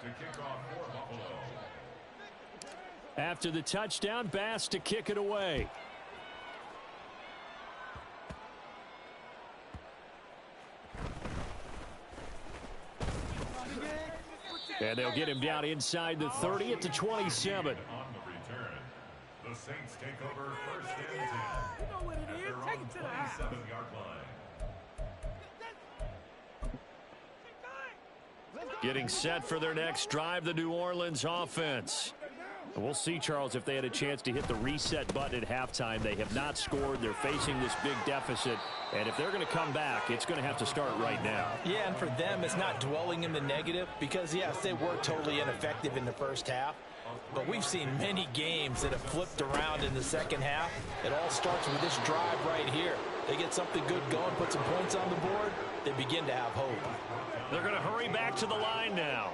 to kick off for Buffalo. After the touchdown, Bass to kick it away. And they'll get him down inside the 30 at the 27. On the return, the Saints take over first and 10. You know what it is. Take it to the house. 27-yard line. Getting set for their next drive, the New Orleans offense. We'll see, Charles, if they had a chance to hit the reset button at halftime. They have not scored. They're facing this big deficit. And if they're going to come back, it's going to have to start right now. Yeah, and for them, it's not dwelling in the negative because, yes, they were totally ineffective in the first half. But we've seen many games that have flipped around in the second half. It all starts with this drive right here. They get something good going, put some points on the board, they begin to have hope. They're going to hurry back to the line now.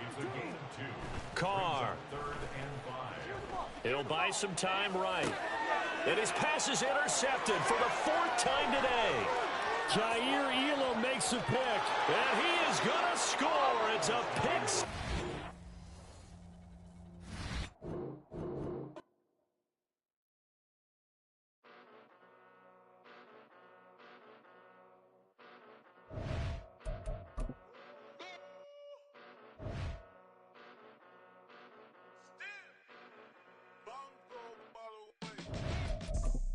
It's a gain of 2. Carr. Third and 5. He'll buy some time right. And his pass is intercepted for the 4th time today. Jair Elam makes a pick, and he is going to score. It's a pick.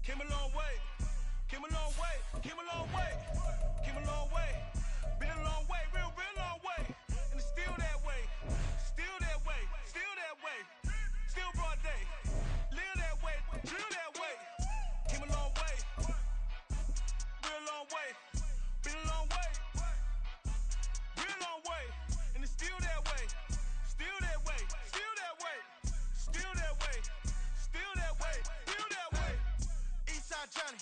Came a long way, came a long way, came a long way, came a long way, been a long way, real long way, and it's still that way, still that way, still that way, still broad day, live that way, drill that way, came a long way, real long way, been a long way, real long way, and it's still that way, still that way, still that way, still that way, still that way, still that way. Eastside Johnny,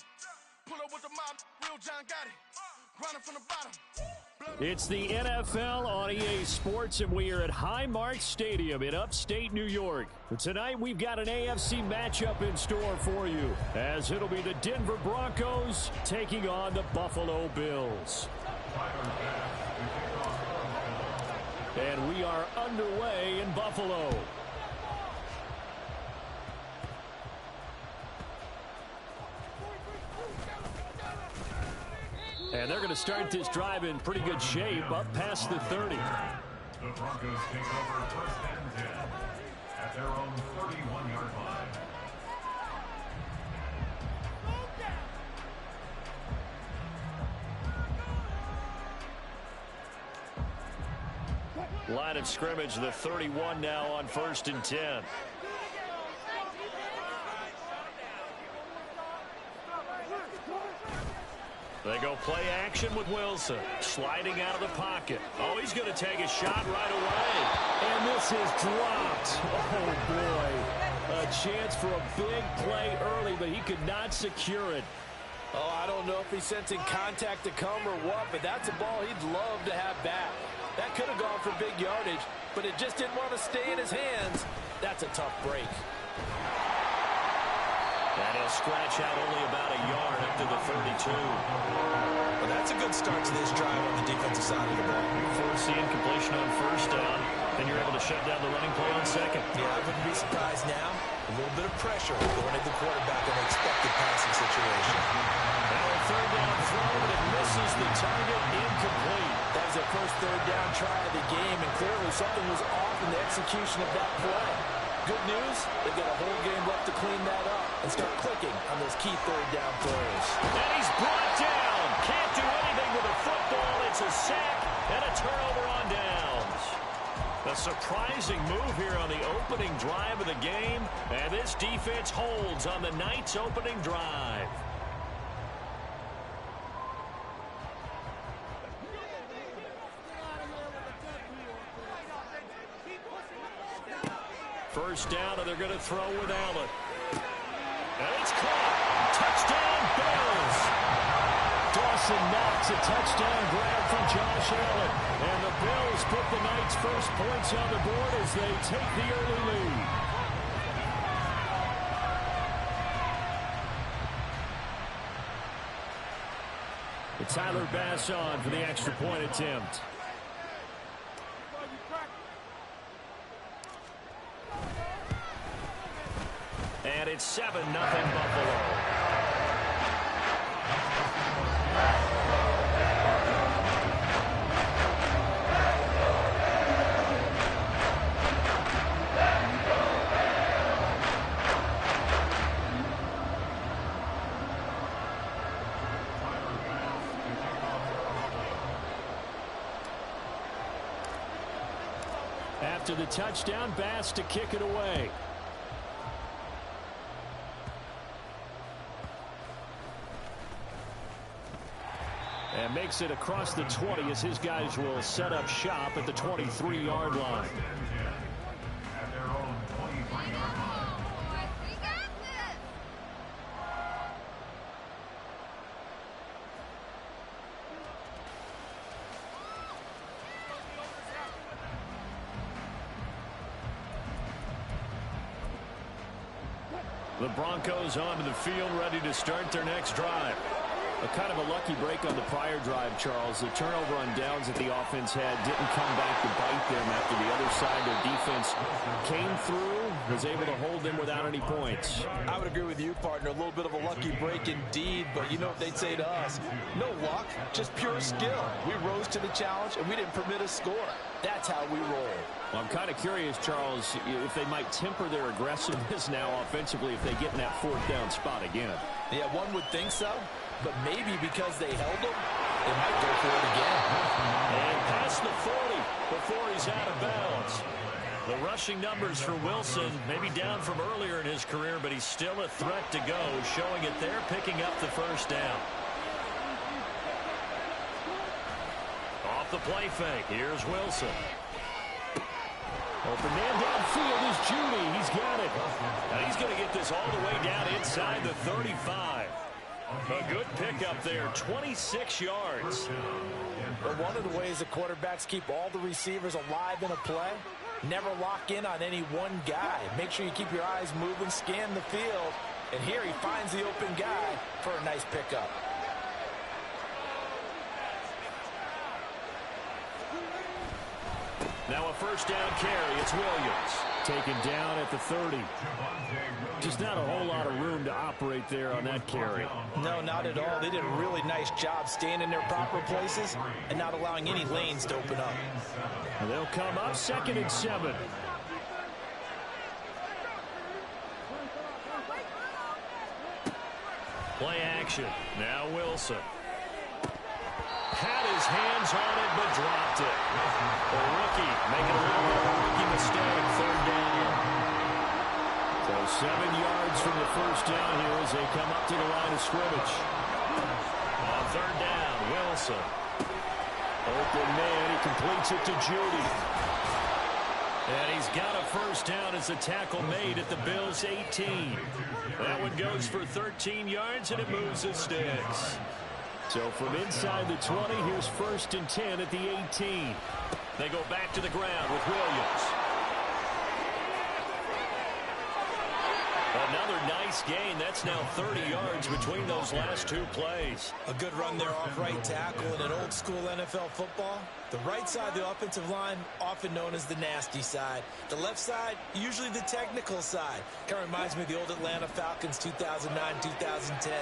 pull up with the mob, real John got it, grinding from the bottom. It's the NFL on EA Sports, and we are at Highmark Stadium in upstate New York. Tonight, we've got an AFC matchup in store for you, as it'll be the Denver Broncos taking on the Buffalo Bills. And we are underway in Buffalo. And they're going to start this drive in pretty good shape, up past the 30. The Broncos take over first and 10 at their own 31-yard line. Line of scrimmage, the 31 now on first and 10. They go play action with Wilson. Sliding out of the pocket. Oh, he's going to take a shot right away. And this is dropped. Oh, boy. A chance for a big play early, but he could not secure it. Oh, I don't know if he's sensing contact to come or what, but that's a ball he'd love to have back. That could have gone for big yardage, but it just didn't want to stay in his hands. That's a tough break. And he'll scratch out only about a yard up to the 32. Well, that's a good start to this drive on the defensive side of the ball. Force the incompletion on first down, and you're able to shut down the running play on second. Yeah, I wouldn't be surprised now. A little bit of pressure going at the quarterback in an expected passing situation. Now a third down throw, but it misses the target, incomplete. That was their first third down try of the game, and clearly something was off in the execution of that play. Good news, they've got a whole game left to clean that up and start clicking on those key third down throws. And he's brought down. Can't do anything with a football. It's a sack and a turnover on downs. A surprising move here on the opening drive of the game, and this defense holds on the night's opening drive. First down, and they're going to throw with Allen. And it's caught. Touchdown, Bills. Dawson Knox, a touchdown grab from Josh Allen. And the Bills put the night's first points on the board as they take the early lead. It's Tyler Bass on for the extra point attempt. it's 7-0 Buffalo. After the touchdown, Bass to kick it away. And makes it across the 20 as his guys will set up shop at the 23-yard line. At their own 23-yard line. The Broncos onto the field, ready to start their next drive. A kind of a lucky break on the prior drive, Charles. The turnover on downs that the offense had didn't come back to bite them after the other side. Their defense came through, was able to hold them without any points. I would agree with you, partner. A little bit of a lucky break indeed, but you know what they'd say to us? No luck, just pure skill. We rose to the challenge, and we didn't permit a score. That's how we roll. Well, I'm kind of curious, Charles, if they might temper their aggressiveness now offensively if they get in that fourth down spot again. Yeah, one would think so, but maybe because they held them, they might go for it again. And past the 40 before he's out of bounds. The rushing numbers for Wilson maybe down from earlier in his career, but he's still a threat to go, showing it there, picking up the first down. Off the play fake, here's Wilson. Open man downfield is Judy. He's got it. Now he's going to get this all the way down inside the 35. A good pickup there, 26 yards. But one of the ways the quarterbacks keep all the receivers alive in a play, never lock in on any one guy. Make sure you keep your eyes moving, scan the field, and here he finds the open guy for a nice pickup. Now a first down carry. It's Williams. Taken down at the 30. Just not a whole lot of room to operate there on that carry. No, not at all. They did a really nice job staying in their proper places and not allowing any lanes to open up. And they'll come up 2nd and 7. Play action. Now Wilson. Had his hands on it, but dropped it. The rookie making a little bit of a rookie mistake. 3rd down. So 7 yards from the first down here as they come up to the line of scrimmage. On 3rd down, Wilson. Open man, he completes it to Judy. And he's got a first down as the tackle made at the Bills' 18. That one goes for 13 yards, and it moves the sticks. So from inside the 20, here's 1st and 10 at the 18. They go back to the ground with Williams. Another nice gain. That's now 30 yards between those last 2 plays. A good run there off right tackle in an old school NFL football. The right side of the offensive line, often known as the nasty side. The left side, usually the technical side. Kind of reminds me of the old Atlanta Falcons 2009, 2010.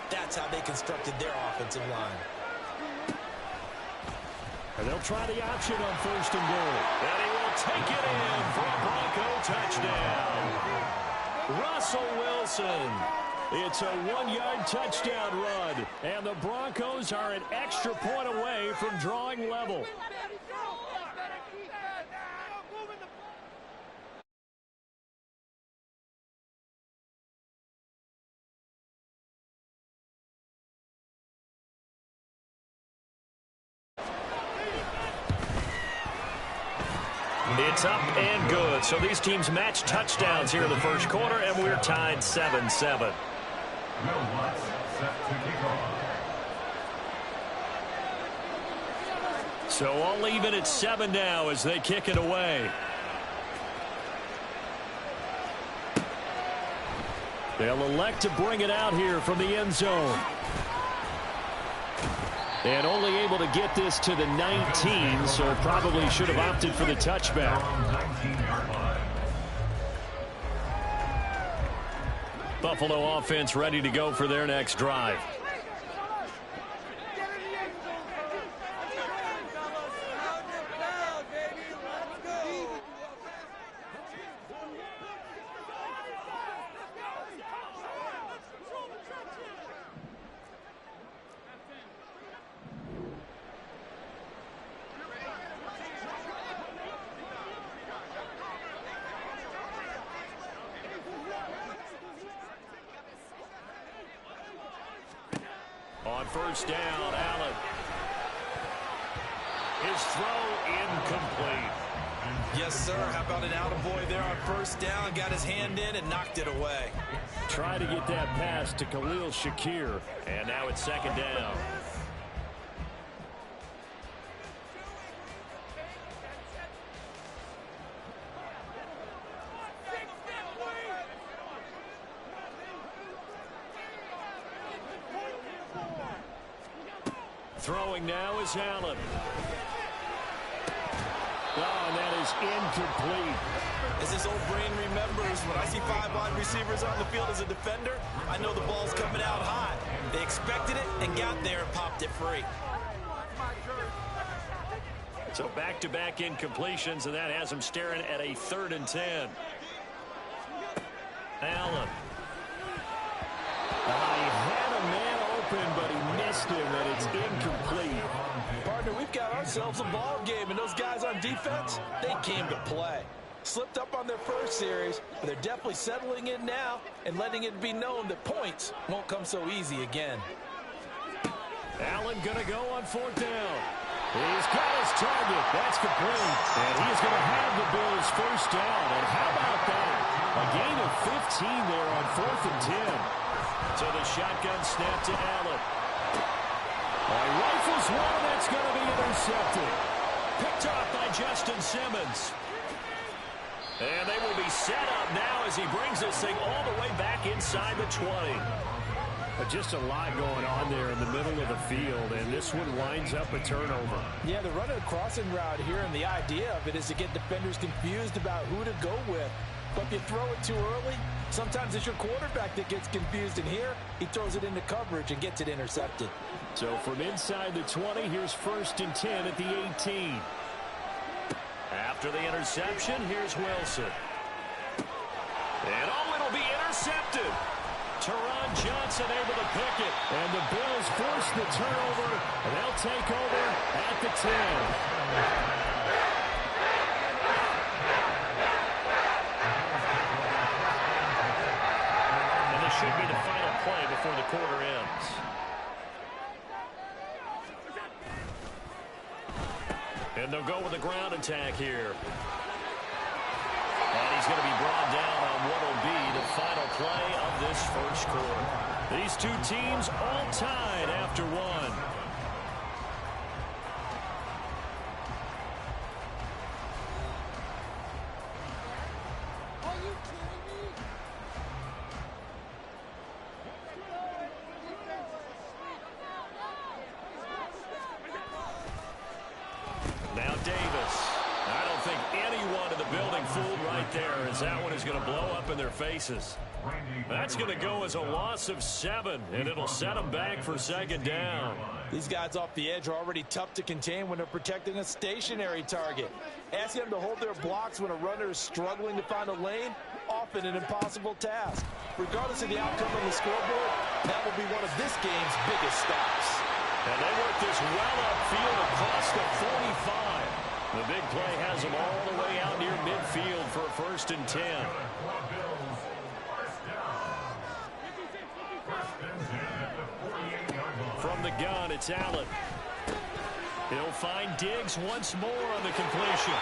That's how they constructed their offensive line. And they'll try the option on 1st and goal. And he will take it in for a Bronco touchdown. Russell Wilson. It's a 1-yard touchdown run. And the Broncos are an extra point away from drawing level. It's up and good. So these teams match touchdowns here in the first quarter, and we're tied 7-7. Will Lutz set to kick off. So all even at 7 now as they kick it away. They'll elect to bring it out here from the end zone. And only able to get this to the 19, so probably should have opted for the touchback. Buffalo offense ready to go for their next drive. On first down, Allen. His throw incomplete. Yes, sir. How about an attaboy there on first down? Got his hand in and knocked it away. Try to get that pass to Khalil Shakir. And now it's second down. Throwing now is Allen. Oh, and that is incomplete. As this old brain remembers, when I see 5 wide receivers on the field as a defender, I know the ball's coming out hot. They expected it and got there and popped it free. So back-to-back incompletions, and that has him staring at a 3rd and 10. Allen. He had a man open, but he missed him, and it's incomplete. Partner, we've got ourselves a ball game, and those guys on defense, they came to play. Slipped up on their first series, but they're definitely settling in now and letting it be known that points won't come so easy again. Allen going to go on 4th down. He's got his target. That's complete. And he's going to have the Bills first down. And how about that? A gain of 15 there on 4th and 10. So the shotgun snap to Allen. He rifles one, that's going to be intercepted. Picked off by Justin Simmons. And they will be set up now as he brings this thing all the way back inside the 20. But just a lot going on there in the middle of the field, and this one lines up a turnover. Yeah, they're running a crossing route here, and the idea of it is to get defenders confused about who to go with. But if you throw it too early, sometimes it's your quarterback that gets confused, and here he throws it into coverage and gets it intercepted. So from inside the 20, here's 1st and 10 at the 18. After the interception, here's Wilson. And it'll be intercepted. Teron Johnson able to pick it. And the Bills force the turnover, and they'll take over at the 10. And this should be the final play before the quarter ends. And they'll go with a ground attack here. And he's going to be brought down on what will be the final play of this first quarter. These two teams all tied after one. Now Davis. I don't think anyone in the building fooled right there, as that one is going to blow up in their faces. That's going to go as a loss of 7, and it'll set them back for 2nd down. These guys off the edge are already tough to contain when they're protecting a stationary target. Asking them to hold their blocks when a runner is struggling to find a lane, often an impossible task. Regardless of the outcome on the scoreboard, that will be one of this game's biggest stops. And they work this well upfield across the 45. The big play has them all the way out near midfield for a 1st and 10. From the gun, it's Allen. He'll find Diggs once more on the completion.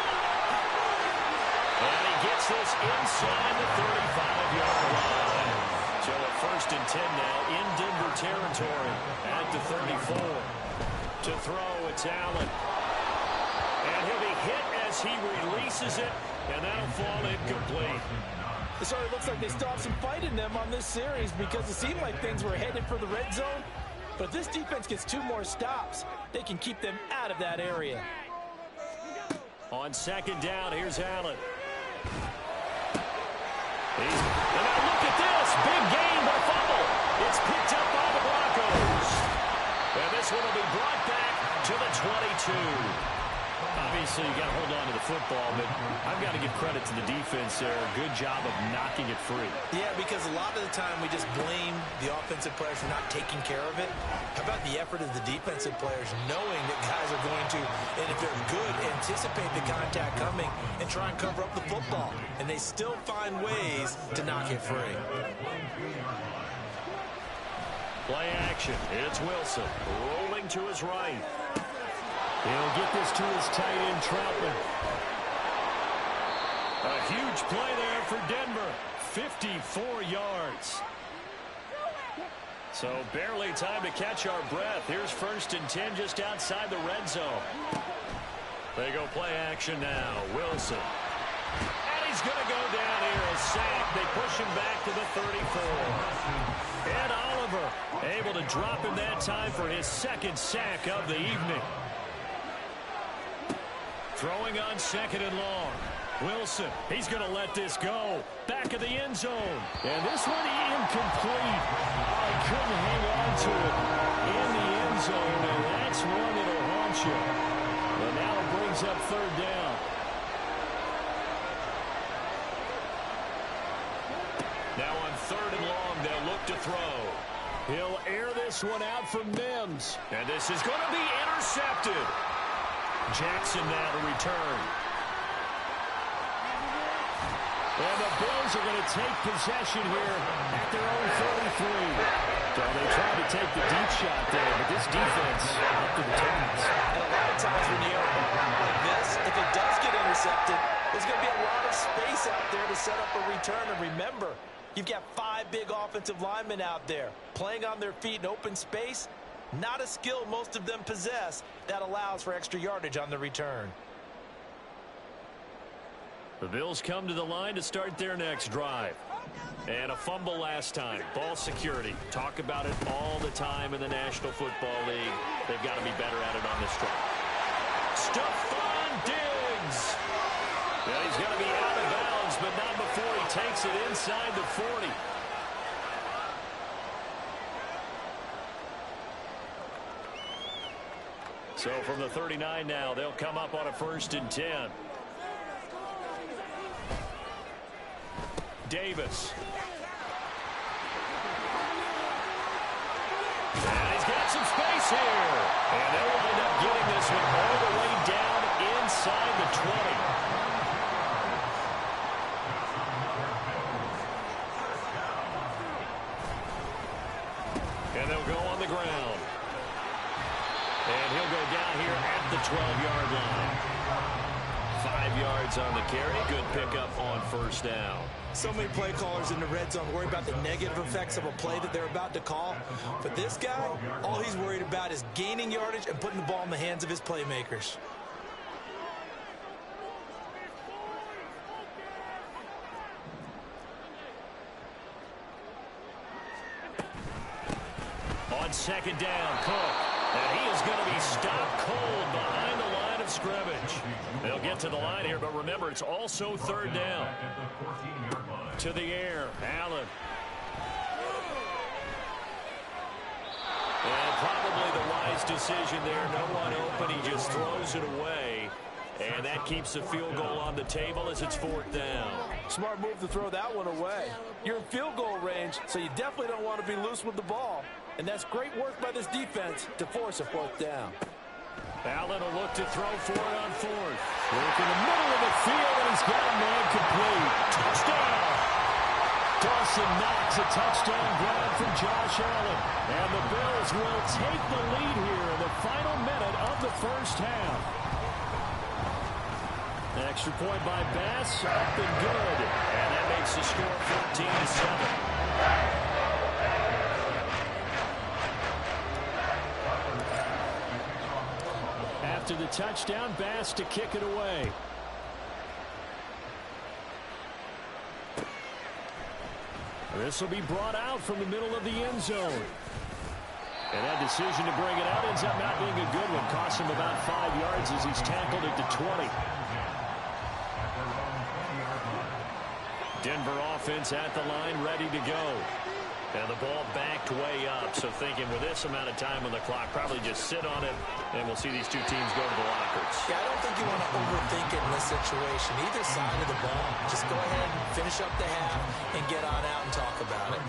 And he gets this inside the 35-yard line. So a 1st and 10 now in Denver territory at the 34. To throw, it's Allen. And he'll be hit as he releases it, and that'll fall incomplete. It sort of looks like they still have some fight in them on this series because it seemed like things were headed for the red zone. But if this defense gets 2 more stops, they can keep them out of that area. On 2nd down, here's Allen. And now look at this. big gain, but a fumble. It's picked up by the Broncos. And this one will be brought back to the 22. Obviously, you got to hold on to the football, but I've got to give credit to the defense there. Good job of knocking it free. Yeah, because a lot of the time we just blame the offensive players for not taking care of it. How about the effort of the defensive players knowing that guys are going to, and if they're good, anticipate the contact coming and try and cover up the football. And they still find ways to knock it free. Play action. It's Wilson rolling to his right. He'll get this to his tight end, Troutman. A huge play there for Denver. 54 yards. So barely time to catch our breath. Here's 1st and 10 just outside the red zone. They go play action now. Wilson. And he's going to go down here. A sack. They push him back to the 34. And Oliver able to drop him that time for his 2nd sack of the evening. Throwing on 2nd and long. Wilson, he's going to let this go. Back of the end zone. And this one incomplete. Oh, he couldn't hang on to it in the end zone. And that's one that'll haunt you. And now it brings up 3rd down. Now on 3rd and long, they'll look to throw. He'll air this one out for Mims. And this is going to be intercepted. Jackson now to return. And the Bills are going to take possession here at their own 33. So they tried to take the deep shot there, but this defense up to the task. And a lot of times when you like this, if it does get intercepted, there's going to be a lot of space out there to set up a return. And remember, you've got 5 big offensive linemen out there playing on their feet in open space. Not a skill most of them possess that allows for extra yardage on the return. The Bills come to the line to start their next drive. And a fumble last time. Ball security. Talk about it all the time in the National Football League. They've got to be better at it on this drive. Stephon Diggs. Well, he's going to be out of bounds, but not before he takes it inside the 40. So from the 39 now, they'll come up on a 1st and 10. Davis. And he's got some space here. And they'll wind up getting this one all the way down inside the 20. And they'll go on the ground. And he'll go down here at the 12-yard line. 5 yards on the carry. Good pickup on 1st down. So many play callers in the red zone worry about the negative effects of a play that they're about to call. But this guy, all he's worried about is gaining yardage and putting the ball in the hands of his playmakers. On 2nd down, Cook. And he is going to be stopped cold behind the line of scrimmage. They'll get to the line here, but remember, it's also 3rd down. To the air, Allen. And probably the wise decision there. No one open. He just throws it away. And that keeps the field goal on the table as it's 4th down. Smart move to throw that one away. You're in field goal range, so you definitely don't want to be loose with the ball. And that's great work by this defense to force a 4th down. Allen will look to throw for it on 4th. Work in the middle of the field, and he's got a man complete. Touchdown! Dawson Knox, a touchdown grab from Josh Allen. And the Bills will take the lead here in the final minute of the 1st half. Extra point by Bass, up and good. And that makes the score 14-7. After the touchdown, Bass to kick it away. This will be brought out from the middle of the end zone. And that decision to bring it out ends up not being a good one. Costs him about 5 yards as he's tackled at the 20. Denver offense at the line, ready to go. And the ball backed way up, so thinking with this amount of time on the clock, probably just sit on it, and we'll see these two teams go to the lockers. Yeah, I don't think you want to overthink it in this situation. Either side of the ball, just go ahead and finish up the half and get on out and talk about it.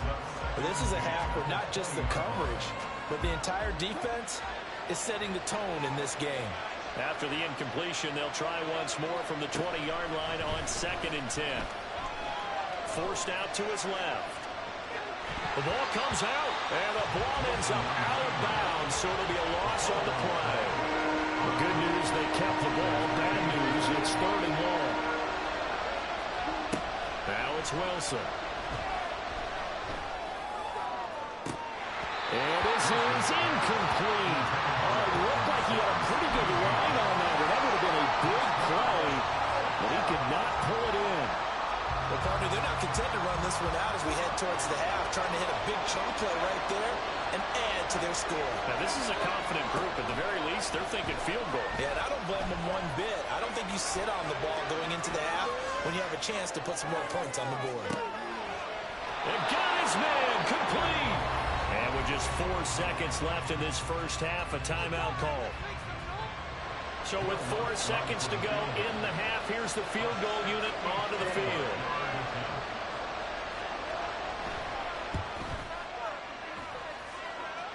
But this is a half where not just the coverage, but the entire defense is setting the tone in this game. After the incompletion, they'll try once more from the 20-yard line on 2nd and 10. Forced out to his left. The ball comes out, and the ball ends up out of bounds, so it'll be a loss on the play. The good news, they kept the ball. Bad news, it's 3rd and long. Now it's Wilson. And this is incomplete. It looked like he had a pretty good line on that. That would have been a big play, but he could not pull it in. Well, partner, they're not content to run this one out as we head towards the half, trying to hit a big chunk play right there and add to their score. Now, this is a confident group. At the very least, they're thinking field goal. Yeah, and I don't blame them one bit. I don't think you sit on the ball going into the half when you have a chance to put some more points on the board. And got his man complete. And with just 4 seconds left in this first half, a timeout call. So with 4 seconds to go in the half, here's the field goal unit onto the field.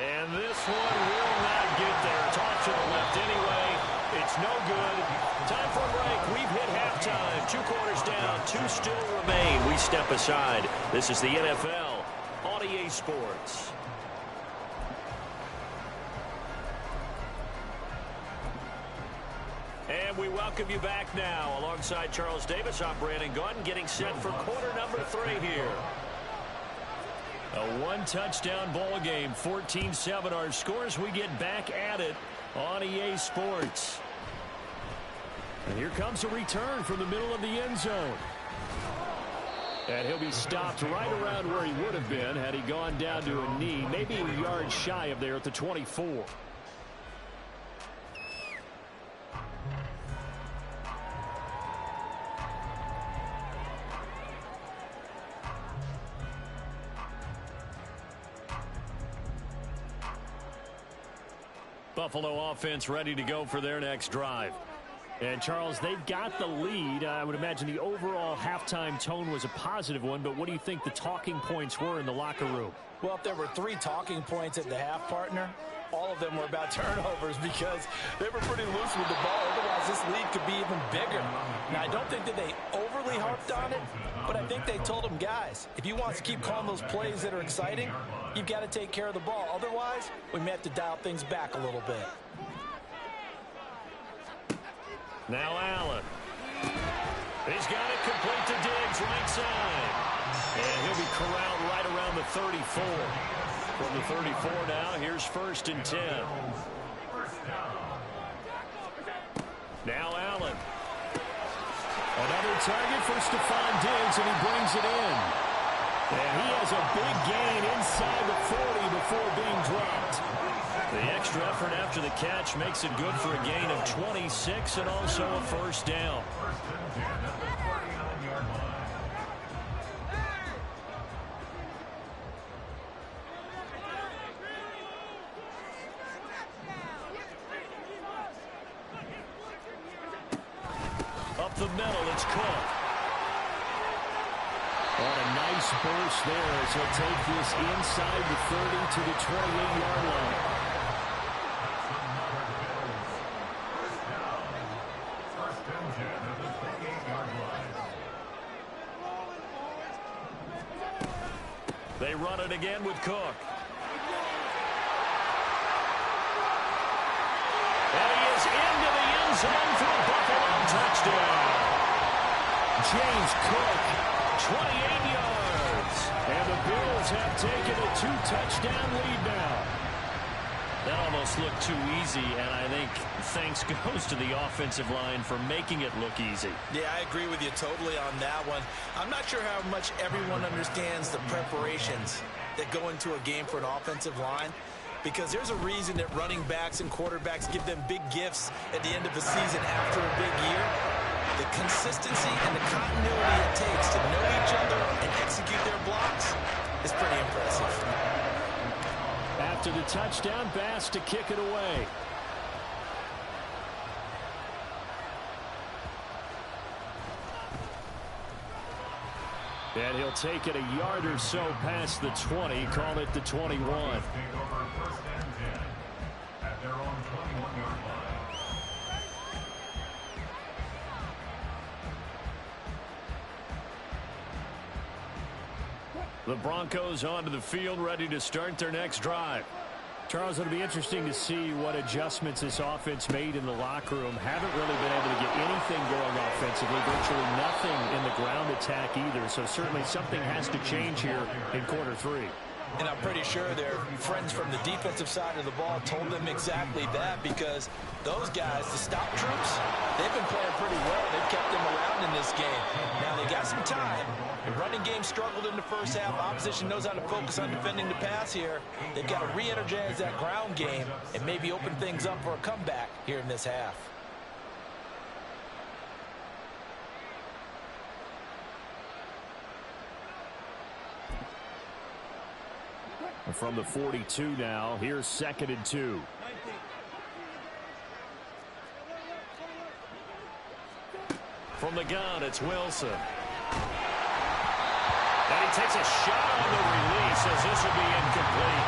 And this one will not get there. It's off to the left anyway. It's no good. Time for a break. We've hit halftime. 2 quarters down. 2 still remain. We step aside. This is the NFL on EA Sports. And we welcome you back now. Alongside Charles Davis, I'm Brandon Gaudin, getting set for quarter number 3 here. A 1-touchdown ball game, 14-7 our scores. We get back at it on EA Sports. And here comes a return from the middle of the end zone. And he'll be stopped right around where he would have been had he gone down to a knee, maybe a yard shy of there at the 24. Buffalo offense ready to go for their next drive. And, Charles, they've got the lead. I would imagine the overall halftime tone was a positive one, but what do you think the talking points were in the locker room? Well, if there were 3 talking points at the half, partner, all of them were about turnovers because they were pretty loose with the ball. Otherwise, this lead could be even bigger. Now, I don't think that they overly harped on it, but I think they told them, guys, if you want to keep calling those plays that are exciting, you've got to take care of the ball. Otherwise, we may have to dial things back a little bit. Now Allen. He's got it complete to Diggs, right side. And he'll be corralled right around the 34. From the 34 now, here's 1st and 10. Now Allen. Another target for Stephon Diggs, and he brings it in. And he has a big gain inside the 40 before being dropped. The extra effort after the catch makes it good for a gain of 26 and also a 1st down. Up the middle, it's Cook. On a nice burst there as he'll take this inside the 30 to the 28-yard line. They run it again with Cook. And he is into the end zone for a Buffalo touchdown. James Cook, 28 yards. And the Bills have taken a 2-touchdown lead now. That almost looked too easy, and I think thanks goes to the offensive line for making it look easy. Yeah, I agree with you totally on that one. I'm not sure how much everyone understands the preparations that go into a game for an offensive line, because there's a reason that running backs and quarterbacks give them big gifts at the end of the season after a big year. The consistency and the continuity it takes to know each other and execute their blocks is pretty impressive. After the touchdown, Bass to kick it away. And he'll take it a yard or so past the 20, call it the 21. Take over first and 10 at their own 21-yard line. The Broncos onto the field, ready to start their next drive. Charles, it'll be interesting to see what adjustments this offense made in the locker room. Haven't really been able to get anything going offensively, virtually nothing in the ground attack either. So certainly something has to change here in quarter three. And I'm pretty sure their friends from the defensive side of the ball told them exactly that, because those guys, the stop troops, they've been playing pretty well. They've kept them around in this game. Now they got some time. The running game struggled in the first half. Opposition knows how to focus on defending the pass here. They've got to re-energize that ground game and maybe open things up for a comeback here in this half. From the 42 now, here's 2nd and 2. From the gun, it's Wilson. And he takes a shot on the release as this will be incomplete.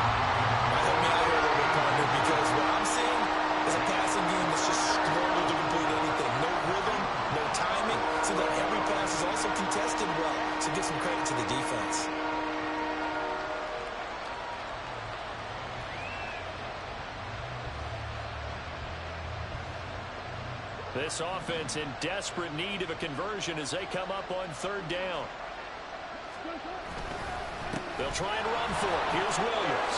Help me out here a little bit, partner, because what I'm seeing is a passing game that's just struggling to complete anything. No rhythm, no timing. Seems like every pass is also contested well, so give some credit to the defense. This offense in desperate need of a conversion as they come up on 3rd down. They'll try and run for it. Here's Williams,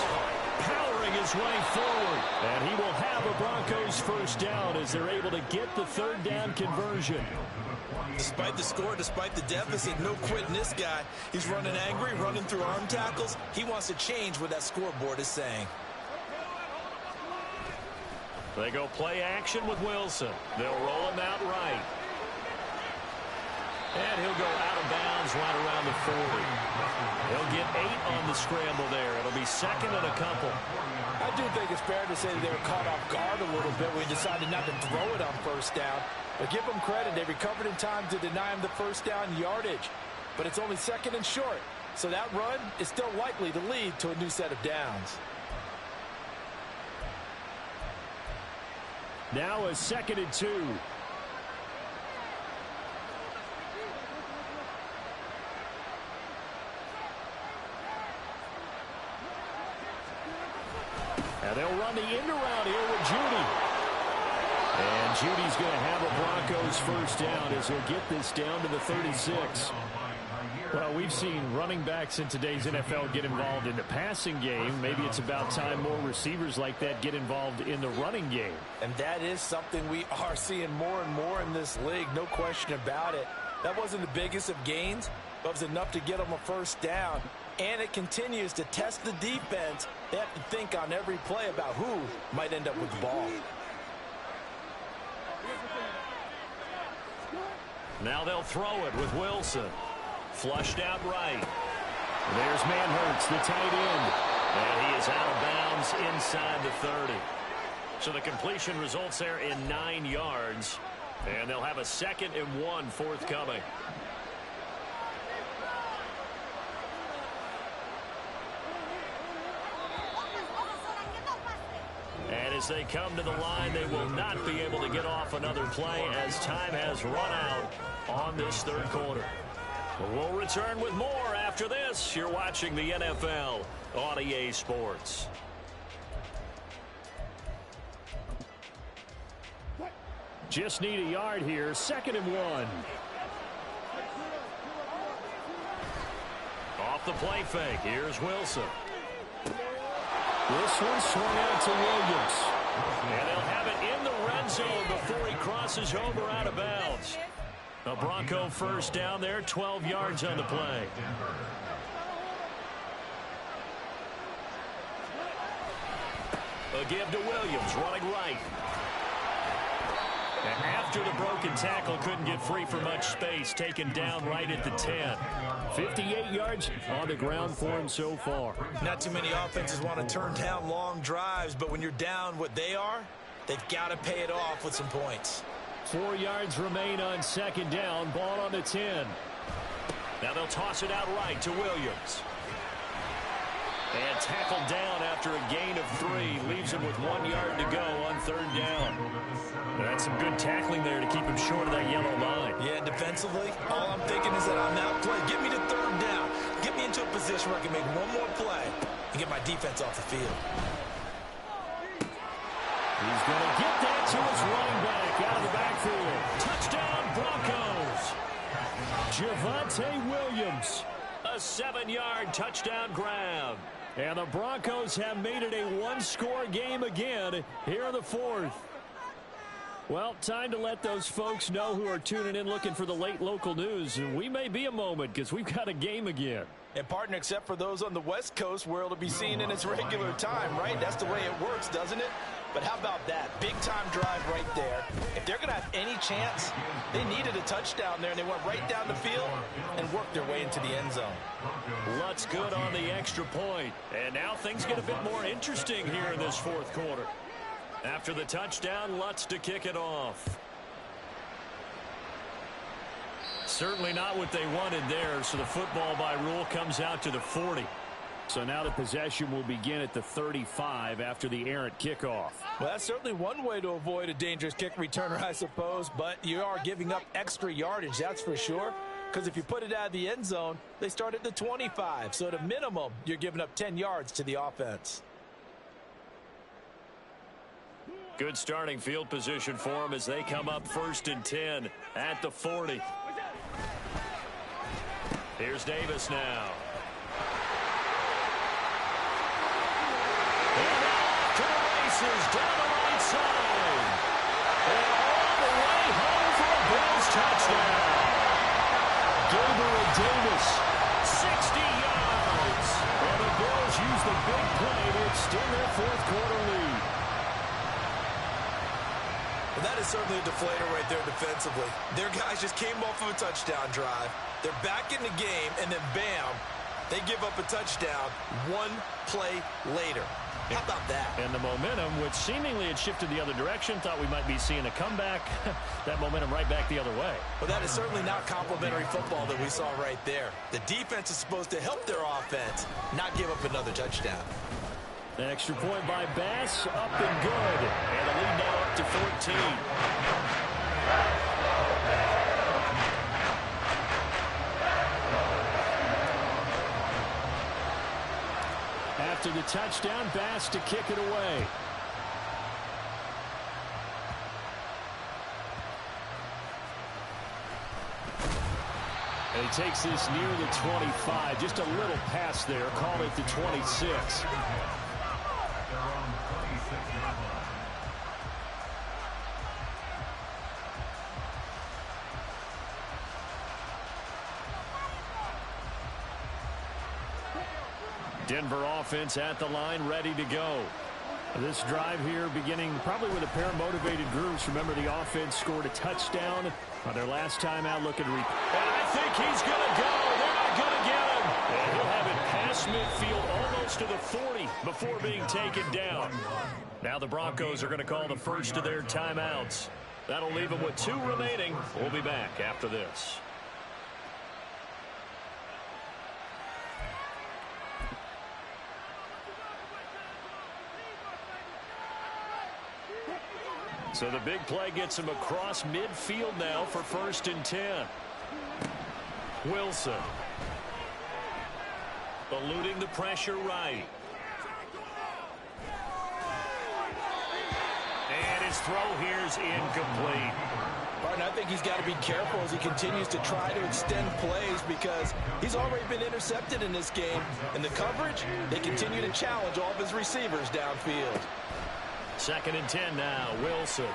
powering his way forward. And he will have a Broncos first down as they're able to get the 3rd down conversion. Despite the score, despite the deficit, no quitting this guy. He's running angry, running through arm tackles. He wants to change what that scoreboard is saying. They go play action with Wilson. They'll roll him out right. And he'll go out of bounds right around the 40. He'll get 8 on the scramble there. It'll be 2nd and a couple. I do think it's fair to say that they were caught off guard a little bit when we decided not to throw it on 1st down. But give them credit. They recovered in time to deny him the 1st down yardage. But it's only 2nd and short. So that run is still likely to lead to a new set of downs. Now a 2nd and 2. And they'll run the end around here with Judy. And Judy's going to have a Broncos first down as he'll get this down to the 36. Well, we've seen running backs in today's NFL get involved in the passing game. Maybe it's about time more receivers like that get involved in the running game. And that is something we are seeing more and more in this league, no question about it. That wasn't the biggest of gains, but it was enough to get them a first down. And it continues to test the defense. They have to think on every play about who might end up with the ball. Now they'll throw it with Wilson. Flushed out right. There's Manhurts, the tight end. And he is out of bounds inside the 30. So the completion results there in 9 yards. And they'll have a 2nd and 1 forthcoming. And as they come to the line, they will not be able to get off another play as time has run out on this 3rd quarter. We'll return with more after this. You're watching the NFL on EA Sports. Just need a yard here. 2nd and 1. Off the play fake. Here's Wilson. This one swung out to Williams. And they'll have it in the red zone before he crosses over out of bounds. A Bronco first down there, 12 yards on the play. A give to Williams, running right. And after the broken tackle, couldn't get free for much space, taken down right at the 10. 58 yards on the ground for him so far. Not too many offenses want to turn down long drives, but when you're down what they are, they've got to pay it off with some points. 4 yards remain on second down. Ball on the 10. Now they'll toss it out right to Williams. And tackled down after a gain of 3. Leaves him with 1 yard to go on third down. That's some good tackling there to keep him short of that yellow line. Yeah, defensively, all I'm thinking is that on that play, get me to third down. Get me into a position where I can make one more play and get my defense off the field. He's going to get that to his running back out of the backfield. Touchdown, Broncos. Javonte Williams. A 7-yard touchdown grab. And the Broncos have made it a one-score game again here in the fourth. Well, time to let those folks know who are tuning in looking for the late local news. And we may be a moment because we've got a game again. And, partner, except for those on the West Coast where it'll be seen in its regular time, right? That's the way it works, doesn't it? But how about that? Big-time drive right there. If they're going to have any chance, they needed a touchdown there, and they went right down the field and worked their way into the end zone. Lutz good on the extra point. And now things get a bit more interesting here in this fourth quarter. After the touchdown, Lutz to kick it off. Certainly not what they wanted there, so the football by rule comes out to the 40. So now the possession will begin at the 35 after the errant kickoff. Well, that's certainly one way to avoid a dangerous kick returner, I suppose, but you are giving up extra yardage, that's for sure. Because if you put it out of the end zone, they start at the 25. So at a minimum, you're giving up 10 yards to the offense. Good starting field position for them as they come up 1st and 10 at the 40. Here's Davis now. And off to the races down the right side. And all the way home for a Bills touchdown. Gabriel Davis. 60 yards. And the Bills use the big play to extend their fourth quarter lead. Well, that is certainly a deflator right there defensively. Their guys just came off of a touchdown drive. They're back in the game, and then bam, they give up a touchdown one play later. How about that? And the momentum, which seemingly had shifted the other direction, thought we might be seeing a comeback. That momentum right back the other way. Well, that is certainly not complimentary football that we saw right there. The defense is supposed to help their offense, not give up another touchdown. An extra point by Bass, up and good. And a lead now up to 14. After the touchdown, Bass to kick it away. And he takes this near the 25. Just a little pass there. Call it the 26. Denver offense at the line, ready to go. This drive here beginning probably with a pair of motivated groups. Remember, the offense scored a touchdown on their last time out looking to And I think he's going to go. They're not going to get him. And he'll have it past midfield almost to the 40 before being taken down. Now the Broncos are going to call the first of their timeouts. That'll leave them with 2 remaining. We'll be back after this. So the big play gets him across midfield now for 1st and 10. Wilson. Eluding the pressure right. And his throw here is incomplete. Martin, I think he's got to be careful as he continues to try to extend plays because he's already been intercepted in this game. And the coverage, they continue to challenge all of his receivers downfield. 2nd and 10 now. Wilson.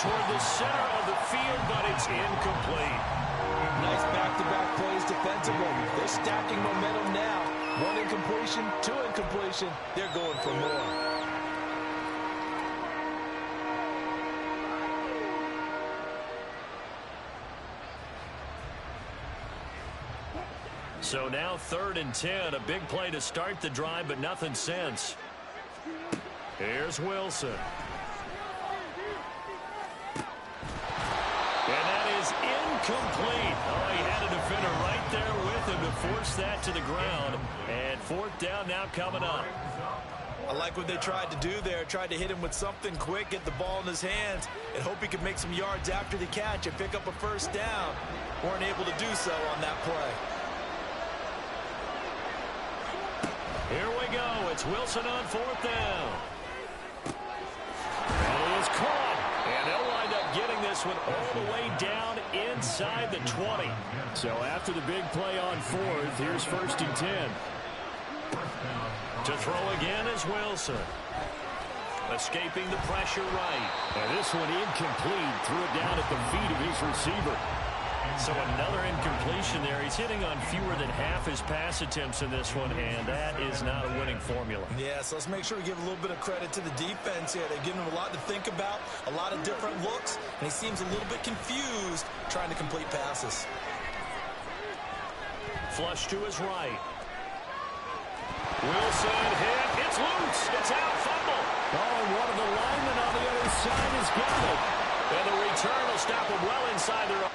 Toward the center of the field, but it's incomplete. Nice back-to-back plays defensively. They're stacking momentum now. 1 incompletion, 2 incompletion. They're going for more. So now 3rd and 10. A big play to start the drive, but nothing since. Here's Wilson. And that is incomplete. Oh, he had a defender right there with him to force that to the ground. And 4th down now coming up. I like what they tried to do there. Tried to hit him with something quick, get the ball in his hands, and hope he could make some yards after the catch and pick up a 1st down. Weren't able to do so on that play. Here we go. It's Wilson on 4th down. That is caught. And they'll wind up getting this one all the way down inside the 20. So after the big play on 4th, here's 1st and 10. To throw again is Wilson. Escaping the pressure right. And this one incomplete. Threw it down at the feet of his receiver. So another incompletion there. He's hitting on fewer than half his pass attempts in this one, and that is not a winning formula. Yeah, so let's make sure we give a little bit of credit to the defense here. They've given him a lot to think about, a lot of different looks, and he seems a little bit confused trying to complete passes. Flush to his right. Wilson hit. It's loose. It's out. Fumble. Oh, and one of the linemen on the other side has got it. And the return will stop him well inside their own.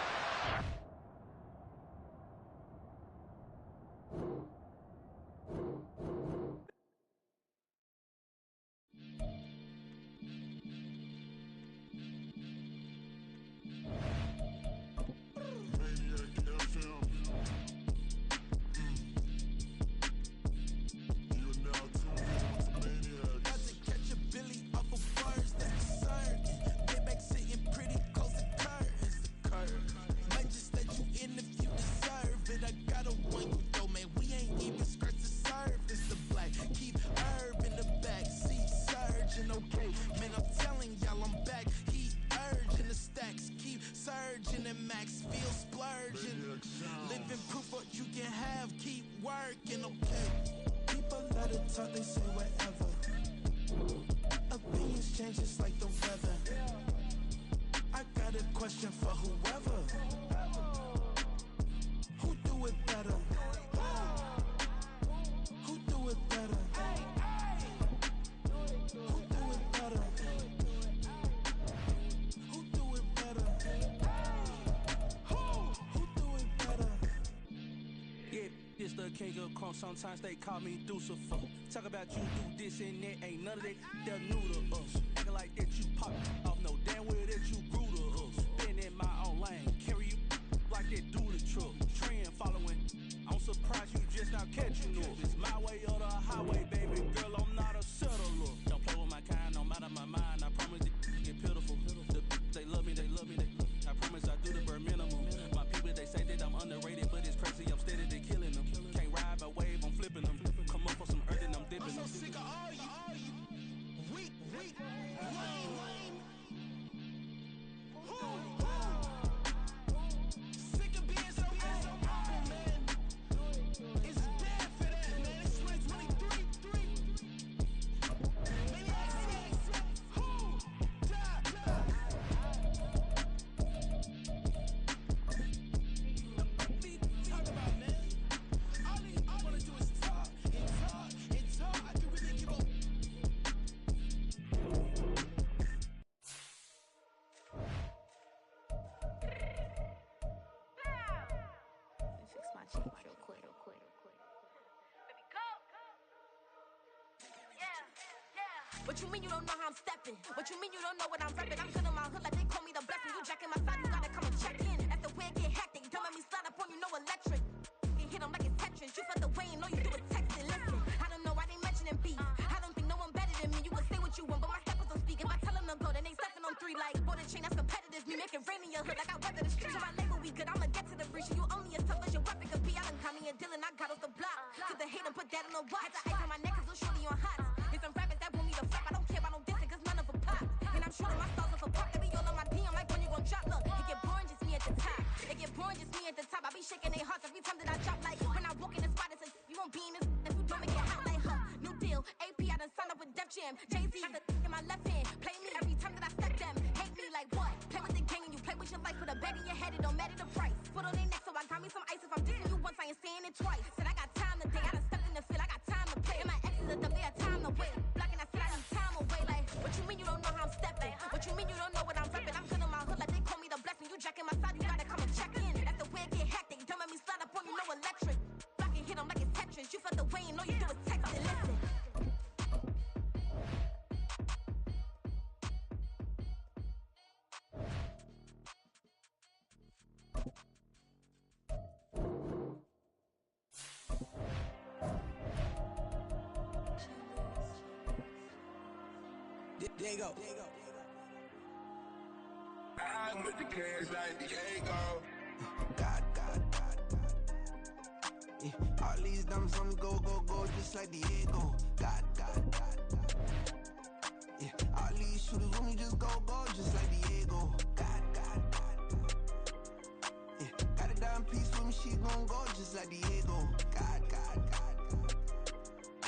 They say whatever. Opinions change just like the weather. I got a question for whoever. Who do it better? Who do it better? Who do it better? Who do it better? Who do it better? Yeah, this the king of crunk. Sometimes they call me Deucifer. Talk about you do this and that. Ain't none of that they're new to us. Acting like that you pop off. No damn well that you grew to us. Been in my own lane. Carry you like that do the truck. Trend following. I'm surprised you just not catching up. It's my way or the highway, baby girl. I'm not a settler. Don't play with my kind. No matter my mind. I promise it get pitiful. They love me. They love me. I promise I do the bare minimum. My people, they say that I'm underrated, but it's crazy. I'm steady. They killing them. Can't ride my wave. I'm flipping them. Come up for some earth and I'm dipping them. I'm so sick of all you weak, lame. Sick of being so humble, man. It's bad for that, man. It's 2023. Maybe I see. Who? Talk about, man. All I want to do is talk and talk and talk. I can really give up. Fix my cheek real quick. Baby, go. Yeah. What you mean you don't know how I'm stepping? What you mean you don't know what I'm repping? I'm good in my hood like they call me the blessing. You jacking my side, you gotta come and check in. As the way get hectic, don't let me slide up on you, no electric. You hit them like it's Tetris. You felt the way and know you do a texting. Listen, I don't know why they mentioning beef. I don't think no one better than me. You can say what you want, but my steppers don't speak. If I tell them to go, then they stepping on 3 like border chain. That's competitive. Me making rain in your hood like I weather the street. So my label we good. I'ma get to the breach. You only as tough as your weapon could be. I done caught me a Dylan. I got off the block. To the hate and put that on the watch. Had the ice on my neck 'cause I'm shorty on hot. There's some rappers that want me to flop. I don't care about no dissing 'cause none of them pop. And I'm shooting my stars off a pop. They be all on my DM like when you gon' drop. Look, it get boring just me at the top. It get boring just me at the top. I be shaking their hearts every time that I drop. Like when I walk in the spot, it's you won't be in this. If you don't make it hot like new deal. AP, I done signed up with Def Jam. Jay-Z got the in my left hand. Play me every time that I step them. Hate me like what? Play with the gang and you play with your life. Put a bag in your head, it don't matter the price. Put on their neck, so I got me some ice. If I'm dissing you once, I I ain't saying it twice. Said I got time today, I done stepped in the field, I got time to play. And my exes are they have time to wait. Blocking, I said I need time away. Like, what you mean you don't know how I'm stepping? What you mean you don't know what I'm repping? I'm good in my hood like they call me the blessing. You jacking my side, you gotta come and check in. That's the way it get hectic. Don't make me slide up on you, no electric. Blocking, hit 'em like it's Tetris. You felt the way, and all you do is text it. Listen. Diego. I'm with the cash like Diego. God. Yeah, all these dumps on me go, just like Diego. God. Yeah, all these shooters on me just go, just like Diego. God. Yeah, got a dime piece with me, she gon' go just like Diego. God.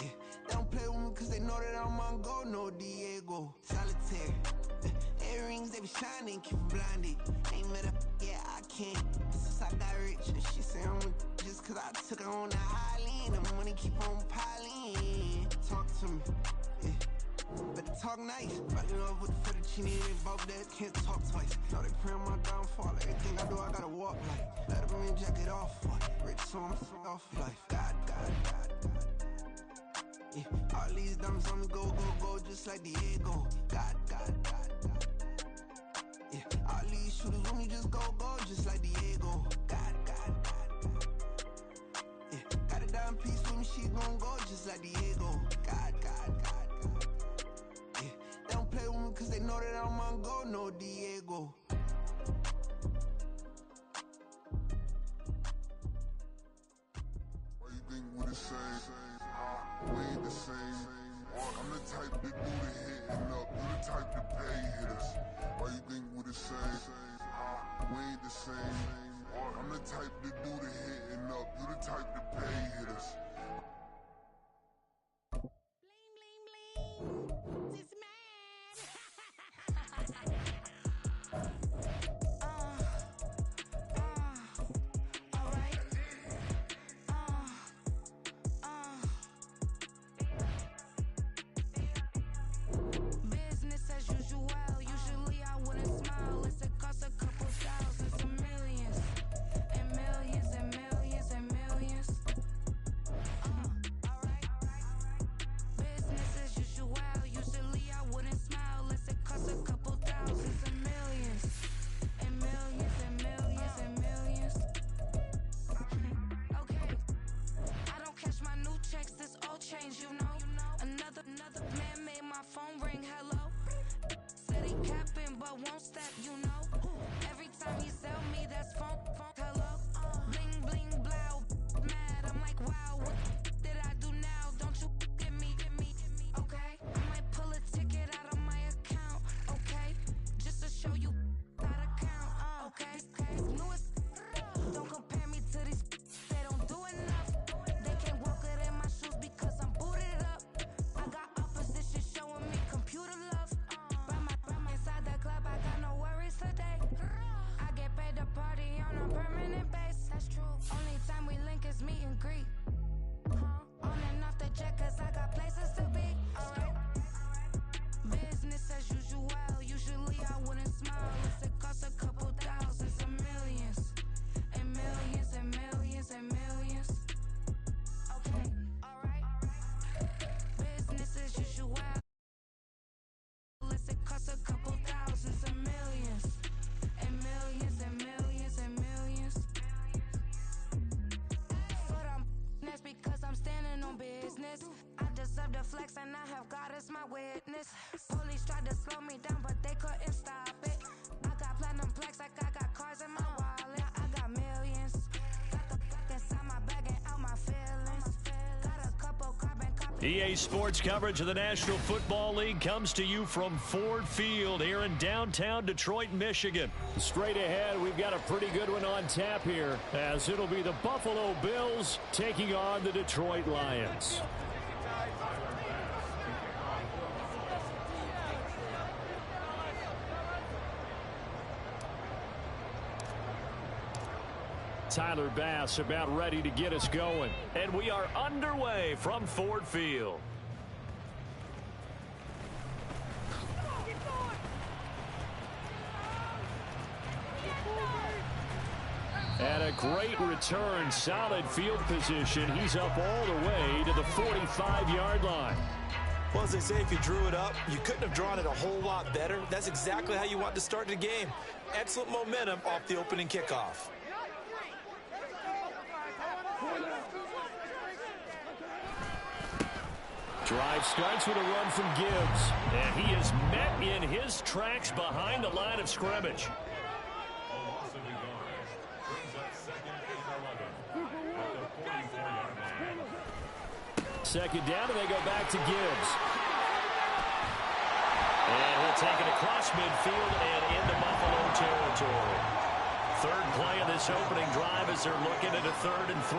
Yeah, they don't play with me cause they know that I'm on go, no Diego. Solitaire. Earrings, they be shining, keep blinded. Ain't met up, yeah, I can't. Since I got rich, and she say I'm just cause I took her on the island. The money keep on piling. Talk to me, yeah. Better talk nice. Fall in love with the fettuccine, they both that can't talk twice. Know they pray on my downfall. Everything I do, I gotta walk like. Let them in, jack it off. Rich, so I'm off life. God. Yeah, all these dumps on me go, just like Diego. God. Yeah, all these shooters on me just go, just like Diego. God. Yeah, got a dime piece with me, she gon' go just like Diego. God. Yeah, they don't play with me cause they know that I'm on go, no Diego. Why you think we the same? We ain't the same. I'm the type to do the hitting up, you the type to pay hitters. Why you think we the same? We ain't the same. I'm the type to do the hitting up, you the type to pay hitters. Bling, bling, bling. This man. Alright. Business as usual. Usually I wouldn't smile. It's a cost a couple thousands and millions. And millions and millions and millions. Alright. Business as usual. Usually I wouldn't smile. Unless it costs a couple thousands and millions. And millions and millions and millions. Okay. I don't catch my new checks, this old change, you know. Another man made my phone ring, hello. Said he capping but won't step, you know. Every time he sell me, that's phone, hello. Bling, bling, blow, mad, I'm like, wow, what did I do now? Don't you get me, okay? I might pull a ticket out of my account, okay? Just to show you how to count, okay? Newest, don't compare me to these, they don't do enough. They can't walk it in my shoes because I'm booted up. I got opposition showing me computer love. By my inside the club, I got no worries today. I get paid to party on a permanent base. That's true. Only time we link is meet and greet. On and off the jet, cause I got places to be. Alright. Business as usual. Usually I wouldn't smile. Unless it costs a couple thousands and millions. And millions and millions and millions. Okay, alright. Business as usual. Unless it costs a couple thousands and millions. And millions and millions and millions. For them, that's because I'm standing on business. I deserve the flex and I have God as my witness. Police tried to slow me down but they couldn't stop it. I got platinum plaques like I got cars in my wallet. I got millions. Got the fuck inside my bag and out my feelings. Got a couple carbon copies. EA Sports coverage of the National Football League comes to you from Ford Field here in downtown Detroit, Michigan. Straight ahead, we've got a pretty good one on tap here, as it'll be the Buffalo Bills taking on the Detroit Lions. Tyler Bass about ready to get us going. And we are underway from Ford Field. And a great return, solid field position. He's up all the way to the 45-yard line. Well, as they say, if you drew it up, you couldn't have drawn it a whole lot better. That's exactly how you want to start the game. Excellent momentum off the opening kickoff. Drive starts with a run from Gibbs. And he is met in his tracks behind the line of scrimmage. Second down, and they go back to Gibbs. And he'll take it across midfield and into Buffalo territory. Third play of this opening drive as they're looking at a 3rd and 3.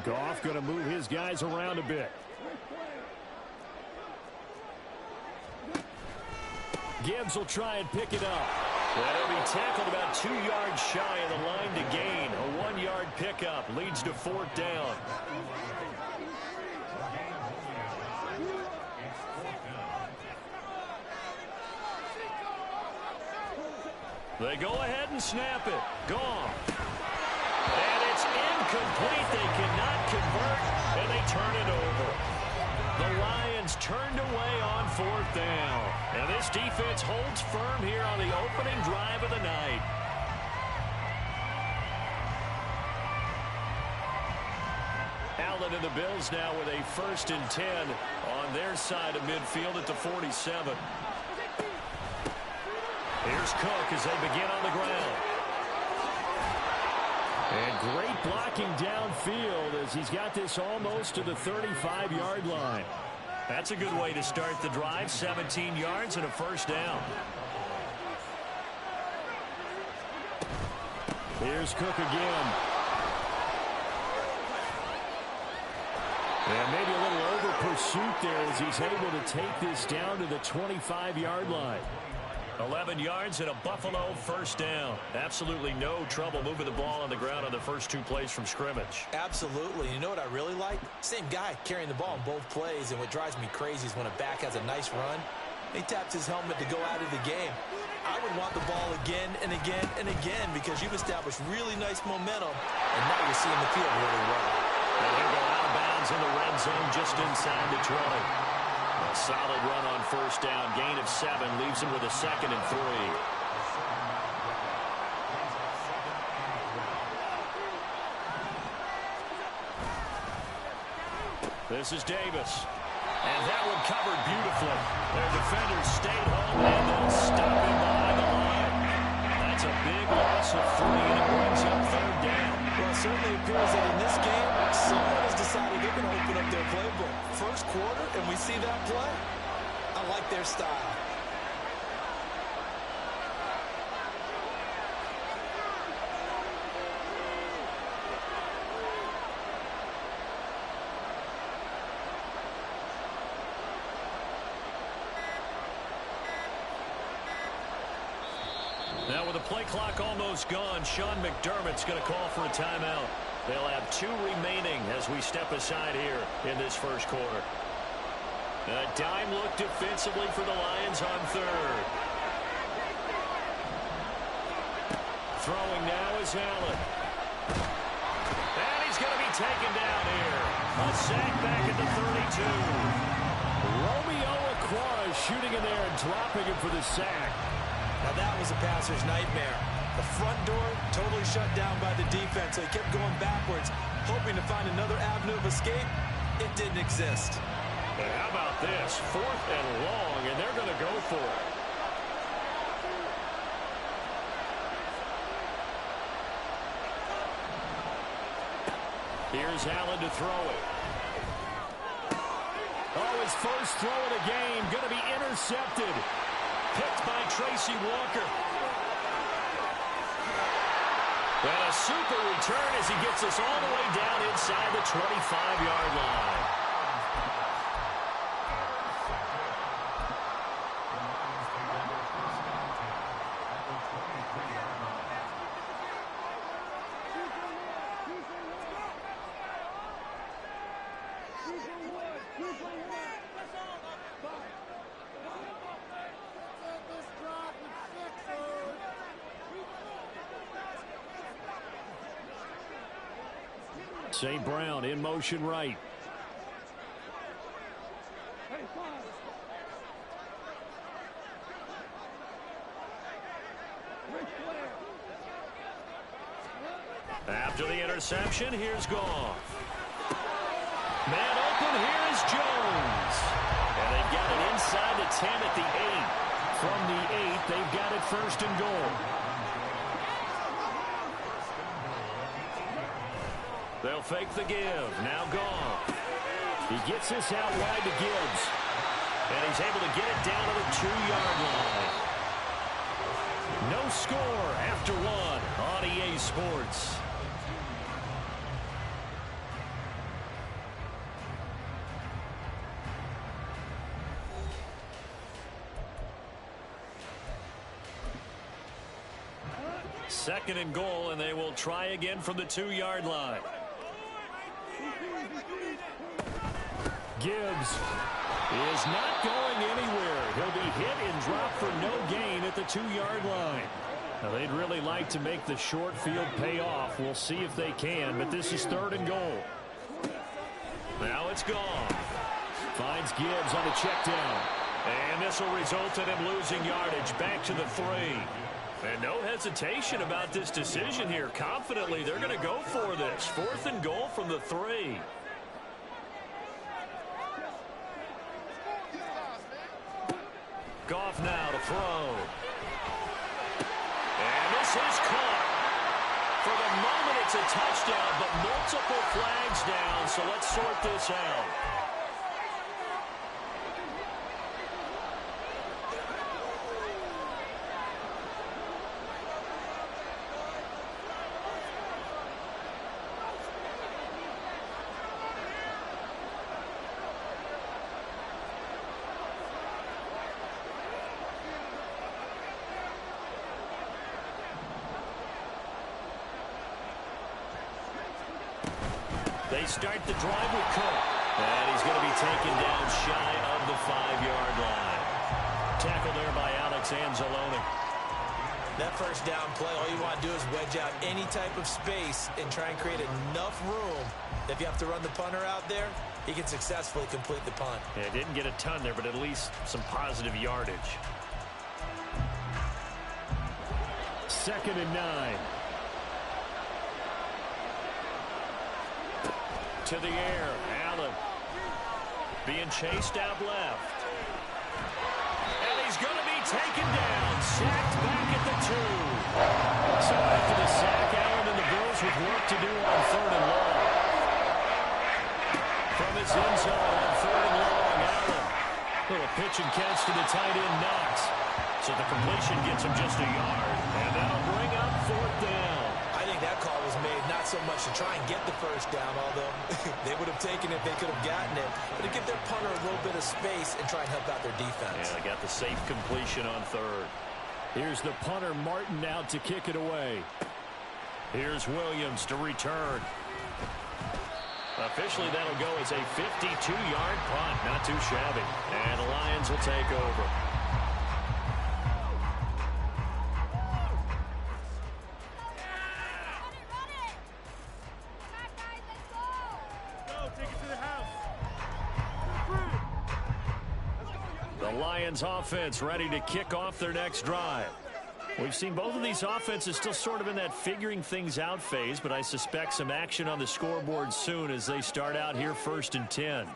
Goff going to move his guys around a bit. Gibbs will try and pick it up. That'll be tackled about 2 yards shy of the line to gain. A 1-yard pickup leads to 4th down. They go ahead and snap it. Gone. And it's incomplete. They cannot convert, and they turn it over. The Lions turned away on 4th down. And this defense holds firm here on the opening drive of the night. Allen and the Bills now with a 1st and 10 on their side of midfield at the 47. Here's Cook as they begin on the ground. And great blocking downfield as he's got this almost to the 35-yard line. That's a good way to start the drive. 17 yards and a 1st down. Here's Cook again. And maybe a little over pursuit there as he's able to take this down to the 25-yard line. 11 yards and a Buffalo 1st down. Absolutely no trouble moving the ball on the ground on the first 2 plays from scrimmage. Absolutely. You know what I really like? Same guy carrying the ball in both plays, and what drives me crazy is when a back has a nice run, he taps his helmet to go out of the game. I would want the ball again and again and again because you've established really nice momentum, and now you're seeing the field really well. And he'll go out of bounds in the red zone just inside the 20. A solid run on 1st down. Gain of 7 leaves him with a 2nd and 3. This is Davis. And that one covered beautifully. Their defenders stayed home and they'll stop him behind the line. That's a big loss of 3 and it brings up 3rd down. Well, it certainly appears that in this game, someone has decided they're going to open up their playbook. First quarter, and we see that play. I like their style. Now with the play clock almost gone, Sean McDermott's going to call for a timeout. They'll have 2 remaining as we step aside here in this first quarter. A dime look defensively for the Lions on 3rd. Throwing now is Allen. And he's going to be taken down here. A sack back at the 32. Romeo Okwara shooting in there and dropping him for the sack. Now that was a passer's nightmare. The front door totally shut down by the defense, so he kept going backwards, hoping to find another avenue of escape. It didn't exist. And how about this? 4th and long, and they're going to go for it. Here's Allen to throw it. Oh, his first throw of the game going to be intercepted. Picked by Tracy Walker. And a super return as he gets us all the way down inside the 25-yard line. St. Brown in motion right. After the interception, here's Goff. Man open, here is Jones. And they've got it inside the 10 at the 8. From the 8, they've got it first and goal. They'll fake the give. Now Goff. He gets this out wide to Gibbs. And he's able to get it down to the 2-yard line. No score after 1 on EA Sports. Second and goal, and they will try again from the 2-yard line. Gibbs is not going anywhere. He'll be hit and dropped for no gain at the 2-yard line. Now, they'd really like to make the short field pay off. We'll see if they can, but this is third and goal. Now it's Goff. Finds Gibbs on the check down. And this will result in him losing yardage back to the 3. And no hesitation about this decision here. Confidently, they're going to go for this. Fourth and goal from the 3. Goff now to throw. And this is caught. For the moment, it's a touchdown, but multiple flags down, so let's sort this out. They start the drive with Cook. And he's going to be taken down shy of the 5-yard line. Tackled there by Alex Anzalone. That first down play, all you want to do is wedge out any type of space and try and create enough room. If you have to run the punter out there, he can successfully complete the punt. Yeah, didn't get a ton there, but at least some positive yardage. 2nd and 9. To the air, Allen being chased out left. And he's going to be taken down, sacked back at the 2. So after the sack, Allen and the Bills with work to do on 3rd and long. From his end zone on 3rd and long, Allen. Little pitch and catch to the tight end, Knox. So the completion gets him just a yard. And that'll bring up 4th down. I think that call was made not so much to try and get the first down, although they would have taken it if they could have gotten it, but to give their punter a little bit of space and try and help out their defense. Yeah, they got the safe completion on 3rd. Here's the punter, Martin, out to kick it away. Here's Williams to return. Officially, that'll go as a 52-yard punt. Not too shabby. And the Lions will take over. Lions offense ready to kick off their next drive. We've seen both of these offenses still sort of in that figuring things out phase, but I suspect some action on the scoreboard soon as they start out here 1st and 10.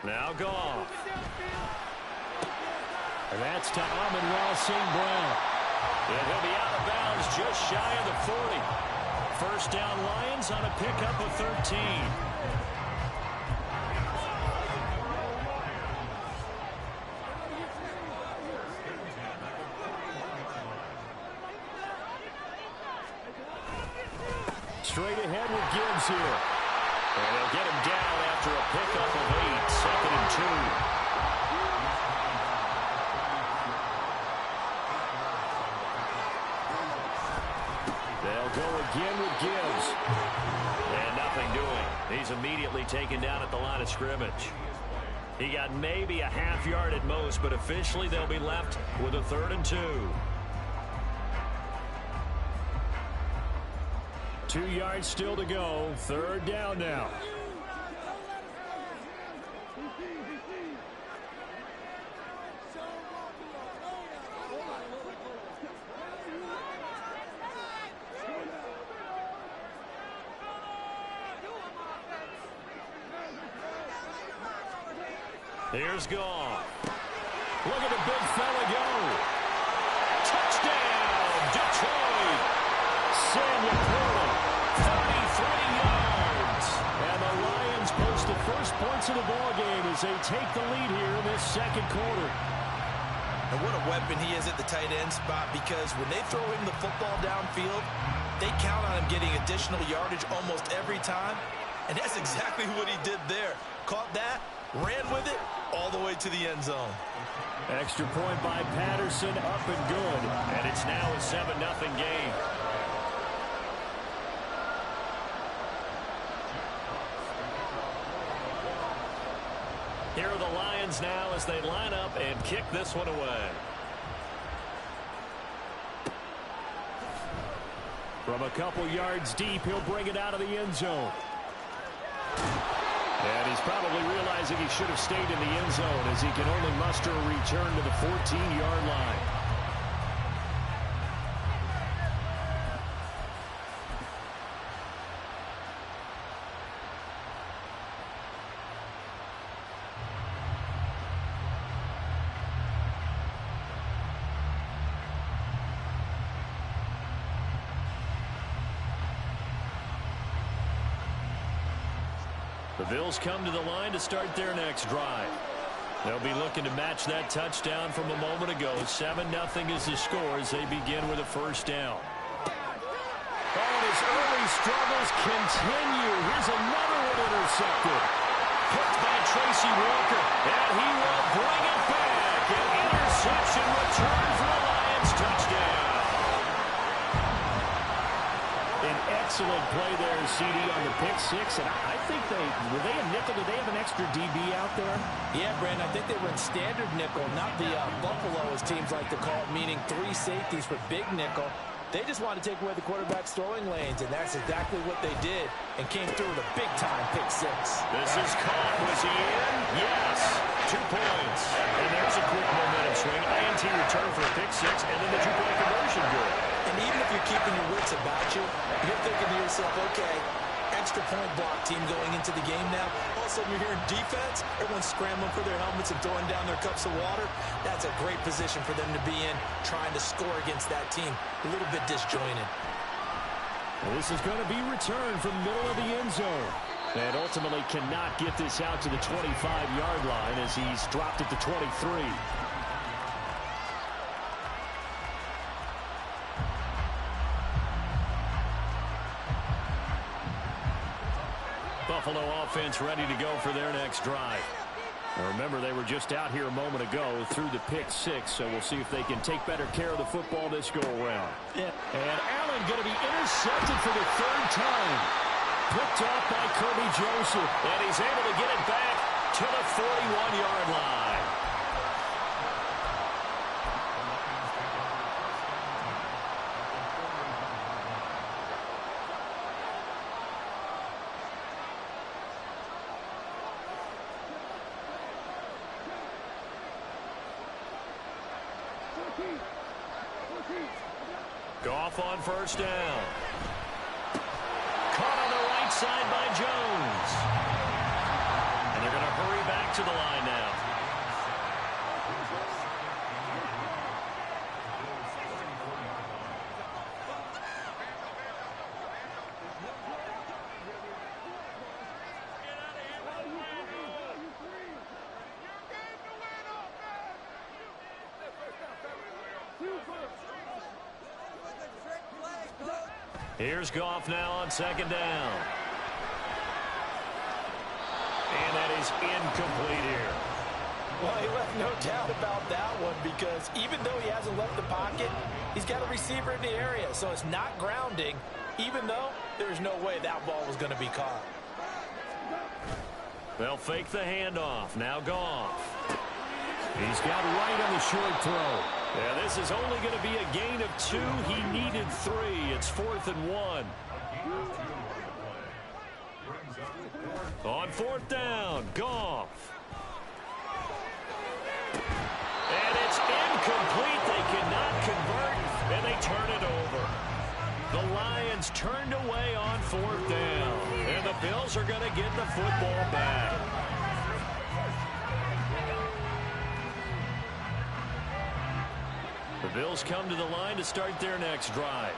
Now Goff. And that's to Amon-Ra St. Brown. And he'll be out of bounds just shy of the 40. First down, Lions on a pickup of 13. again with Gibbs here. And they'll get him down after a pickup of 8, 2nd and 2. They'll go again with Gibbs. And nothing doing. He's immediately taken down at the line of scrimmage. He got maybe a half yard at most, but officially they'll be left with a 3rd and 2. 2 yards still to go. 3rd down now. Here's Goff. Look at the big fella go. Touchdown, Detroit. Samuel Porter, 33 yards. And the Lions post the first points of the ballgame as they take the lead here in this 2nd quarter. And what a weapon he is at the tight end spot, because when they throw him the football downfield, they count on him getting additional yardage almost every time. And that's exactly what he did there. Caught that, ran with it, all the way to the end zone. Extra point by Patterson, up and good. And it's now a 7-0 game. Here are the Lions now as they line up and kick this one away. From a couple yards deep, he'll bring it out of the end zone. And he's probably realizing he should have stayed in the end zone as he can only muster a return to the 14-yard line. The Bills come to the line to start their next drive. They'll be looking to match that touchdown from a moment ago. 7-0 is the score as they begin with a 1st down. Oh, and his early struggles continue. Here's another one intercepted. Picked by Tracy Walker, and he will bring it back. An interception return for the Lions touchdown. An excellent play there, CD, on the pick 6. And I think were they a nickel? Did they have an extra DB out there? Yeah, Brandon, I think they were in standard nickel, not the Buffalo, as teams like to call it, meaning 3 safeties for big nickel. They just wanted to take away the quarterback's throwing lanes, and that's exactly what they did, and came through with a big-time pick 6. This is caught. Was he in? Yes. 2 points. And there's a quick momentum swing. INT return for a pick 6, and then the 2-point conversion good. And even if you're keeping your wits about you, you're thinking to yourself, okay, extra point block team going into the game now. All of a sudden you're hearing defense. Everyone's scrambling for their helmets and throwing down their cups of water. That's a great position for them to be in, trying to score against that team. A little bit disjointed. Well, this is going to be returned from the middle of the end zone. And ultimately cannot get this out to the 25-yard line as he's dropped at the 23. Buffalo offense ready to go for their next drive. Now remember, they were just out here a moment ago through the pick 6, so we'll see if they can take better care of the football this go-around. Yeah. And Allen going to be intercepted for the 3rd time. Picked off by Kirby Joseph, and he's able to get it back to the 41-yard line. Goff on 1st down. Caught on the right side by Jones. And they're going to hurry back to the line now. Here's Goff now on second down. And that is incomplete here. Well, he left no doubt about that one because even though he hasn't left the pocket, he's got a receiver in the area. So it's not grounding, even though there's no way that ball was going to be caught. They'll fake the handoff. Now Goff. He's got right on the short throw. Yeah, this is only going to be a gain of 2. He needed 3. It's 4th and 1. On 4th down, Goff. And it's incomplete. They cannot convert, and they turn it over. The Lions turned away on 4th down, and the Bills are going to get the football back. The Bills come to the line to start their next drive.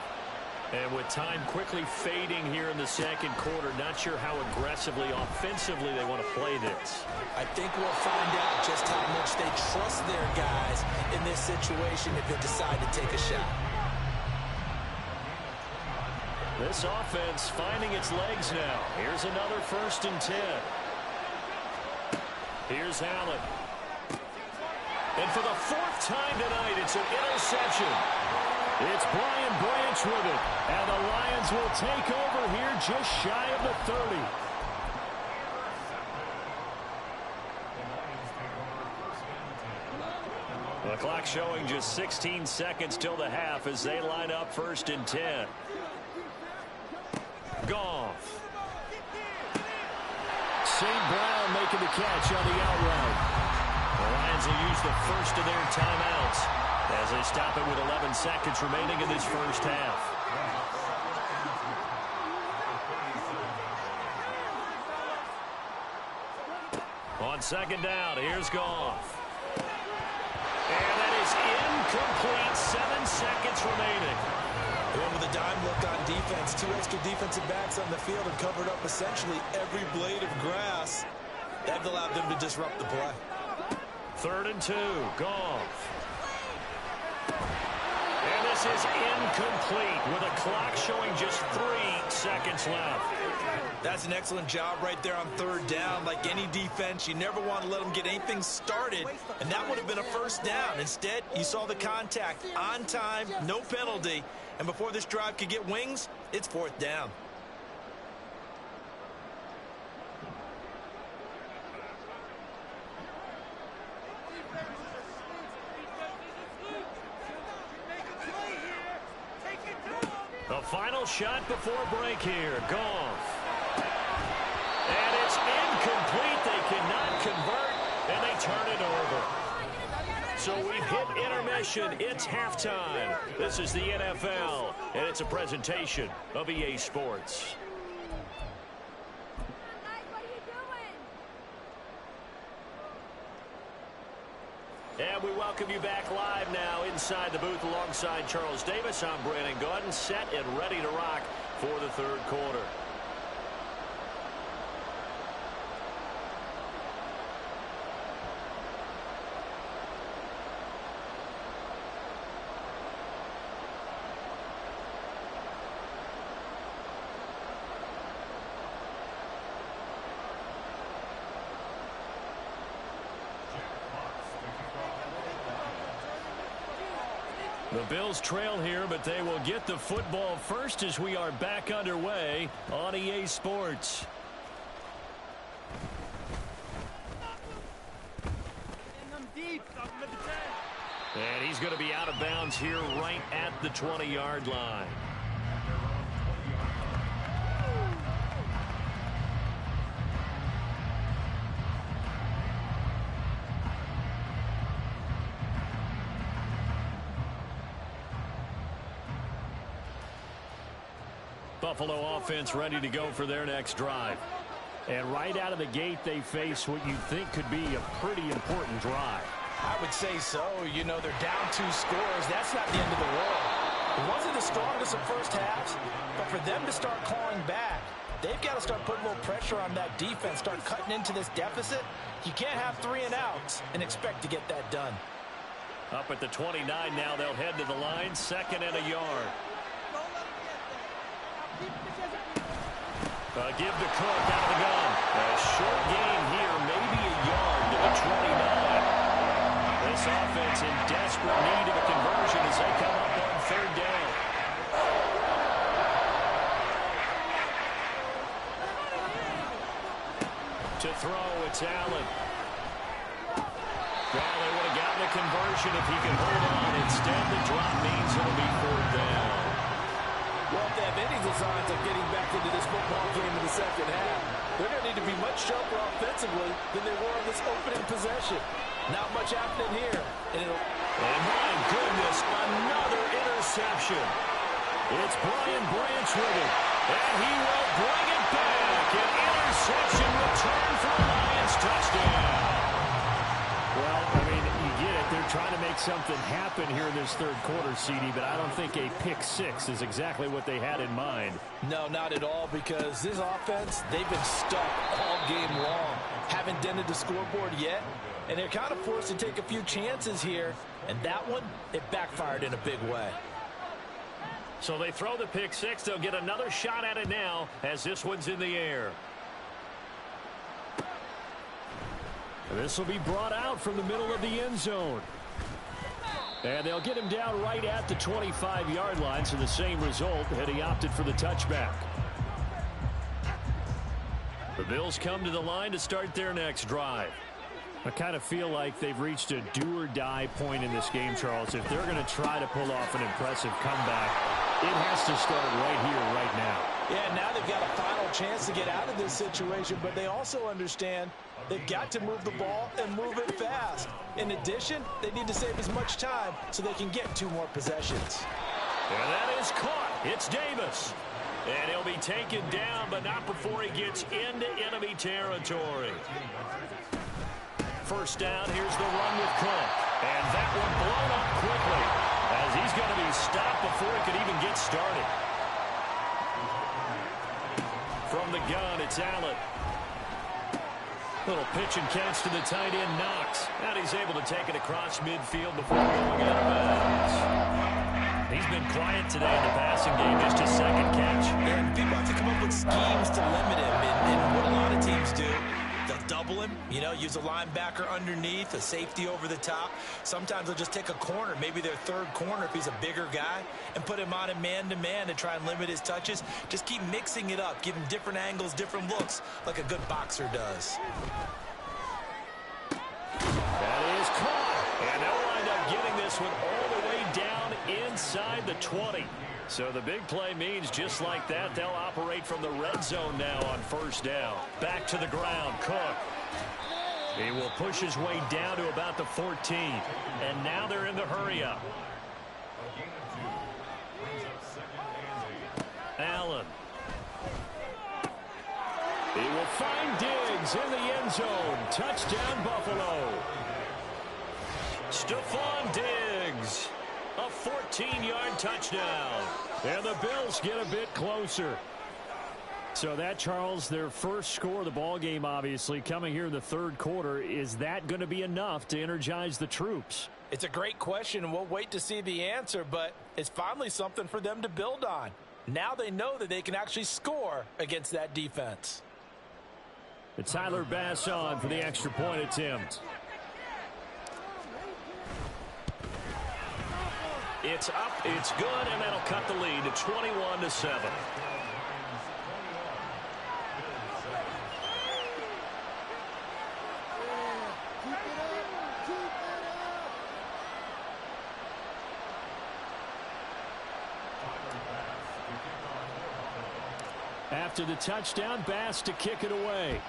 And with time quickly fading here in the second quarter, not sure how aggressively, offensively they want to play this. I think we'll find out just how much they trust their guys in this situation if they decide to take a shot. This offense finding its legs now. Here's another 1st and 10. Here's Allen. And for the 4th time tonight, it's an interception. It's Brian Branch with it. And the Lions will take over here just shy of the 30. The clock showing just 16 seconds till the half as they line up 1st and 10. Goff. St. Brown making the catch on the out route. The Lions will use the first of their timeouts as they stop it with 11 seconds remaining in this first half. On second down, here's Goff. And that is incomplete. 7 seconds remaining. And with a dime look on defense, 2 extra defensive backs on the field and covered up essentially every blade of grass. That allowed them to disrupt the play. 3rd and 2, Goff. And this is incomplete with a clock showing just 3 seconds left. That's an excellent job right there on 3rd down. Like any defense, you never want to let them get anything started, and that would have been a 1st down. Instead, you saw the contact on time, no penalty, and before this drive could get wings, it's 4th down. The final shot before break here. Goff. And it's incomplete. They cannot convert, and they turn it over. So we've hit intermission. It's halftime. This is the NFL, and it's a presentation of EA Sports. And we welcome you back live now inside the booth alongside Charles Davis. I'm Brandon Gaudin, set and ready to rock for the 3rd quarter. The Bills trail here, but they will get the football first as we are back underway on EA Sports. And he's going to be out of bounds here right at the 20-yard line. Buffalo offense ready to go for their next drive. And right out of the gate, they face what you think could be a pretty important drive. I would say so. You know, they're down 2 scores. That's not the end of the world. It wasn't the strongest of first halves, but for them to start clawing back, they've got to start putting a little pressure on that defense, start cutting into this deficit. You can't have 3 and outs and expect to get that done. Up at the 29 now, they'll head to the line, 2nd and a yard. Give to Cook out of the gun. A short gain here, maybe a yard to the 29. This offense in desperate need of a conversion as they come up on third down. To throw, it's Allen. Well, they would have gotten a conversion if he could hold on. Instead, the drop means it'll be fourth down. Well, if they have any designs of getting back into this football game in the second half, they're going to need to be much sharper offensively than they were on this opening possession. Not much happening here. And my goodness, another interception. It's Brian Branch with it. And he will bring it back. An interception return for a Lions touchdown. Well, I mean, you get it. They're trying to make something happen here in this third quarter, CD, but I don't think a pick six is exactly what they had in mind. No, not at all, because this offense, they've been stuck all game long. Haven't dented the scoreboard yet, and they're kind of forced to take a few chances here, and that one, it backfired in a big way. So they throw the pick six. They'll get another shot at it now as this one's in the air. This will be brought out from the middle of the end zone. And they'll get him down right at the 25-yard line, so the same result had he opted for the touchback. The Bills come to the line to start their next drive. I kind of feel like they've reached a do-or-die point in this game, Charles. If they're going to try to pull off an impressive comeback, it has to start right here, right now. Yeah, now they've got a final chance to get out of this situation, but they also understand they've got to move the ball and move it fast. In addition, they need to save as much time so they can get 2 more possessions. And that is caught. It's Davis. And he'll be taken down, but not before he gets into enemy territory. First down, here's the run with Cook. And that one blown up quickly as he's going to be stopped before he could even get started. From the gun, it's Allen. Little pitch and catch to the tight end, Knox. And he's able to take it across midfield before going out of bounds. He's been quiet today in the passing game, just his second catch. And people have to come up with schemes to limit him. And what a lot of teams do, they'll double him, use a linebacker underneath, a safety over the top. Sometimes they'll just take a corner, maybe their third corner if he's a bigger guy, and put him on a man-to-man to try and limit his touches. Just keep mixing it up, give him different angles, different looks, like a good boxer does. That is caught. And they'll wind up getting this one all the way down inside the 20. So the big play means just like that, they'll operate from the red zone now on first down. Back to the ground, Cook. He will push his way down to about the 14. And now they're in the hurry-up. Allen. He will find Diggs in the end zone. Touchdown, Buffalo. Stephon Diggs. A 14-yard touchdown. And the Bills get a bit closer. So that, Charles, their first score of the ball game, obviously, coming here in the third quarter. Is that going to be enough to energize the troops? It's a great question, and we'll wait to see the answer, but it's finally something for them to build on. Now they know that they can actually score against that defense. It's Tyler Bass on for the extra point attempt. It's up, it's good, and that'll cut the lead to 21-7. After the touchdown, Bass to kick it away.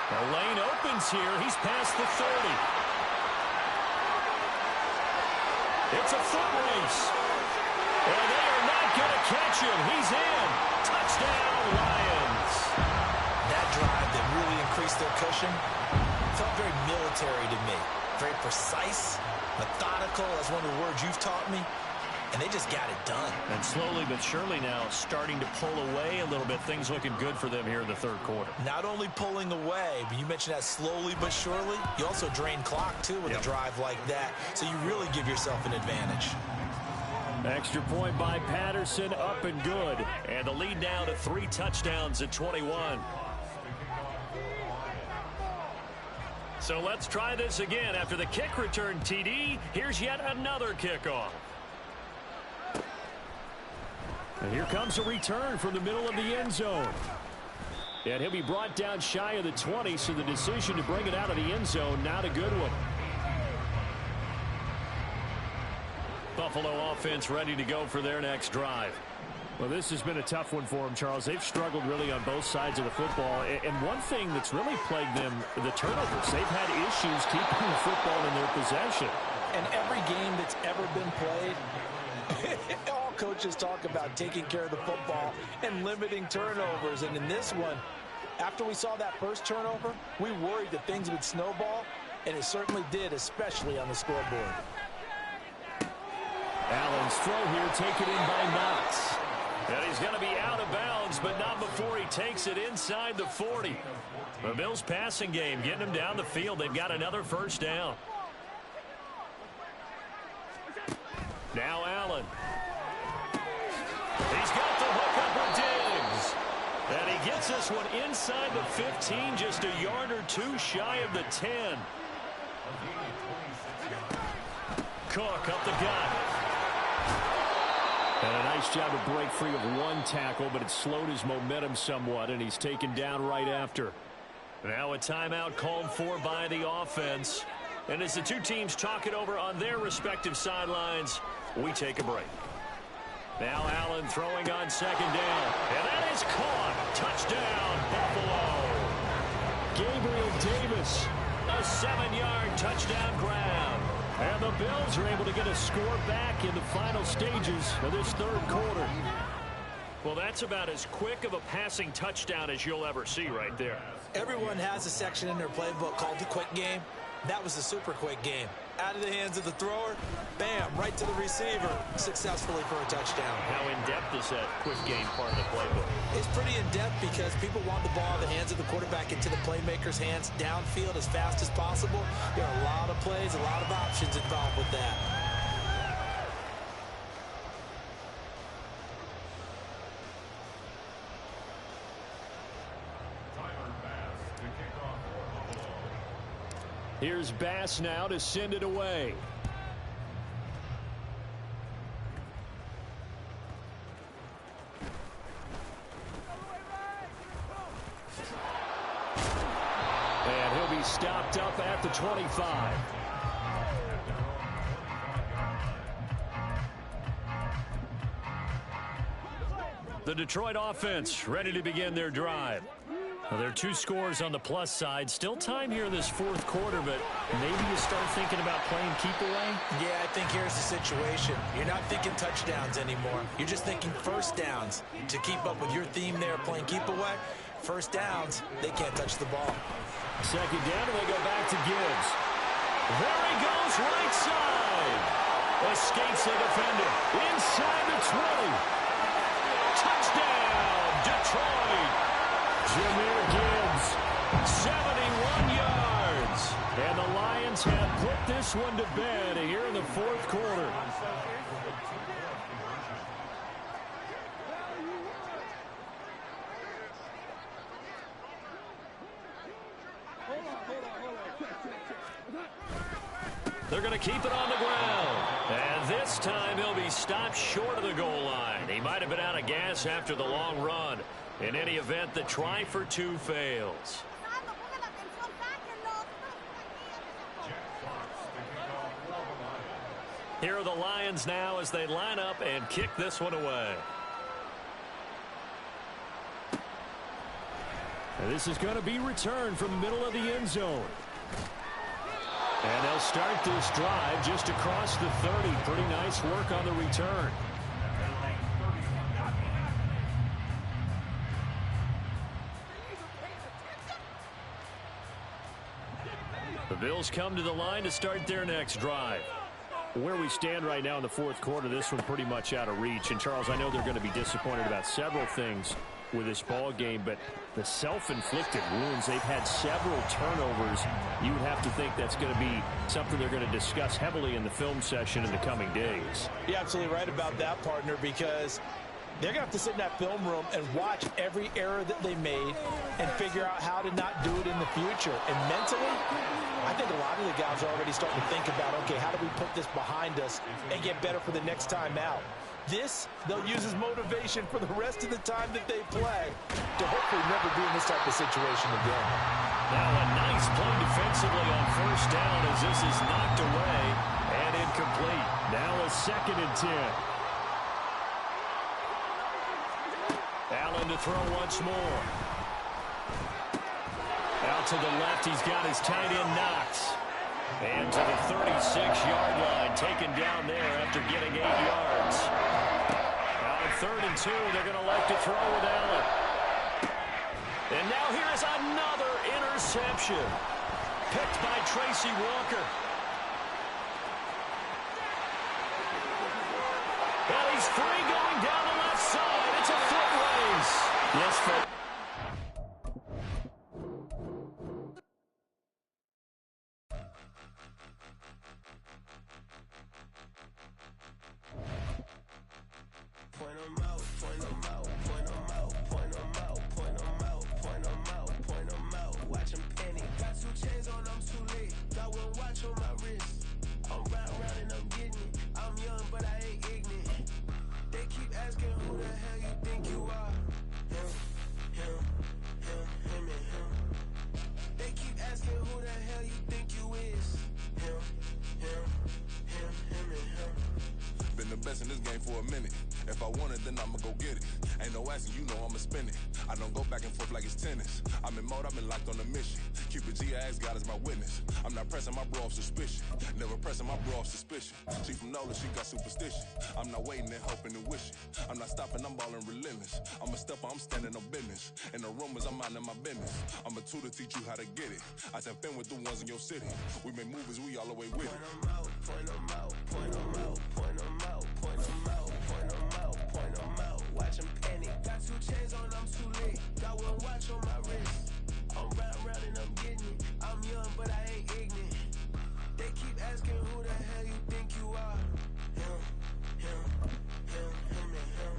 The lane opens here. He's past the 30. It's a foot race. And they are not going to catch him. He's in. Touchdown, Lions. That drive that really increased their cushion felt very military to me. Very precise, methodical. That's one of the words you've taught me. and they just got it done. And slowly but surely now starting to pull away a little bit. Things looking good for them here in the third quarter. Not only pulling away, but you mentioned that slowly but surely. You also drain clock, too, with a drive like that. So you really give yourself an advantage. Extra point by Patterson, up and good. And the lead now to 3 touchdowns at 21. So let's try this again. After the kick return TD, here's yet another kickoff. And here comes a return from the middle of the end zone. And he'll be brought down shy of the 20, so the decision to bring it out of the end zone, not a good one. Buffalo offense ready to go for their next drive. Well, this has been a tough one for them, Charles. They've struggled really on both sides of the football. And one thing that's really plagued them, the turnovers. They've had issues keeping the football in their possession. And every game that's ever been played, all coaches talk about taking care of the football and limiting turnovers. And in this one, after we saw that first turnover, we worried that things would snowball, and it certainly did, especially on the scoreboard. Allen's throw here taken in by Knox. And he's going to be out of bounds, but not before he takes it inside the 40. The Bills' passing game getting them down the field. They've got another first down. Now Allen. He's got the hook up with Diggs. And he gets this one inside the 15, just a yard or two shy of the 10. Cook up the gut. And a nice job to break free of one tackle, but it slowed his momentum somewhat, and he's taken down right after. Now a timeout called for by the offense. And as the two teams talk it over on their respective sidelines, we take a break. Now Allen throwing on second down. And that is caught. Touchdown, Buffalo. Gabriel Davis, a 7-yard touchdown grab. And the Bills are able to get a score back in the final stages of this third quarter. Well, that's about as quick of a passing touchdown as you'll ever see right there. Everyone has a section in their playbook called the quick game. That was the super quick game. Out of the hands of the thrower, bam, right to the receiver, successfully for a touchdown. How in-depth is that quick game part of the playbook? It's pretty in-depth because people want the ball in the hands of the quarterback into the playmaker's hands downfield as fast as possible. There are a lot of plays, a lot of options involved with that. Here's Bass now to send it away. And he'll be stopped up at the 25. The Detroit offense ready to begin their drive. Well, there are 2 scores on the plus side. Still time here in this fourth quarter, but maybe you start thinking about playing keep away? Yeah, I think here's the situation. You're not thinking touchdowns anymore. You're just thinking first downs. To keep up with your theme there, playing keep away, first downs, they can't touch the ball. Second down, and they go back to Gibbs. There he goes, right side. Escapes the defender. Inside the 20. Touchdown, Detroit. Jahmyr Gibbs, 71 yards. And the Lions have put this one to bed here in the fourth quarter. They're going to keep it on the ground. And this time he'll be stopped short of the goal line. He might have been out of gas after the long run. In any event, the try for 2 fails. Here are the Lions now as they line up and kick this one away. And this is going to be returned from the middle of the end zone. And they'll start this drive just across the 30. Pretty nice work on the return. The Bills come to the line to start their next drive. Where we stand right now in the fourth quarter, this one pretty much out of reach. And, Charles, I know they're going to be disappointed about several things with this ball game, but the self-inflicted wounds, they've had several turnovers. You would have to think that's going to be something they're going to discuss heavily in the film session in the coming days. You're absolutely right about that, partner, because they're going to have to sit in that film room and watch every error that they made and figure out how to not do it in the future. And mentally, I think a lot of the guys are already starting to think about, okay, how do we put this behind us and get better for the next time out? This, they'll use as motivation for the rest of the time that they play to hopefully never be in this type of situation again. Now a nice play defensively on first down as this is knocked away and incomplete. Now a 2nd and 10. Allen to throw once more. Out to the left, he's got his tight end Knox. And to the 36-yard line, taken down there after getting 8 yards. Now on 3rd and 2, they're going to like to throw with Allen. And now here's another interception. Picked by Tracy Walker. And he's free going down the left side. It's a foot race. Yes, folks. Point 'em out, point 'em out, point 'em out, point 'em out, point 'em out, point 'em out, point 'em out. Watch 'em panic. Got 2 chains on, I'm too late. Got 1 watch on my wrist. I'm round and I'm getting it. I'm young, but I ain't ignorant. They keep asking who the hell you think you are. Him, and him. They keep asking who the hell you think you is. Him, and him. Been the best in this game for a minute. If I want it, then I'ma go get it. Ain't no asking, you know I'ma spin it. I don't go back and forth like it's tennis. I'm in mode, I've been locked on a mission. Cupid G, I ask God as my witness. I'm not pressing my bro off suspicion. Never pressing my bro off suspicion. She from Nola, she got superstition. I'm not waiting and hoping and wishing. I'm not stopping, I'm balling relentless. I'm a stepper, I'm standing on business. In the rumors, I'm minding my business. I'm a tutor, teach you how to get it. I said, fin with the ones in your city. We make movies, we all the way with it. Point 'em out, point 'em out, point 'em out, point 'em out, point 'em out, point 'em out, point 'em out. Watch 'em panic. Got 2 chains on, I'm too late. Got 1 watch on my wrist. I'm round and I'm getting it. I'm young, but I ain't ignorant. They keep asking who the hell you think you are. Him, and him.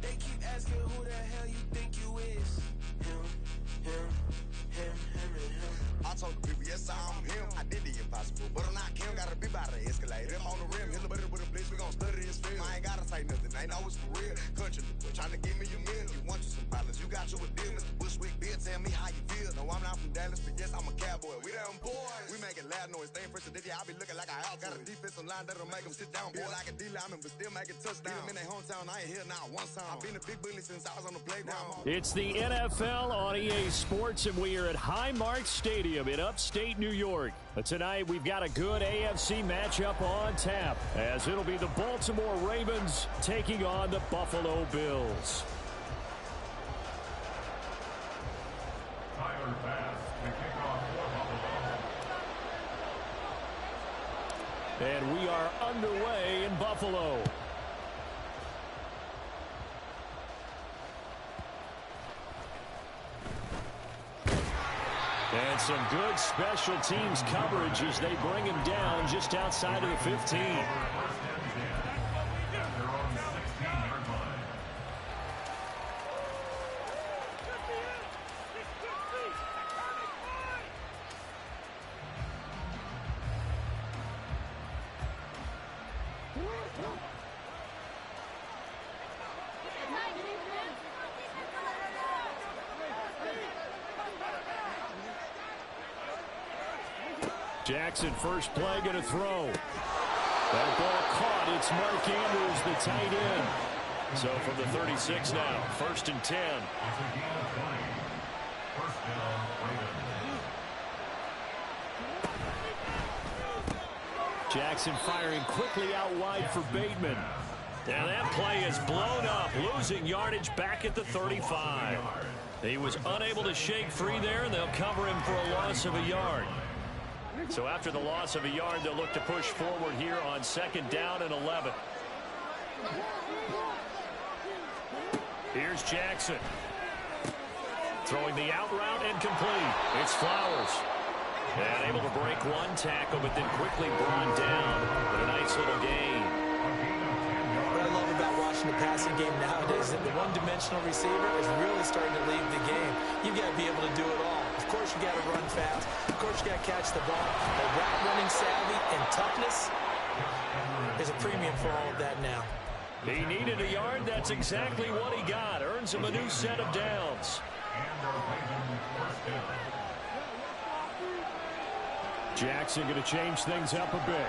They keep asking who the hell you think you is. Him, and him. I told the people, yes, I'm him. I did the impossible, but I'm not Kim. Gotta be by the escalator. Him on the rim, hit a better with a blitz. We gon' study this film. I ain't gotta say nothing. Ain't know it's for real. Country, trying to give me your meal. You want you some violence. You got you a deal, Mr. Bushwick. Bill, tell me how you feel. No, I'm not from Dallas, but yes, I'm a cowboy. We them boys. We making loud noise. Staying fresh today. I be looking like a house. Got a defensive line that'll make them sit down. Feel like a D-lineman, but still making touchdowns. Beat them in their hometown. I ain't here now one time. I've been a big bully since I was on the playground. It's the NFL on EA Sports, and we are at Highmark Stadium in upstate New York. But tonight, we've got a good AFC matchup on tap, as it'll be the Baltimore Ravens taking on the Buffalo Bills. Tyler Bass to kick off for Buffalo. And we are underway in Buffalo. And some good special teams coverage as they bring him down just outside of the 15. First and 10 at their own 16-yard line. Jackson, first play, going to throw. That ball caught. It's Mark Andrews, the tight end. So from the 36 now, 1st and 10. It's a gain of 20. First down, Ravens. Jackson firing quickly out wide for Bateman. Now that play is blown up, losing yardage back at the 35. He was unable to shake free there, and they'll cover him for a loss of a yard. So after the loss of a yard, they'll look to push forward here on 2nd down and 11. Here's Jackson. Throwing the out route and complete. It's Flowers. And able to break one tackle, but then quickly brought down. But a nice little gain. What I love about watching the passing game nowadays is that the one-dimensional receiver is really starting to leave the game. You've got to be able to do it all. Of course, you got to run fast. Of course, you got to catch the ball. But route running savvy and toughness is a premium for all of that now. He needed a yard. That's exactly what he got. Earns him a new set of downs. Jackson going to change things up a bit.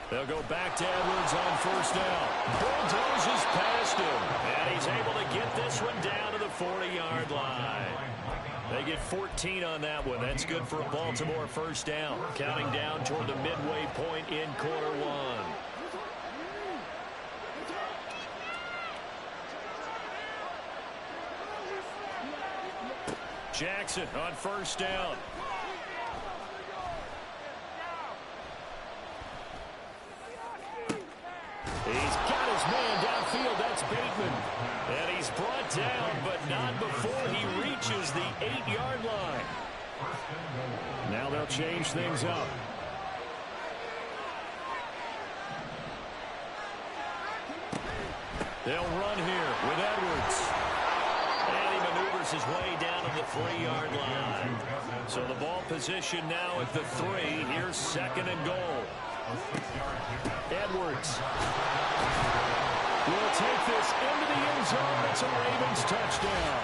They'll go back to Edwards on 1st down. Bulldozes past him. And he's able to get this one down to the 40-yard line. They get 14 on that one. That's good for a Baltimore 1st down. Counting down toward the midway point in quarter 1. Jackson on 1st down. He's got his man downfield. That's Bateman. And he's brought down, but not before he reaches the 8-yard line. Now they'll change things up. They'll run here with Edwards. And he maneuvers his way down to the 3-yard line. So the ball position now at the 3. Here's 2nd and goal. Edwards will take this into the end zone. It's a Ravens touchdown.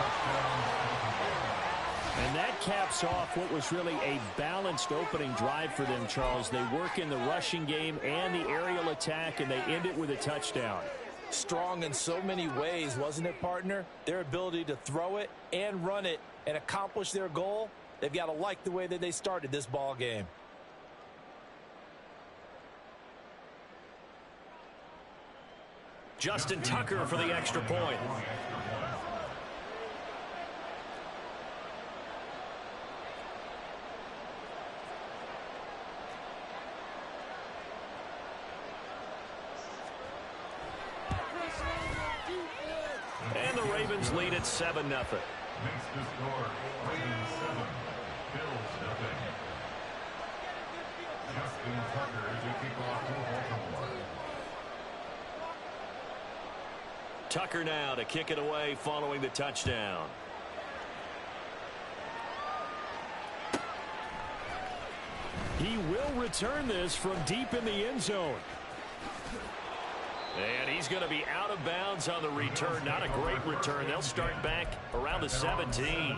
And that caps off what was really a balanced opening drive for them, Charles. They work in the rushing game and the aerial attack, and they end it with a touchdown. Strong in so many ways, wasn't it, partner? Their ability to throw it and run it and accomplish their goal, they've got to like the way that they started this ball game. Justin Tucker for the extra point. And the Ravens lead at 7-0. Makes the score Ravens 7, Bills 0. Justin Tucker is a kickoff for Baltimore. Tucker now to kick it away following the touchdown. He will return this from deep in the end zone. And he's going to be out of bounds on the return. Not a great return. They'll start back around the 17.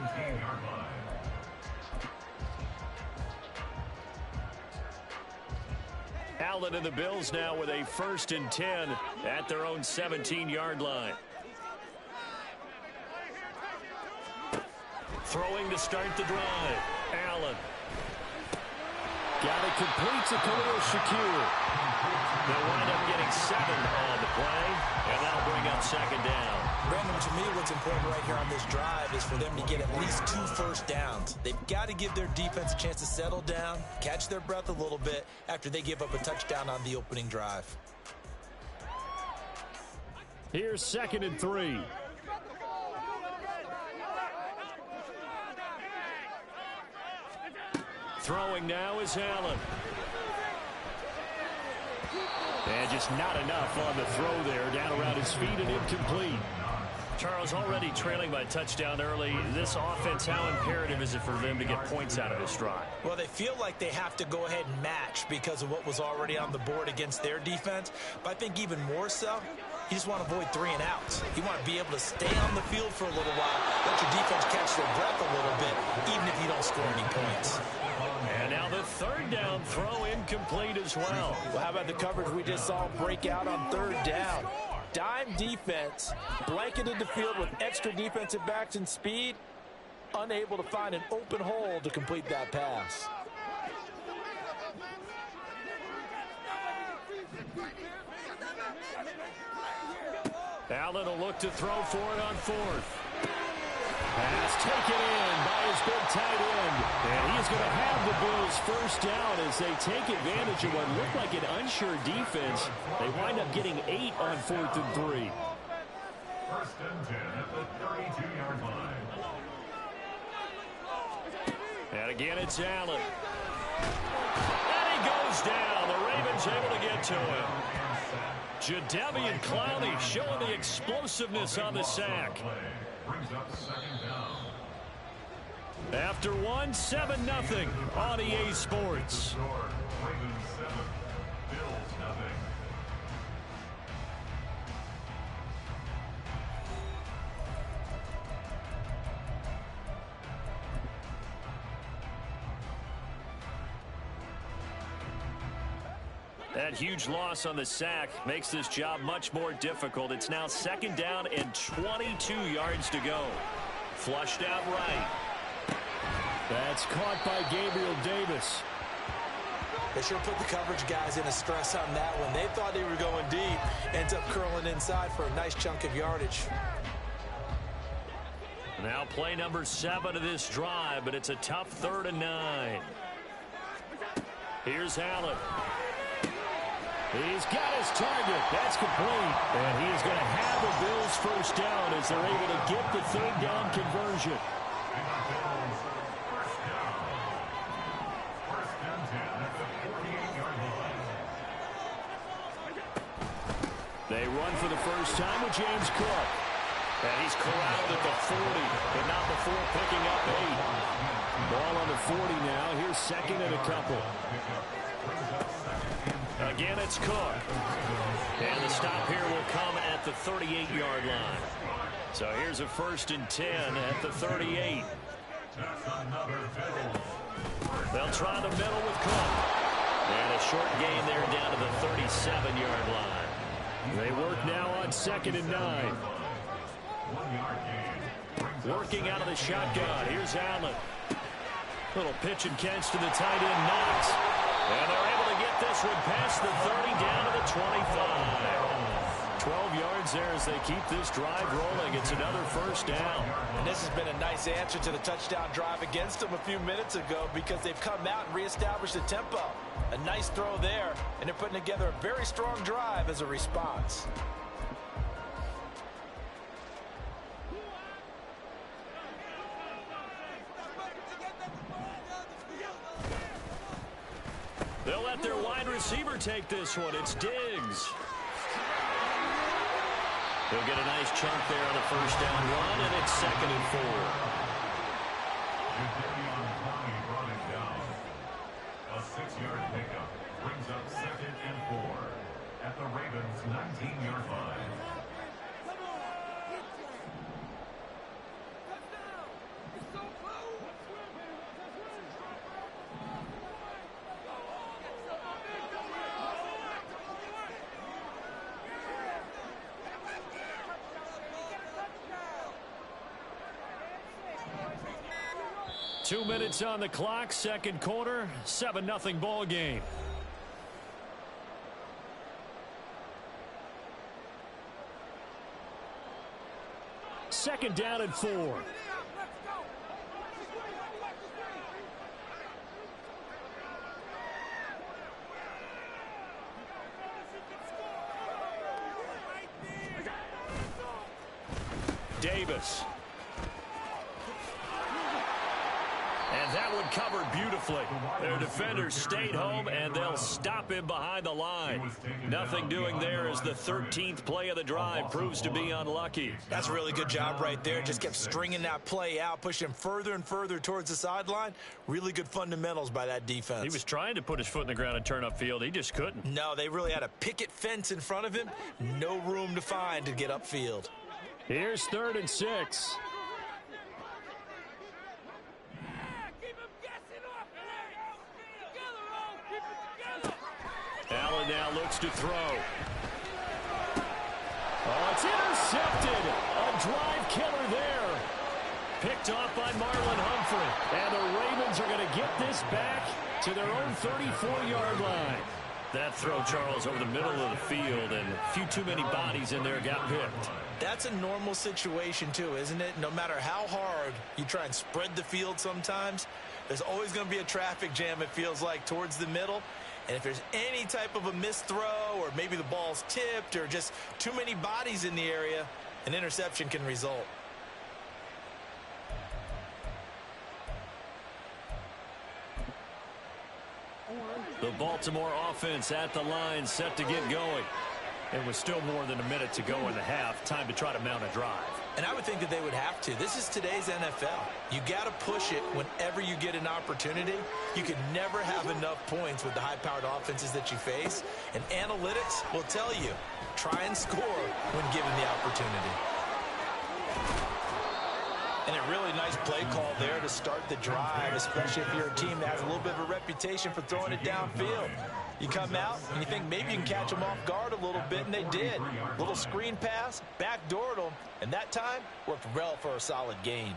Allen and the Bills now with a 1st and 10 at their own 17-yard line. Throwing to start the drive. Allen. Got it complete to Khalil Shakir. They'll wind up getting 7 on the play, and that'll bring up 2nd down. Brandon, to me, what's important right here on this drive is for them to get at least 2 first downs. They've got to give their defense a chance to settle down, catch their breath a little bit after they give up a touchdown on the opening drive. Here's 2nd and 3. Throwing now is Allen. And just not enough on the throw there. Down around his feet and incomplete. Charles, already trailing by a touchdown early. This offense, how imperative is it for them to get points out of this drive? Well, they feel like they have to go ahead and match because of what was already on the board against their defense. But I think even more so, you just want to avoid 3 and outs. You want to be able to stay on the field for a little while, let your defense catch their breath a little bit, even if you don't score any points. And now the 3rd down throw incomplete as well. Well, how about the coverage we just saw break out on 3rd down? Dime defense, blanketed the field with extra defensive backs and speed, unable to find an open hole to complete that pass. Allen will look to throw for it on fourth. Pass taken in by his big tight end. And he's going to have the Bills first down as they take advantage of what looked like an unsure defense. They wind up getting 8 on 4th and 3. First and 10 at the 32-yard line. And again, it's Allen. And he goes down. The Ravens able to get to him. Jadeveon Clowney showing the explosiveness on the sack. Brings up second down. After 7-0 on EA Sports. Ravens 7, Bills nothing. That huge loss on the sack makes this job much more difficult. It's now second down and 22 yards to go. Flushed out right. That's caught by Gabriel Davis. They sure put the coverage guys in a stress on that one. They thought they were going deep. Ends up curling inside for a nice chunk of yardage. Now play number 7 of this drive, but it's a tough 3rd and 9. Here's Allen. He's got his target. That's complete. And he is going to have the Bills first down as they're able to get the 3rd down conversion. First and 10 at the 48-yard line. They run for the first time with James Cook. And he's corralled at the 40, but not before picking up 8. Ball on the 40 now. Here's second and a couple. Again, it's Cook. And the stop here will come at the 38-yard line. So here's a first and 10 at the 38. They'll try the middle with Cook. And a short gain there down to the 37-yard line. They work now on 2nd and 9. Working out of the shotgun. Here's Allen. Little pitch and catch to the tight end, Knox. And they're able to get this one past the 30 down to the 25. 12 yards there as they keep this drive rolling. It's another first down. And this has been a nice answer to the touchdown drive against them a few minutes ago because they've come out and reestablished the tempo. A nice throw there, and they're putting together a very strong drive as a response. They'll let their wide receiver take this one. It's Diggs. They'll get a nice chunk there on the first down run, and it's 2nd and 4. Jadeveon Clowney brought it down. A 6-yard pickup brings up 2nd and 4 at the Ravens' 19-yard line. Two minutes on the clock, second quarter, 7-0 ball game. Second down and 4. Davis. And that one covered beautifully. Their defenders stayed home, and they'll stop him behind the line. Nothing doing there as the 13th play of the drive proves to be unlucky. That's a really good job right there. Just kept stringing that play out, pushing him further and further towards the sideline. Really good fundamentals by that defense. He was trying to put his foot in the ground and turn upfield. He just couldn't. No, they really had a picket fence in front of him. No room to find to get upfield. Here's 3rd and 6. Allen now looks to throw. Oh, it's intercepted. A drive killer there. Picked off by Marlon Humphrey. And the Ravens are going to get this back to their own 34-yard line. That throw, Charles, over the middle of the field, and a few too many bodies in there got picked. That's a normal situation, too, isn't it? No matter how hard you try and spread the field sometimes, there's always going to be a traffic jam, it feels like, towards the middle. And if there's any type of a missed throw or maybe the ball's tipped or just too many bodies in the area, an interception can result. The Baltimore offense at the line, set to get going. It was still more than a minute to go in the half. Time to try to mount a drive. And I would think that they would have to. This is today's NFL. You got to push it whenever you get an opportunity. You can never have enough points with the high-powered offenses that you face. And analytics will tell you, try and score when given the opportunity. And a really nice play call there to start the drive, especially if you're a team that has a little bit of a reputation for throwing it downfield. You come out and you think maybe you can catch them off guard a little bit, and they did. Little screen pass, backdoored them, and that time worked well for a solid gain.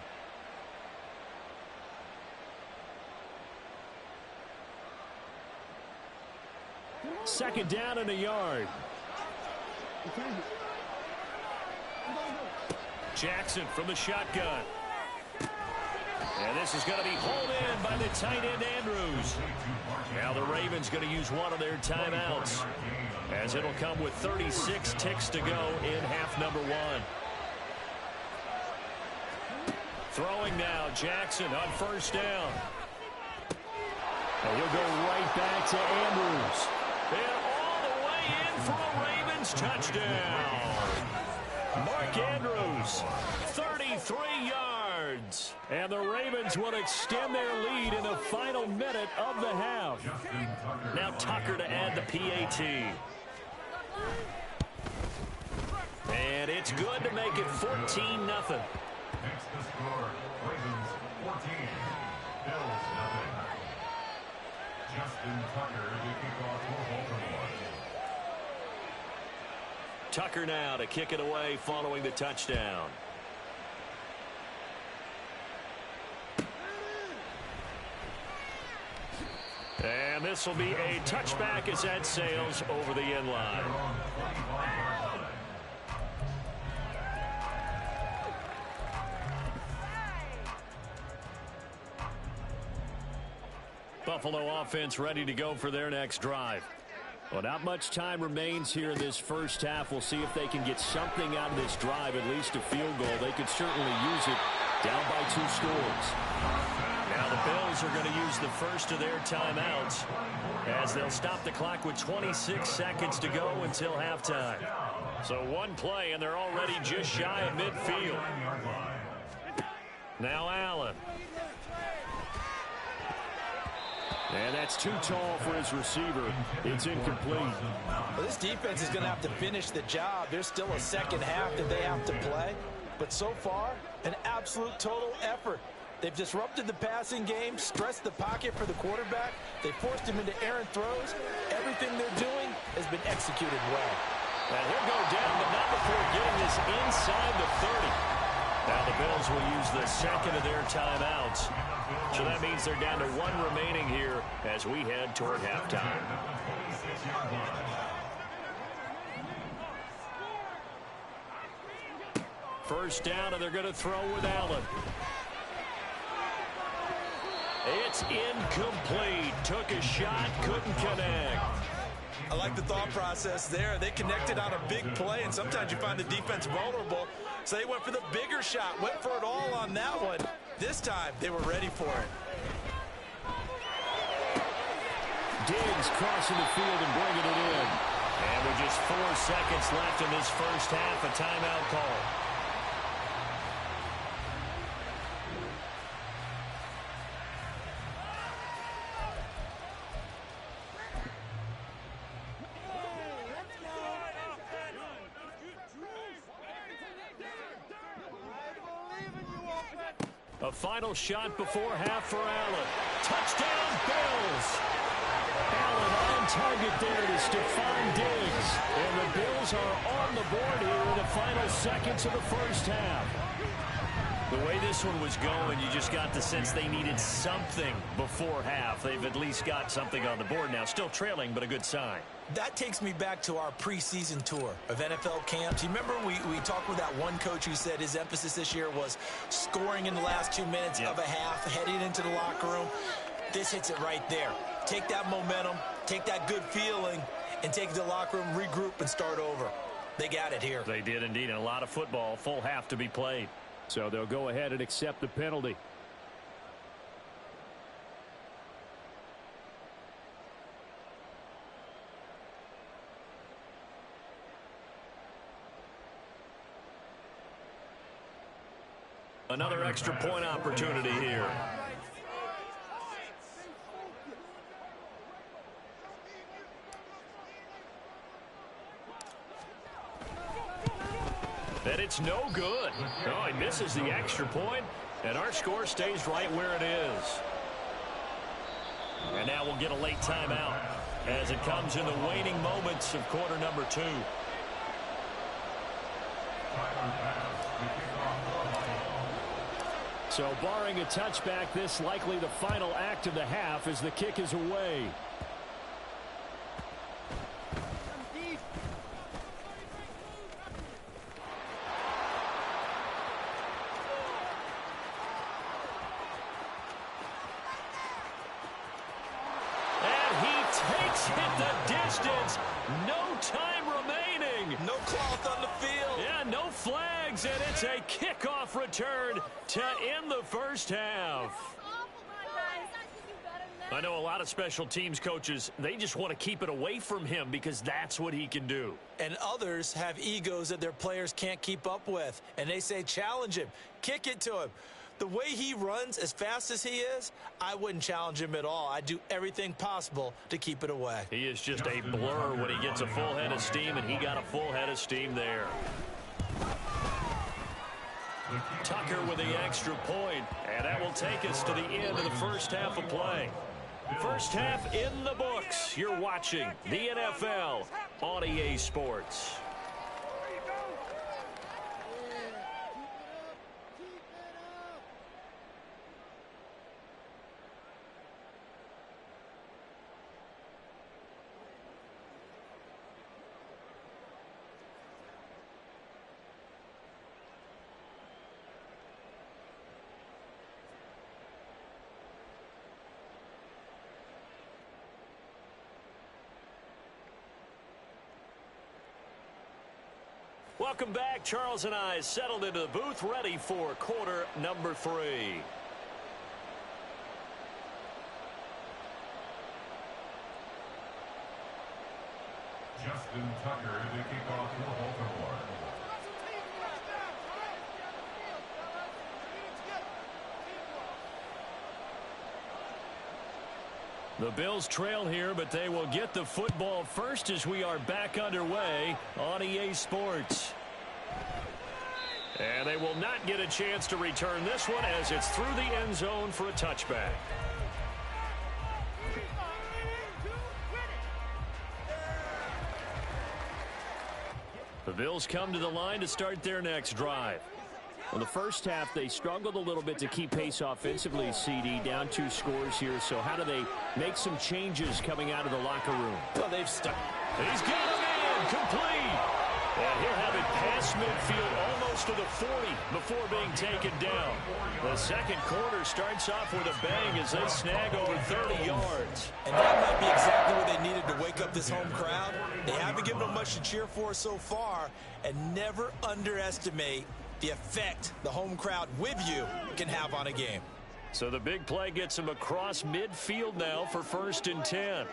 Second down and a yard. Jackson from the shotgun. And this is going to be pulled in by the tight end, Andrews. Now the Ravens going to use one of their timeouts, as it'll come with 36 ticks to go in half number one. Throwing now, Jackson on first down. And he'll go right back to Andrews. And all the way in for a Ravens touchdown. Mark Andrews, 33 yards. And the Ravens will extend their lead in the final minute of the half. Now Tucker to add the PAT. And it's good to make it 14-0. Next to score, Ravens 14, Bills 0. Justin Tucker to kick off for Baltimore. Tucker now to kick it away following the touchdown. And this will be a touchback as that sails over the end line. Buffalo offense ready to go for their next drive. Well, not much time remains here in this first half. We'll see if they can get something out of this drive, at least a field goal. They could certainly use it down by 2 scores. Now the Bills are going to use the first of their timeouts, as they'll stop the clock with 26 seconds to go until halftime. So one play, and they're already just shy of midfield. Now Allen. And that's too tall for his receiver. It's incomplete. Well, this defense is going to have to finish the job. There's still a second half that they have to play. But so far, an absolute total effort. They've disrupted the passing game, stressed the pocket for the quarterback. They forced him into errant throws. Everything they're doing has been executed well. And he'll go down, but not before getting this inside the 30. Now the Bills will use the second of their timeouts. So that means they're down to 1 remaining here as we head toward halftime. First down, and they're going to throw with Allen. It's incomplete. Took a shot, couldn't connect. I like the thought process there. They connected on a big play, and sometimes you find the defense vulnerable. So they went for the bigger shot, went for it all on that one. This time, they were ready for it. Diggs crossing the field and bringing it in. And with just 4 seconds left in this first half, a timeout call. A final shot before half for Allen. Touchdown, Bills! Allen on target there to Stephon Diggs. And the Bills are on the board here in the final seconds of the first half. The way this one was going, you just got the sense they needed something before half. They've at least got something on the board now. Still trailing, but a good sign. That takes me back to our preseason tour of NFL camps. You remember we talked with that one coach who said his emphasis this year was scoring in the last 2 minutes of a half, heading into the locker room. This hits it right there. Take that momentum, take that good feeling, and take it to the locker room, regroup, and start over. They got it here. They did indeed, and a lot of football, full half to be played. So they'll go ahead and accept the penalty. Another extra point opportunity here. And it's no good. Oh, he misses the extra point, and our score stays right where it is. And now we'll get a late timeout as it comes in the waning moments of quarter number 2. So barring a touchback, this likely the final act of the half as the kick is away. No time remaining. No cloth on the field. Yeah, no flags, and it's a kickoff return to end the first half. I know a lot of special teams coaches, they just want to keep it away from him because that's what he can do. And others have egos that their players can't keep up with, and they say challenge him, kick it to him. The way he runs as fast as he is, I wouldn't challenge him at all. I'd do everything possible to keep it away. He is just a blur when he gets a full head of steam, and he got a full head of steam there. Tucker with the extra point, and that will take us to the end of the first half of play. First half in the books. You're watching the NFL on EA Sports. Welcome back. Charles and I settled into the booth, ready for quarter number 3. Justin Tucker to kick off for Baltimore. The Bills trail here, but they will get the football first as we are back underway on EA Sports. And they will not get a chance to return this one as it's through the end zone for a touchback. The Bills come to the line to start their next drive. Well, the first half, they struggled a little bit to keep pace offensively, CD, down 2 scores here. So how do they make some changes coming out of the locker room? Well, they've stuck. He's got him in, complete. And he'll have it past midfield almost to the 40 before being taken down. The second quarter starts off with a bang as they snag over 30 yards. And that might be exactly what they needed to wake up this home crowd. They haven't given them much to cheer for so far, and never underestimate the effect the home crowd with you can have on a game. So the big play gets him across midfield now for 1st and 10.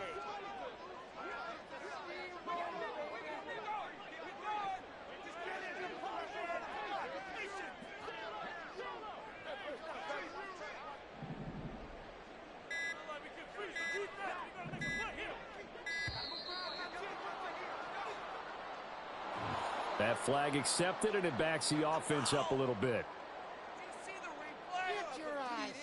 That flag accepted, and it backs the offense up a little bit. Get your eyes.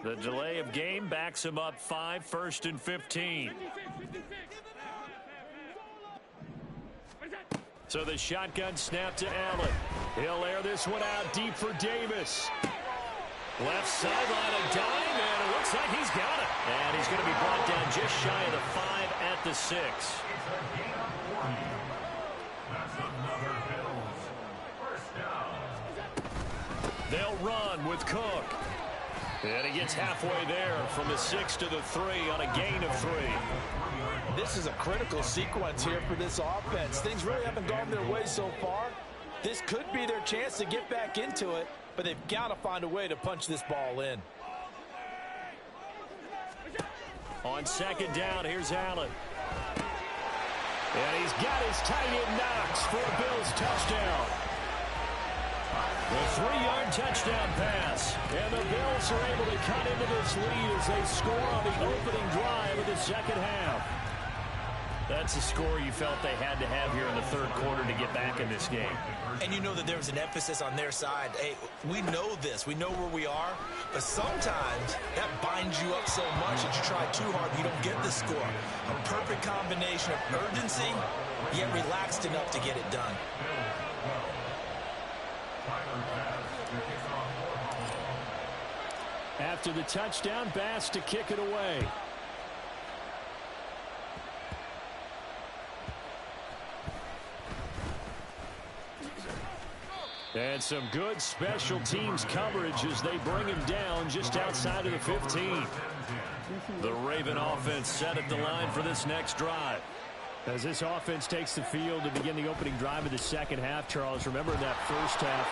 The delay of game backs him up 5, 1st and 15. So the shotgun snap to Allen. He'll air this one out deep for Davis. Left sideline, a dime, and it looks like he's got it. And he's going to be brought down just shy of the 5 at the 6. That's another Bills first down. They'll run with Cook. And he gets halfway there from the 6 to the 3 on a gain of 3. This is a critical sequence here for this offense. Things really haven't gone their way so far. This could be their chance to get back into it, but they've got to find a way to punch this ball in. On 2nd down, here's Allen. And he's got his tight end Knox for a Bills touchdown. The 3-yard touchdown pass. And the Bills are able to cut into this lead as they score on the opening drive of the second half. That's a score you felt they had to have here in the 3rd quarter to get back in this game. And you know that there was an emphasis on their side. Hey, we know this. We know where we are. But sometimes that binds you up so much that you try too hard and you don't get the score. A perfect combination of urgency, yet relaxed enough to get it done. After the touchdown, Bass to kick it away. And some good special teams coverage as they bring him down just outside of the 15. The Raven offense set at the line for this next drive. As this offense takes the field to begin the opening drive of the second half, Charles, remember that first half,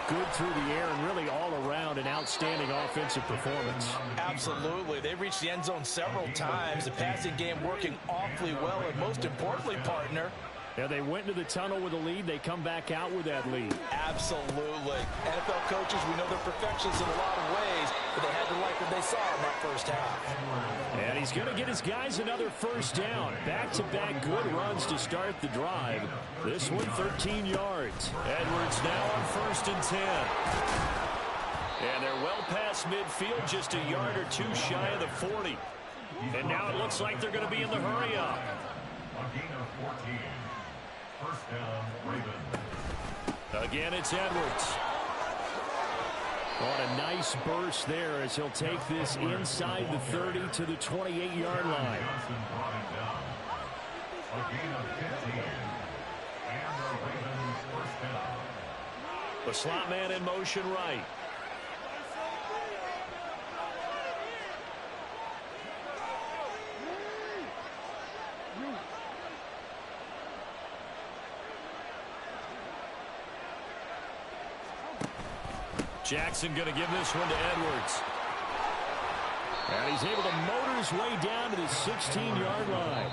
good through the air and really all around an outstanding offensive performance. Absolutely. They reached the end zone several times. The passing game working awfully well, and most importantly, partner, yeah, they went into the tunnel with a lead. They come back out with that lead. Absolutely. NFL coaches, we know they're perfectionists in a lot of ways, but they had to like what they saw in that first half. And he's going to get his guys another first down. Back-to-back good runs to start the drive. This one 13 yards. Edwards now on 1st and 10. And they're well past midfield, just a yard or two shy of the 40. And now it looks like they're going to be in the hurry-up. A gain of 14. First down, Ravens. Again, it's Edwards. On a nice burst there as he'll take this inside the 30 to the 28-yard line. Johnson brought him down. A gain of 15. And the Ravens first down. The slot man in motion right. Jackson going to give this one to Edwards. And he's able to motor his way down to the 16-yard line.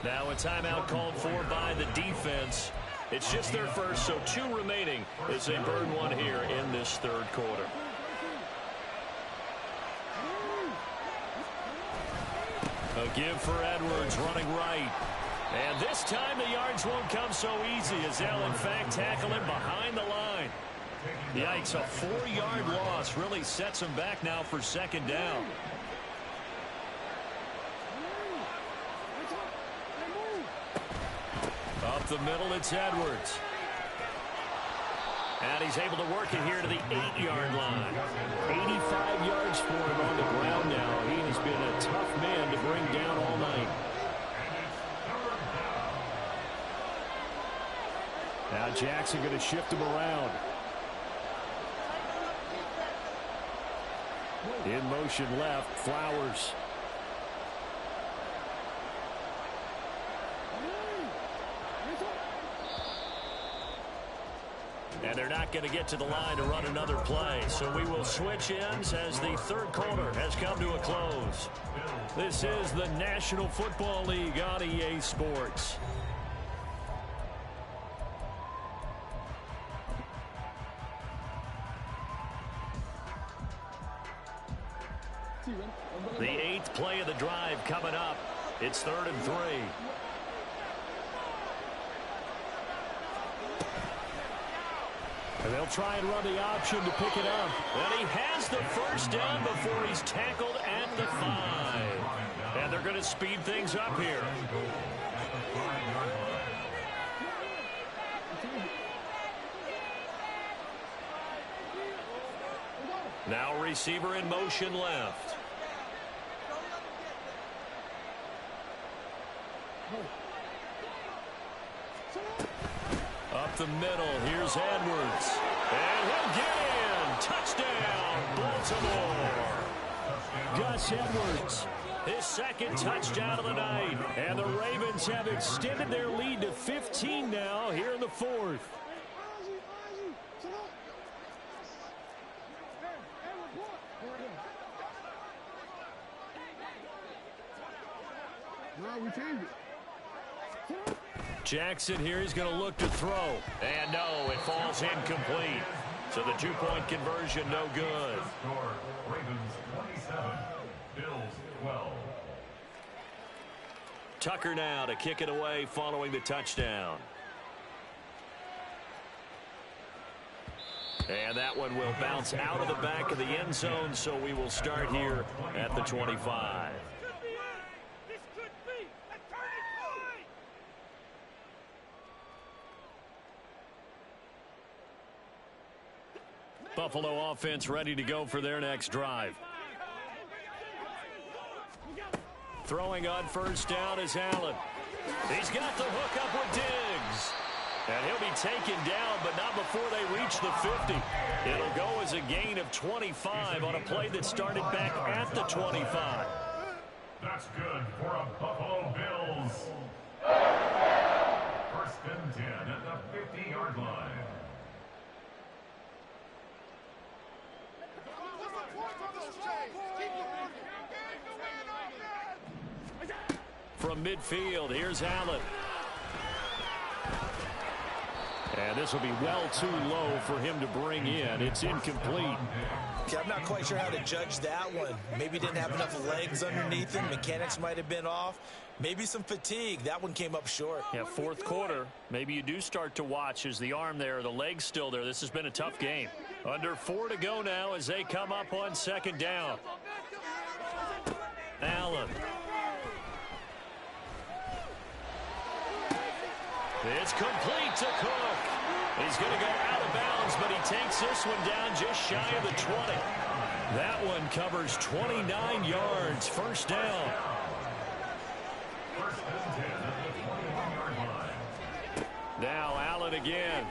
Now a timeout called for by the defense. It's just their first, so 2 remaining as they burn one here in this 3rd quarter. A give for Edwards running right. And this time the yards won't come so easy as they'll in fact tackle him behind the line. Yikes, a 4-yard loss really sets him back now for 2nd down. Up the middle, it's Edwards. And he's able to work it here to the 8-yard line. 85 yards for him on the ground now. He has been a tough man to bring down all night. Now Jackson going to shift him around. In motion left, Flowers. And they're not going to get to the line to run another play. So we will switch ends as the 3rd quarter has come to a close. This is the National Football League on EA Sports. The 8th play of the drive coming up. It's 3rd and 3. And they'll try and run the option to pick it up. And he has the first down before he's tackled at the 5. And they're going to speed things up here. Now receiver in motion left. Up the middle, here's Edwards. And he'll get in. Touchdown, Baltimore. Gus Edwards. His second touchdown of the night. And the Ravens have extended their lead to 15 now here in the 4th. Jackson here is going to look to throw. And no, it falls incomplete. So the 2-point conversion no good. Score, Ravens 27, Bills 12. Tucker now to kick it away following the touchdown. And that one will bounce out of the back of the end zone, so we will start here at the 25. Buffalo offense ready to go for their next drive. Throwing on first down is Allen. He's got the hook up with Diggs. And he'll be taken down, but not before they reach the 50. It'll go as a gain of 25 on a play that started back at the 25. That's good for a Buffalo Bills. First and 10 at the 50-yard line. From midfield, here's Allen. And this will be well too low for him to bring in. It's incomplete. Yeah, I'm not quite sure how to judge that one. Maybe didn't have enough legs underneath him. Mechanics might have been off. Maybe some fatigue. That one came up short. Yeah, 4th quarter. Maybe you do start to watch as the arm there, the leg's still there. This has been a tough game. Under 4 to go now as they come up on second down. Allen. It's complete to Cook. He's going to go out of bounds, but he takes this one down just shy of the 20. That one covers 29 yards. First down. First and 10 at the 21-yard line. Now Allen again.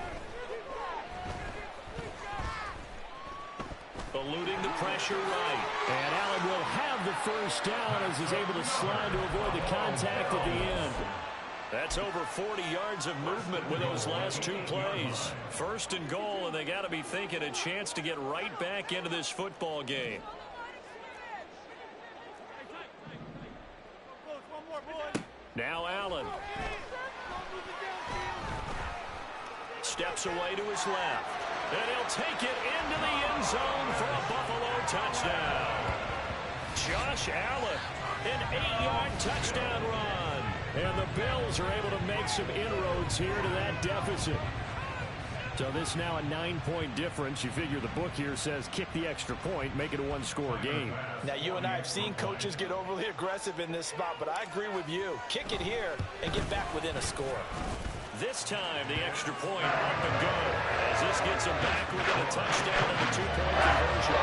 Eluding the pressure right. And Allen will have the first down as he's able to slide to avoid the contact at the end. That's over 40 yards of movement with those last 2 plays. First and goal, and they got to be thinking a chance to get right back into this football game. Now Allen. Steps away to his left. And he'll take it into the end zone for a Buffalo touchdown. Josh Allen, an 8-yard touchdown run. And the Bills are able to make some inroads here to that deficit. So this now a 9-point difference. You figure the book here says kick the extra point, make it a 1-score game. Now, you and I have seen coaches get overly aggressive in this spot, but I agree with you. Kick it here and get back within a score. This time, the extra point up and go as this gets them back within a touchdown and a 2-point conversion.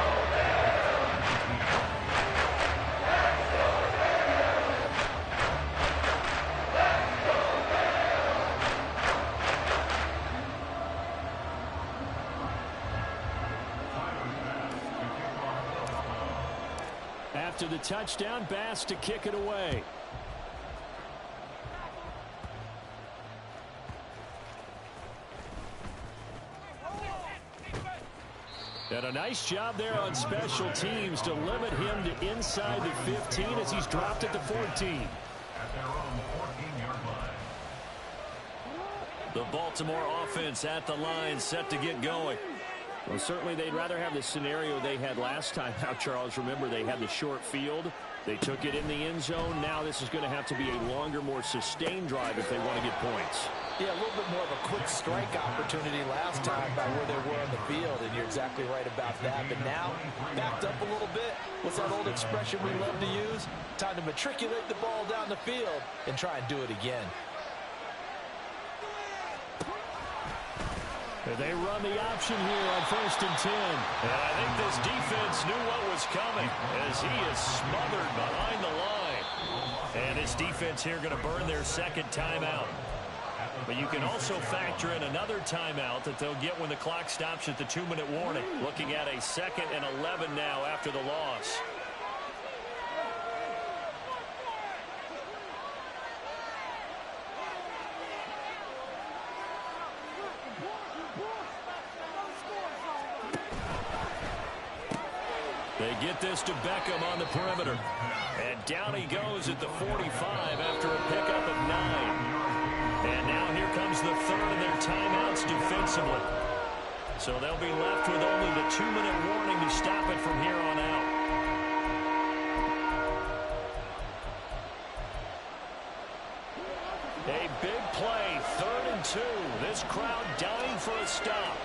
After the touchdown, Bass to kick it away. And a nice job there on special teams to limit him to inside the 15 as he's dropped at the 14. At their own 14-yard line. The Baltimore offense at the line set to get going. Well, certainly they'd rather have the scenario they had last time out, Charles. Remember, they had the short field. They took it in the end zone. Now this is going to have to be a longer, more sustained drive if they want to get points. Yeah, a little bit more of a quick strike opportunity last time by where they were on the field, and you're exactly right about that. But now, backed up a little bit, what's that old expression we love to use? Time to matriculate the ball down the field and try and do it again. They run the option here on 1st and 10. And I think this defense knew what was coming as he is smothered behind the line. And this defense here going to burn their second timeout. But you can also factor in another timeout that they'll get when the clock stops at the 2-minute warning. Looking at a 2nd and 11 now after the loss. They get this to Beckham on the perimeter. And down he goes at the 45 after a pickup of 9. And now here comes the third of their timeouts defensively. So they'll be left with only the 2-minute warning to stop it from here on out. A big play, 3rd and 2. This crowd dying for a stop.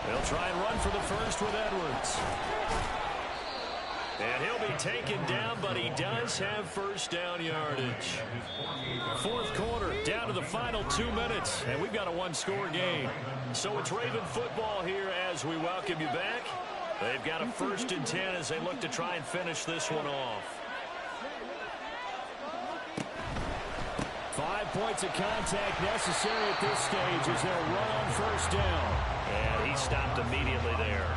They'll try and run for the first with Edwards. And he'll be taken down, but he does have first down yardage. 4th quarter, down to the final 2 minutes, and we've got a 1-score game. So it's Raven football here as we welcome you back. They've got a 1st and 10 as they look to try and finish this one off. 5 points of contact necessary at this stage as they'll run on 1st down. And he stopped immediately there.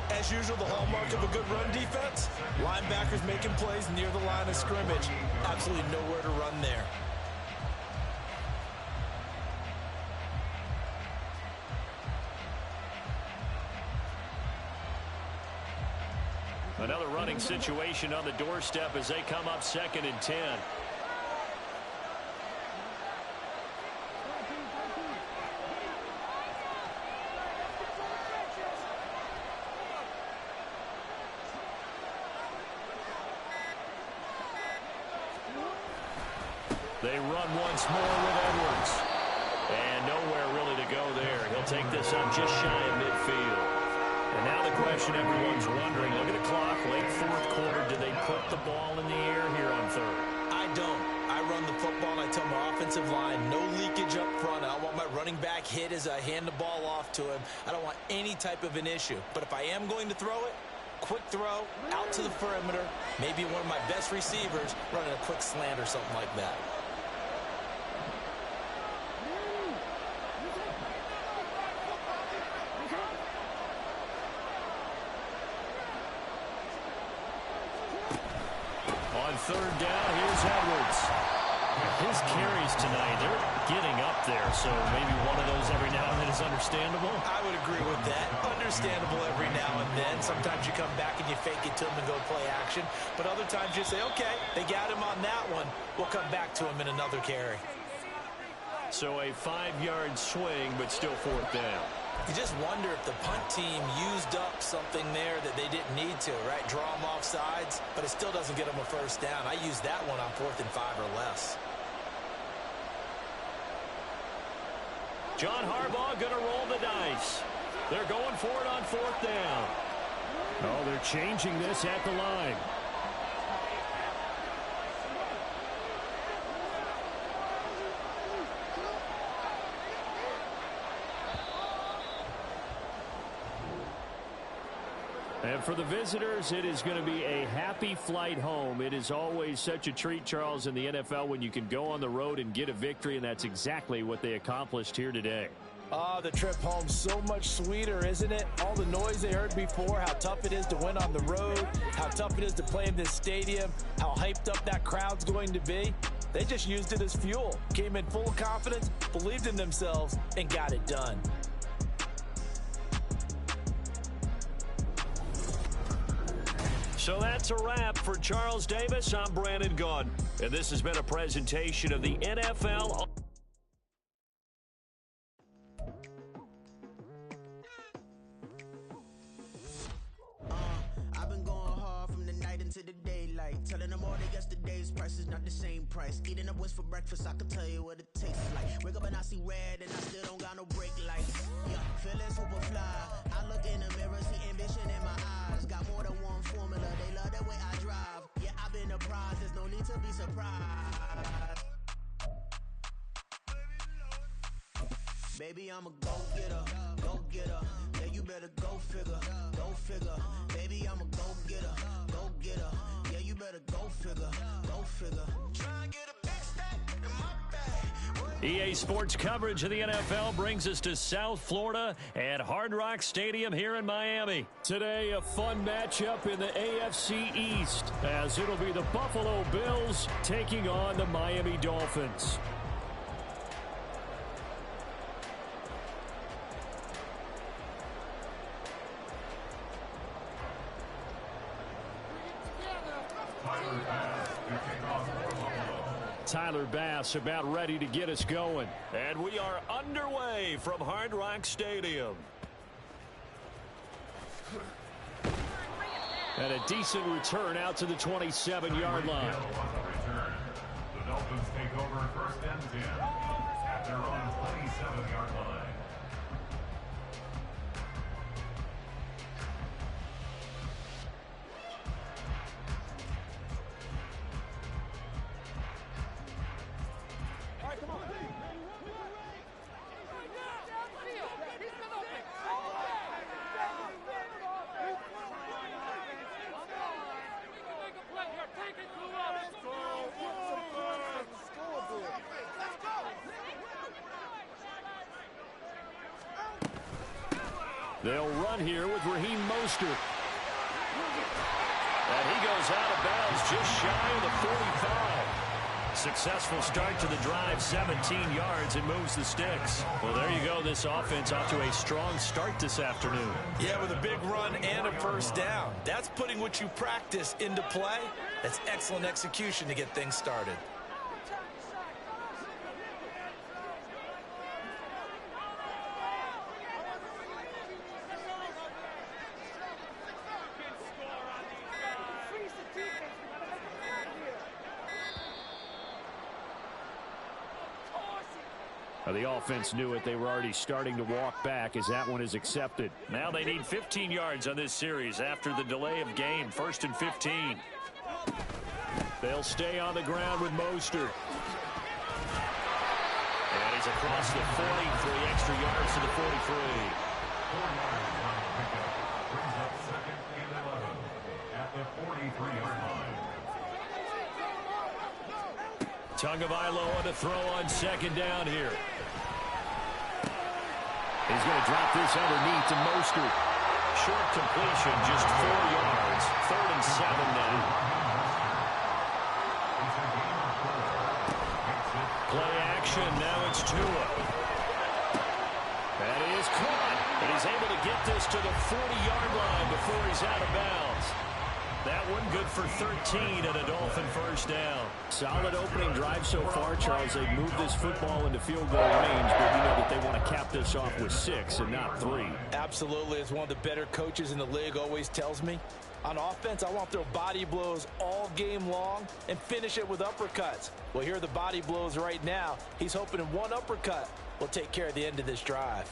As usual, the hallmark of a good run defense, linebackers making plays near the line of scrimmage. Absolutely nowhere to run there. Another running situation on the doorstep as they come up 2nd and 10. They run once more with Edwards. And nowhere really to go there. He'll take this up just shy of midfield. And now the question everyone's wondering, look at the clock, late 4th quarter, do they put the ball in the air here on 3rd? I don't. I run the football and I tell my offensive line, no leakage up front. I don't want my running back hit as I hand the ball off to him. I don't want any type of an issue. But if I am going to throw it, quick throw, out to the perimeter, maybe one of my best receivers running a quick slant or something like that. On 3rd down, here's Edwards. His carries tonight, they're getting up there, so maybe one of those every now and then is understandable. I would agree with that. Understandable every now and then. Sometimes you come back and you fake it to him and go play action. But other times you say, okay, they got him on that one. We'll come back to him in another carry. So a 5-yard swing, but still 4th down. You just wonder if the punt team used up something there that they didn't need to, right? Draw them off sides, but it still doesn't get them a first down. I used that one on 4th and 5 or less. John Harbaugh going to roll the dice. They're going for it on 4th down. Oh, they're changing this at the line. And for the visitors, it is going to be a happy flight home. It is always such a treat, Charles, in the NFL when you can go on the road and get a victory, and that's exactly what they accomplished here today. The trip home so much sweeter, isn't it? All the noise they heard before, how tough it is to win on the road, how tough it is to play in this stadium, how hyped up that crowd's going to be. They just used it as fuel, came in full of confidence, believed in themselves, and got it done. So that's a wrap for Charles Davis. I'm Brandon Gaudin, and this has been a presentation of the NFL. into the daylight. Telling them all that yesterday's price is not the same price. Eating up wings for breakfast, I can tell you what it tastes like. Wake up and I see red and I still don't got no brake lights. Yeah, feeling super fly. I look in the mirror, see ambition in my eyes. Got more than one formula, they love the way I drive. Yeah, I've been a prize, there's no need to be surprised. Baby, I'm a go-getter, go-getter. Yeah, you better go figure, go figure. Baby, I'm a go-getter, go-getter. Yeah, you better go figure, go figure. Try and get a big stack in my bag. EA Sports coverage of the NFL brings us to South Florida at Hard Rock Stadium here in Miami. Today, a fun matchup in the AFC East, as it'll be the Buffalo Bills taking on the Miami Dolphins. Tyler Bass about ready to get us going. And we are underway from Hard Rock Stadium. And a decent return out to the 27-yard line. The Dolphins take over first and 10 at their own 27-yard line. They'll run here with Raheem Mostert. And he goes out of bounds just shy of the 45. Successful start to the drive, 17 yards, and moves the sticks. Well, there you go. This offense off to a strong start this afternoon. Yeah, with a big run and a first down. That's putting what you practice into play. That's excellent execution to get things started. The offense knew it. They were already starting to walk back as that one is accepted. Now they need 15 yards on this series after the delay of game. 1st and 15. They'll stay on the ground with Mostert. And he's across the 40 for the extra yards to the 43. 4 yards on the pickup. Brings up 2nd and 11 at the 43-yard line. Tagovailoa to throw on 2nd down here. He's going to drop this underneath to Mostert. Short completion, just 4 yards. 3rd and 7 now. Play action, now it's Tua. That is caught. And he's able to get this to the 40-yard line before he's out of bounds. That one good for 13 and a Dolphin first down. Solid opening drive so far, Charles. They've moved this football into field goal range, but we know that they want to cap this off with 6 and not 3. Absolutely. As one of the better coaches in the league always tells me, on offense, I want to throw body blows all game long and finish it with uppercuts. Well, here are the body blows right now. He's hoping in one uppercut will take care of the end of this drive.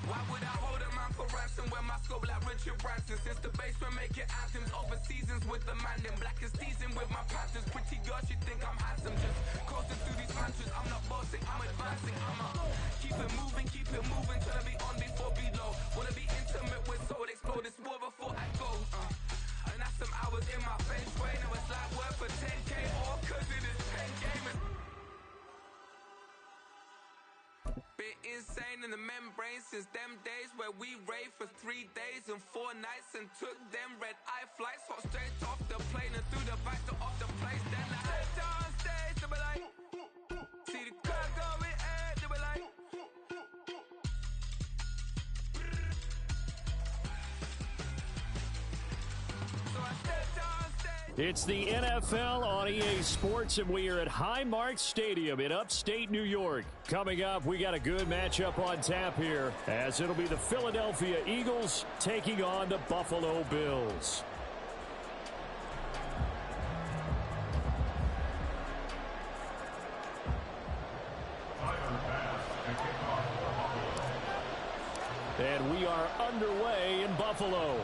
Why would I hold him out for ransom when my scope like Richard Branson? Since the basement making anthems over seasons with the man, then black is seasoned with my patterns. Pretty girl, she think I'm handsome. Just coasting through these mantras. I'm not bossing, I'm advancing. I'ma keep it moving, trying to be on before below. Wanna be intimate with soul, explode this war before I go. And that's some hours in my bench way. Now it's like work for 10K, all cause it is 10 gamers. Bit insane in the membrane since them days where we raved for 3 days and 4 nights and took them red eye flights, hot straight off the plane and through the back door of the place. Then I head on stage, but It's the NFL on EA Sports, and we are at Highmark Stadium in upstate New York. Coming up, we got a good matchup on tap here, as it'll be the Philadelphia Eagles taking on the Buffalo Bills. And we are underway in Buffalo.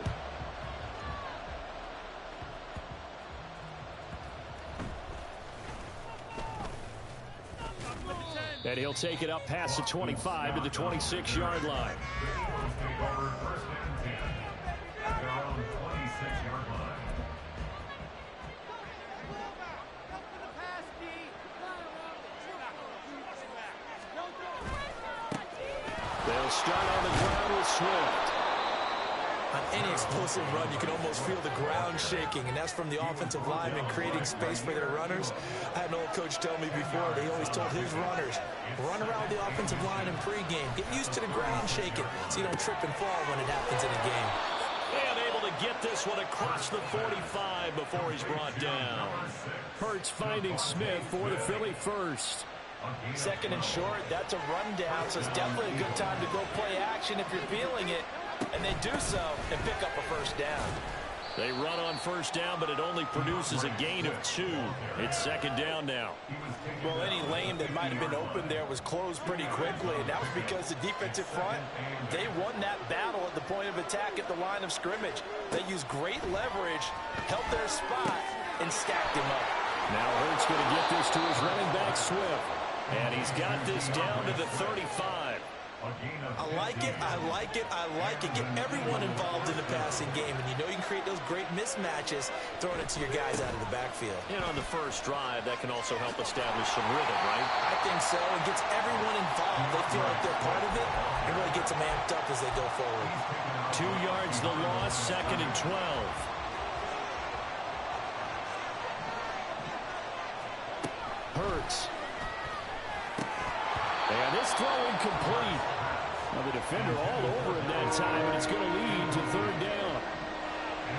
And he'll take it up past the 25 to the 26-yard line. They'll start on the ground with Swift. On any explosive run, you can almost feel the ground shaking, and that's from the offensive linemen creating space for their runners. I had an old coach tell me before, they always told his runners, run around the offensive line in pregame. Get used to the ground shaking so you don't trip and fall when it happens in a game. And able to get this one across the 45 before he's brought down. Hurts finding Smith for the Philly first. Second and short, that's a rundown, so it's definitely a good time to go play action if you're feeling it. And they do so and pick up a first down. They run on first down, but it only produces a gain of 2. It's second down now. Well, any lane that might have been open there was closed pretty quickly, and that was because the defensive front, they won that battle at the point of attack at the line of scrimmage. They used great leverage, held their spot, and stacked him up. Now Hurts going to get this to his running back, Swift. And he's got this down to the 35. I like it, I like it, I like it. Get everyone involved in the passing game, and you know you can create those great mismatches throwing it to your guys out of the backfield. And on the first drive, that can also help establish some rhythm, right? I think so. It gets everyone involved. They feel like they're part of it, and really gets them amped up as they go forward. 2 yards the loss, second and 12. Hurts. And this throw incomplete. Well, the defender all over him that time, and it's going to lead to third down.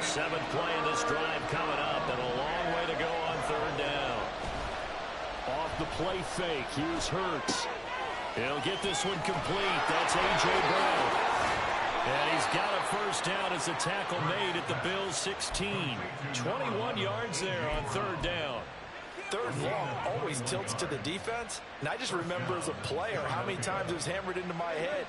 7th play in this drive coming up, and a long way to go on third down. Off the play fake, here's Hurts. He'll get this one complete. That's A.J. Brown. And he's got a first down as a tackle made at the Bills' 16. 21 yards there on third down. Third long always tilts to the defense, and I just remember as a player how many times it was hammered into my head.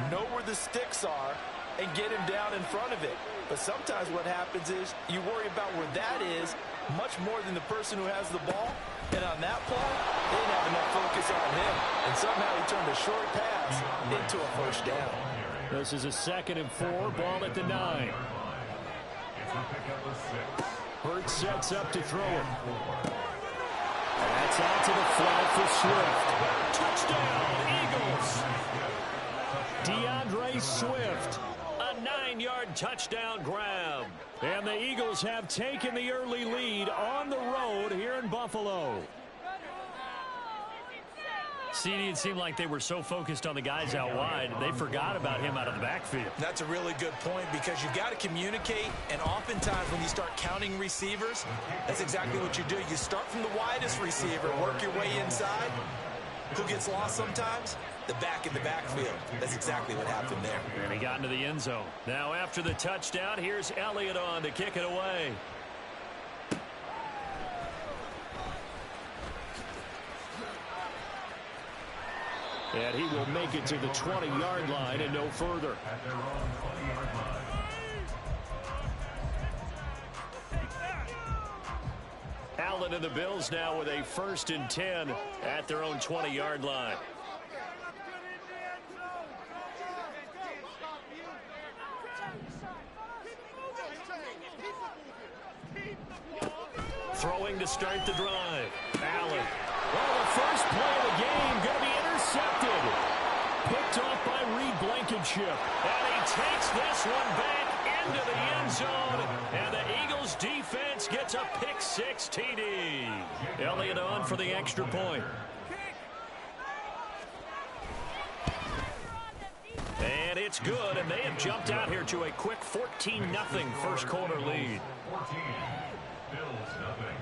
Know where the sticks are and get him down in front of it. But sometimes what happens is you worry about where that is much more than the person who has the ball. And on that play, they didn't have enough focus on him, and somehow he turned a short pass into a first down. This is a 2nd and 4, ball at the 9. Hurts sets up to throw it. That's out to the flat for Swift. Touchdown, Eagles. DeAndre Swift, a 9-yard touchdown grab. And the Eagles have taken the early lead on the road here in Buffalo. CD, it seemed like they were so focused on the guys out wide, they forgot about him out of the backfield. That's a really good point, because you've got to communicate, and oftentimes when you start counting receivers, that's exactly what you do. You start from the widest receiver, work your way inside. Who gets lost sometimes? The back in the backfield. That's exactly what happened there. And he got into the end zone. Now after the touchdown, here's Elliott on to kick it away. And he will make it to the 20-yard line and no further. At their own 20-yard line. Allen and the Bills now with a 1st and 10 at their own 20-yard line. Throwing to start the drive. Allen. Well, the first play of the game going to be intercepted. Picked off by Reed Blankenship. And he takes this one back into the end zone. And the Eagles defense gets a pick-6 TD. Elliott on for the extra point. And it's good, and they have jumped out here to a quick 14-0 first quarter lead. Bills nothing.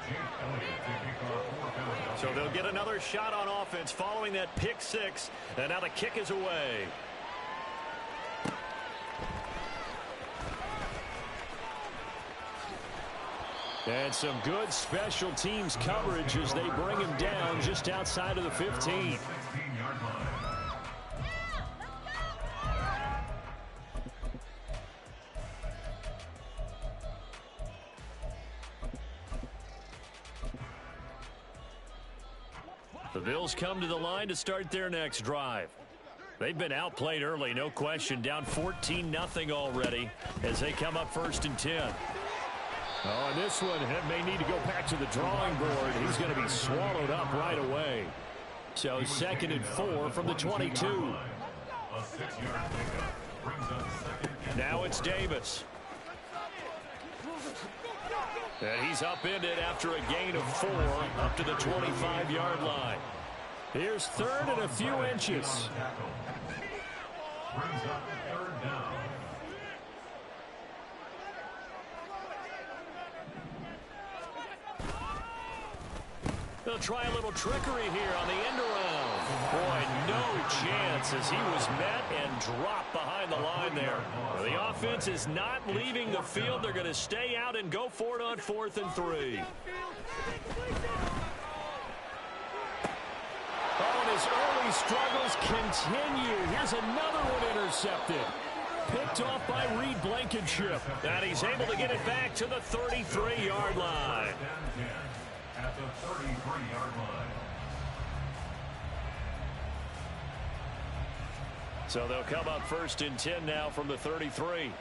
Jake Elliott to kick off for Philadelphia. So they'll get another shot on offense following that pick six. And now the kick is away. And some good special teams coverage as they bring him down just outside of the 15. 16-yard line. The Bills come to the line to start their next drive. They've been outplayed early, no question. Down 14-0 already as they come up 1st and 10. Oh, and this one may need to go back to the drawing board. He's going to be swallowed up right away. So 2nd and 4 from the 22. A 6-yard pickup brings up 2nd and Now it's Davis. And he's upended after a gain of 4 up to the 25-yard line. Here's 3rd and a few inches. brings up 3rd down. They'll try a little trickery here on the end around. Boy, no chance as he was met and dropped behind the line there. The offense is not leaving the field. They're going to stay out and go for it on 4th and 3. Oh, and his early struggles continue. Here's another one intercepted. Picked off by Reed Blankenship. And he's able to get it back to the 33-yard line. At the 33-yard line. So they'll come up 1st and 10 now from the 33.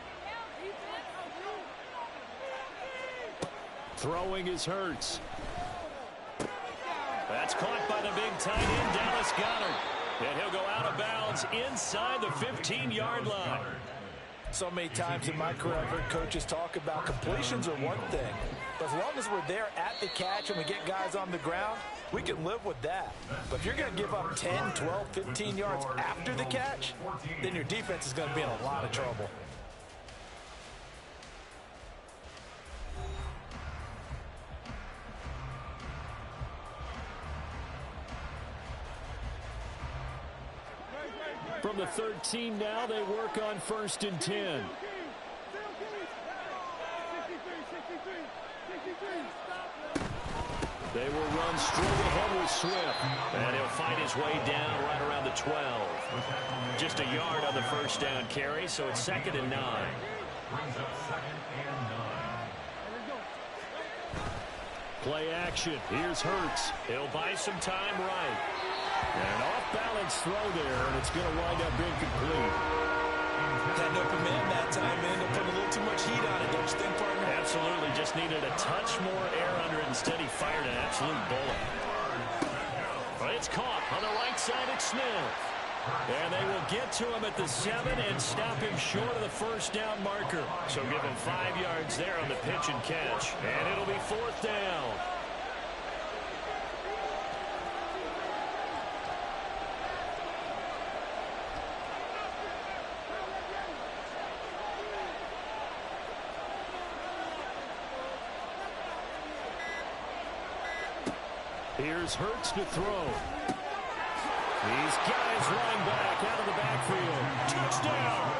Throwing is Hurts. That's caught by the big tight end, Dallas Goedert. And he'll go out of bounds inside the 15-yard line. So many times in my career, I've heard coaches talk about completions are one thing. But as long as we're there at the catch and we get guys on the ground, we can live with that. But if you're going to give up 10, 12, 15 yards after the catch, then your defense is going to be in a lot of trouble. From the 13 now, they work on 1st and 10. They will run straight ahead with Swift. And he'll find his way down right around the 12. Just a yard on the 1st down carry, so it's 2nd and 9. Brings up 2nd and 9. Play action. Here's Hurts. He'll buy some time right. And an off-balance throw there, and it's going to wind up incomplete. Had no command that time, and ended up putting a little too much heat on it, don't you think, partner? Absolutely. Just needed a touch more air under it. Instead, he fired an absolute bullet. But it's caught on the right side at Smith. And they will get to him at the 7 and stop him short of the 1st down marker. So give him 5 yards there on the pitch and catch. And it'll be 4th down. Here's Hurts to throw. He's got his running back out of the backfield. Touchdown.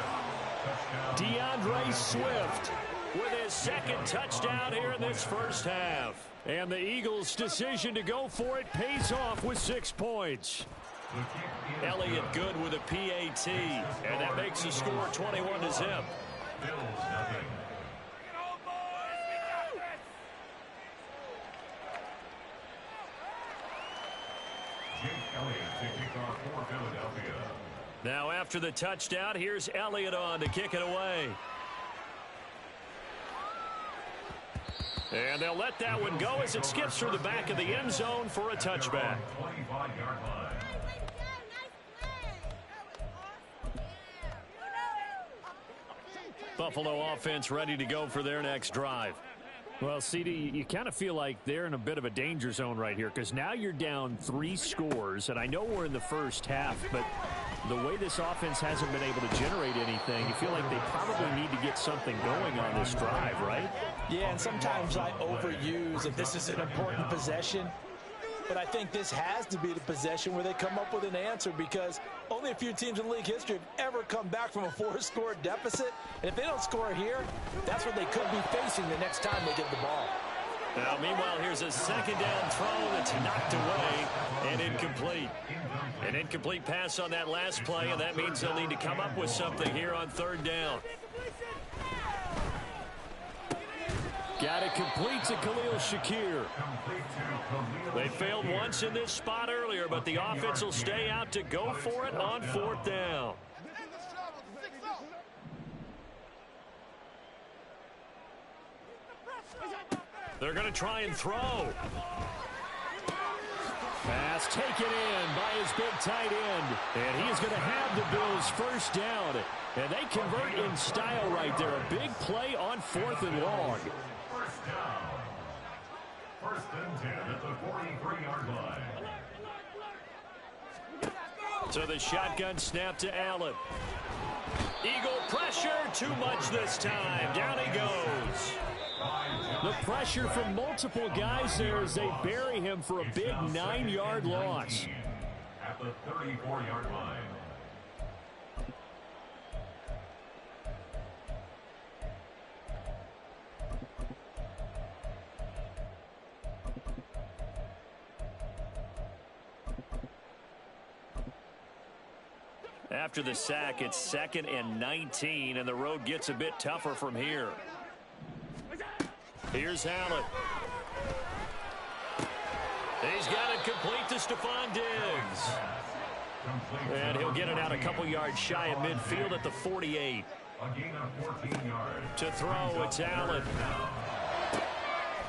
DeAndre Swift with his 2nd touchdown here in this 1st half. And the Eagles' decision to go for it pays off with 6 points. Elliott good with a PAT. And that makes the score 21-0. Bills nothing. Now after the touchdown, here's Elliott on to kick it away. And they'll let that one go as it skips through the back of the end zone for a touchback. 25-yard line. Buffalo offense ready to go for their next drive. Well, CD, you kind of feel like they're in a bit of a danger zone right here because now you're down 3 scores, and I know we're in the first half, but the way this offense hasn't been able to generate anything, you feel like they probably need to get something going on this drive, right? Yeah, and sometimes I overuse if this is an important possession. But I think this has to be the possession where they come up with an answer because only a few teams in league history have ever come back from a 4-score deficit. And if they don't score here, that's what they could be facing the next time they get the ball. Now, meanwhile, here's a second down throw that's knocked away and incomplete. An incomplete pass on that last play, and that means they'll need to come up with something here on 3rd down. Got it complete to Khalil Shakir. They failed once in this spot earlier, but the offense will stay out to go for it on 4th down. They're going to try and throw. Pass taken in by his big tight end. And he is going to have the Bills 1st down. And they convert in style right there. A big play on 4th and long. 1st down. 1st and 10 at the 43-yard line. So the shotgun snap to Allen. Eagle pressure, too much this time. Down he goes. The pressure from multiple guys there as they bury him for a big 9-yard loss. At the 34-yard line. After the sack, it's 2nd and 19, and the road gets a bit tougher from here. Here's Allen. He's got it complete to Stephon Diggs. And he'll get it out a couple yards shy of midfield at the 48. A gain of 14 yards. To throw, it's Allen.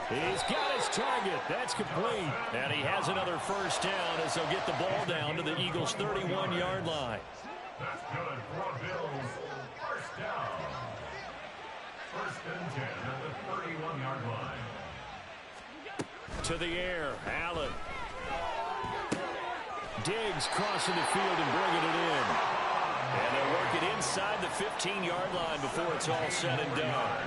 He's got his target. That's complete. And he has another 1st down as they'll get the ball down to the Eagles' 31-yard line. That's good for Bills. 1st down. 1st and 10 at the 31-yard line. To the air, Allen. Diggs crossing the field and bringing it in. And they'll work it inside the 15-yard line before it's all said and done.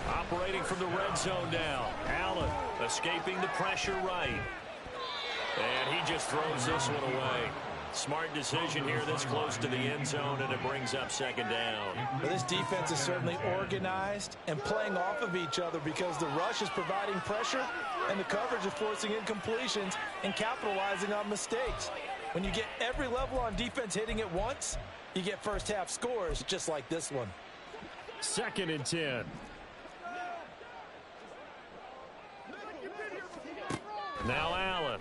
Operating from the red zone now. Allen escaping the pressure right. And he just throws this one away. Smart decision here this close to the end zone, and it brings up 2nd down. Well, this defense is certainly organized and playing off of each other because the rush is providing pressure and the coverage is forcing incompletions and capitalizing on mistakes. When you get every level on defense hitting at once, you get first half scores just like this one. 2nd and 10. Now Allen.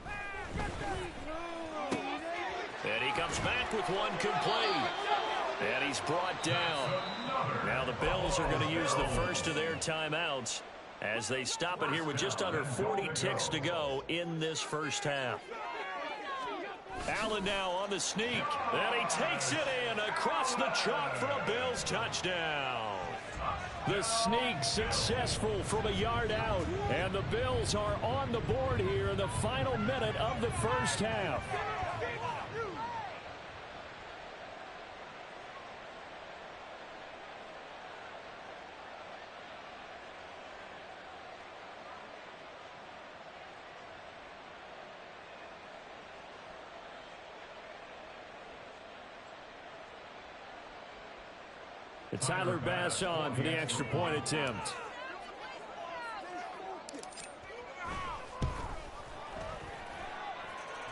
And he comes back with one complete. And he's brought down. Now the Bills are going to use the first of their timeouts as they stop it here with just under 40 ticks to go in this first half. Allen now on the sneak. And he takes it in across the chalk for a Bills touchdown. The sneak successful from a yard out. And the Bills are on the board here in the final minute of the first half. Tyler Bass on for the extra point attempt.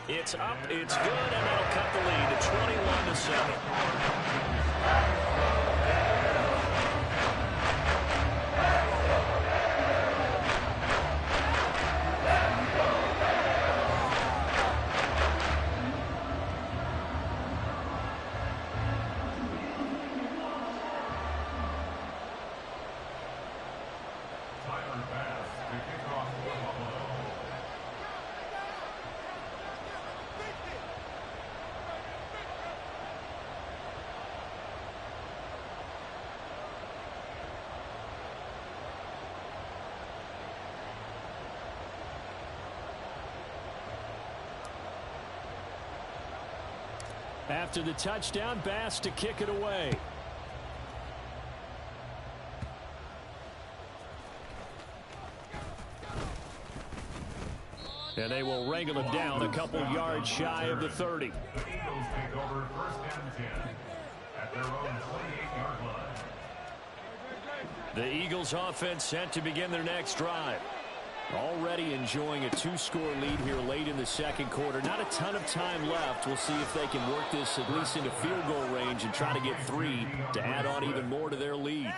It's up, it's good, and that'll cut the lead to 21-7. After the touchdown, Bass to kick it away. And they will wrangle him down a couple yards shy of the 30. The Eagles take over 1st and 10 at their own 28-yard line. The Eagles offense set to begin their next drive. Already enjoying a 2-score lead here late in the second quarter. Not a ton of time left. We'll see if they can work this at least into field goal range and try to get 3 to add on even more to their lead.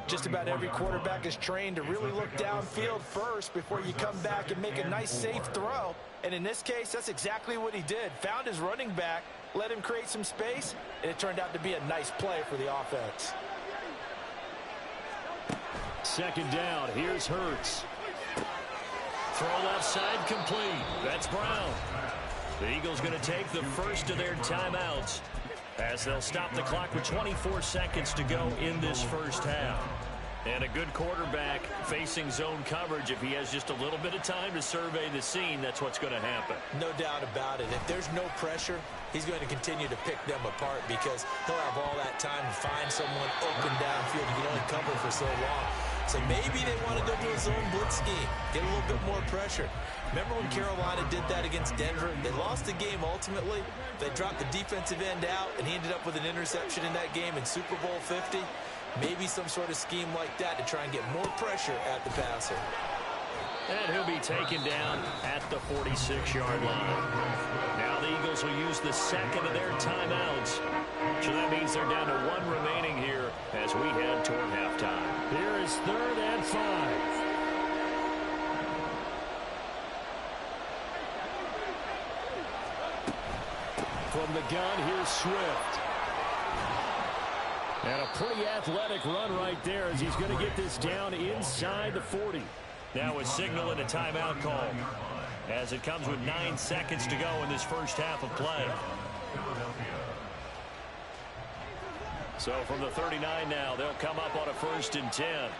Just about every quarterback is trained to really look downfield first before you come back and make a nice safe throw. And in this case, that's exactly what he did. Found his running back, let him create some space, and it turned out to be a nice play for the offense. Second down, here's Hurts. Throw left side complete. That's Brown. The Eagles going to take the first of their timeouts as they'll stop the clock with 24 seconds to go in this first half. And a good quarterback facing zone coverage, if he has just a little bit of time to survey the scene, that's what's going to happen. No doubt about it. If there's no pressure, he's going to continue to pick them apart because he'll have all that time to find someone open downfield. You can only cover for so long. So maybe they want to go to a zone blitz scheme, get a little bit more pressure. Remember when Carolina did that against Denver? They lost the game ultimately. They dropped the defensive end out, and he ended up with an interception in that game in Super Bowl 50. Maybe some sort of scheme like that to try and get more pressure at the passer. And he'll be taken down at the 46-yard line. Now the Eagles will use the second of their timeouts. So that means they're down to 1 remaining here as we head toward halftime. Here is 3rd and 5. From the gun, here's Swift. And a pretty athletic run right there as he's going to get this down inside the 40. Now a signal and a timeout call as it comes with 9 seconds to go in this first half of play. So from the 39 now, they'll come up on a 1st and 10.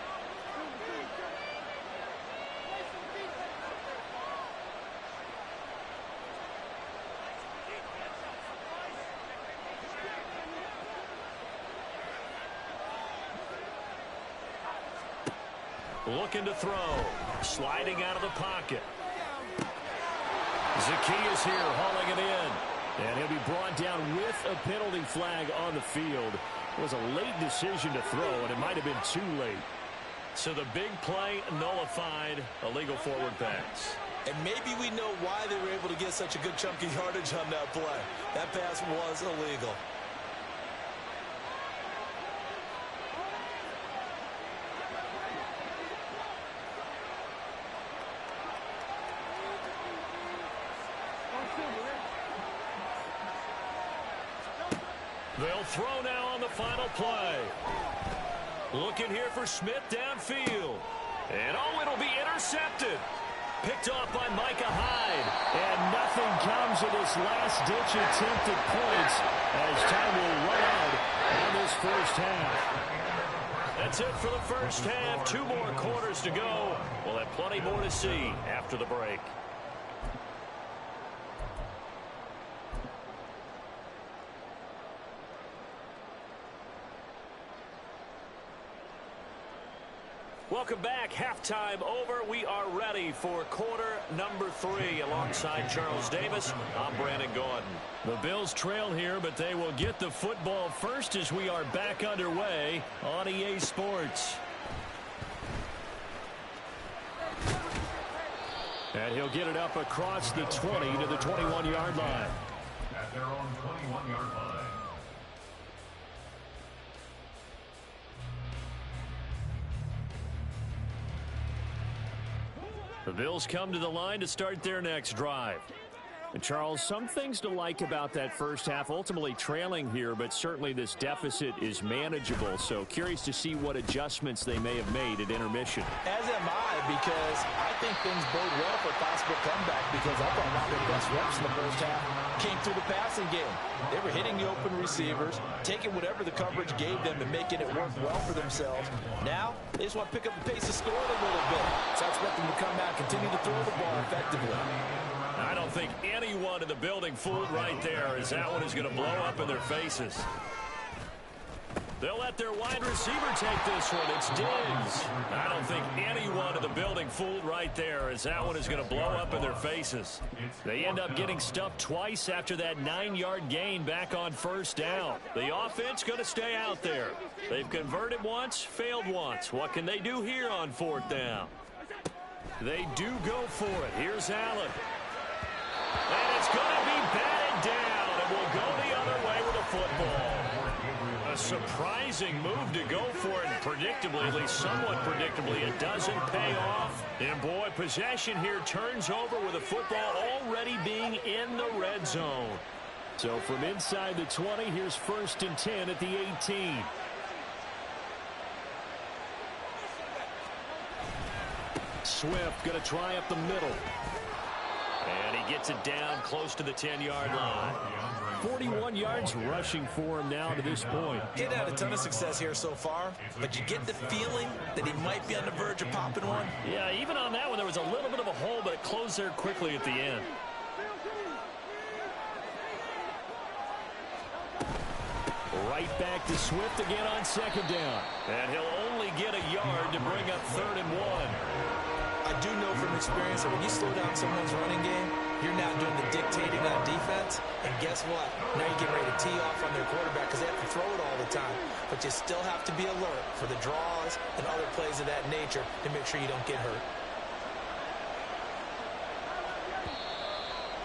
Looking to throw. Sliding out of the pocket. Zacchaeus here hauling it in. And he'll be brought down with a penalty flag on the field. It was a late decision to throw, and it might have been too late. So the big play nullified, illegal forward pass. And maybe we know why they were able to get such a good chunk of yardage on that play. That pass was illegal. They'll throw now on the final play. Looking here for Smith downfield. And oh, it'll be intercepted. Picked off by Micah Hyde. And nothing comes of this last-ditch attempt at points as time will run out on this first half. That's it for the first half. 2 more quarters to go. We'll have plenty more to see after the break. Welcome back. Halftime over. We are ready for quarter number 3 alongside Charles Davis. I'm Brandon Gordon. The Bills trail here, but they will get the football first as we are back underway on EA Sports. And he'll get it up across the 20 to the 21-yard line. At their own 21-yard line. The Bills come to the line to start their next drive. And Charles, some things to like about that first half. Ultimately trailing here, but certainly this deficit is manageable. So curious to see what adjustments they may have made at intermission. As am I, because I think things bode well for a possible comeback, because I thought one of their best reps in the first half came through the passing game. They were hitting the open receivers, taking whatever the coverage gave them and making it work well for themselves. Now, they just want to pick up the pace of scoring a little bit. So I expect them to come out and continue to throw the ball effectively. I don't don't think anyone in the building fooled right there, as that one is going to blow up in their faces. They'll let their wide receiver take this one. It's Diggs. I don't think anyone in the building fooled right there, as that one is going to blow up in their faces. They end up getting stuffed twice after that 9-yard gain back on first down. The offense going to stay out there. They've converted once, failed once. What can they do here on fourth down? They do go for it. Here's Allen. And it's going to be batted down, and will go the other way with a football. A surprising move to go for it, and predictably, at least somewhat predictably, it doesn't pay off. And boy, possession here turns over with the football already being in the red zone. So from inside the 20, here's 1st and 10 at the 18. Swift going to try up the middle. And he gets it down close to the 10-yard line. 41 yards rushing for him now to this point. He had a ton of success here so far, but you get the feeling that he might be on the verge of popping one. Yeah, even on that one, there was a little bit of a hole, but it closed there quickly at the end. Right back to Swift again on 2nd down. And he'll only get a yard to bring up 3rd and 1. I do know from experience that when you slow down someone's running game, you're now doing the dictating on defense. And guess what? Now you're getting ready to tee off on their quarterback because they have to throw it all the time. But you still have to be alert for the draws and other plays of that nature to make sure you don't get hurt.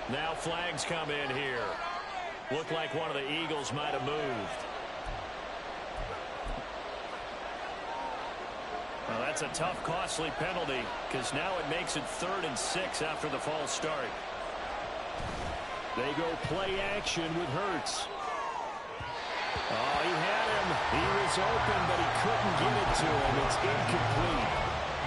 Now flags come in here. Looked like one of the Eagles might have moved. Well, that's a tough, costly penalty because now it makes it 3rd and 6 after the false start. They go play action with Hurts. Oh, he had him. He was open, but he couldn't get it to him. It's incomplete.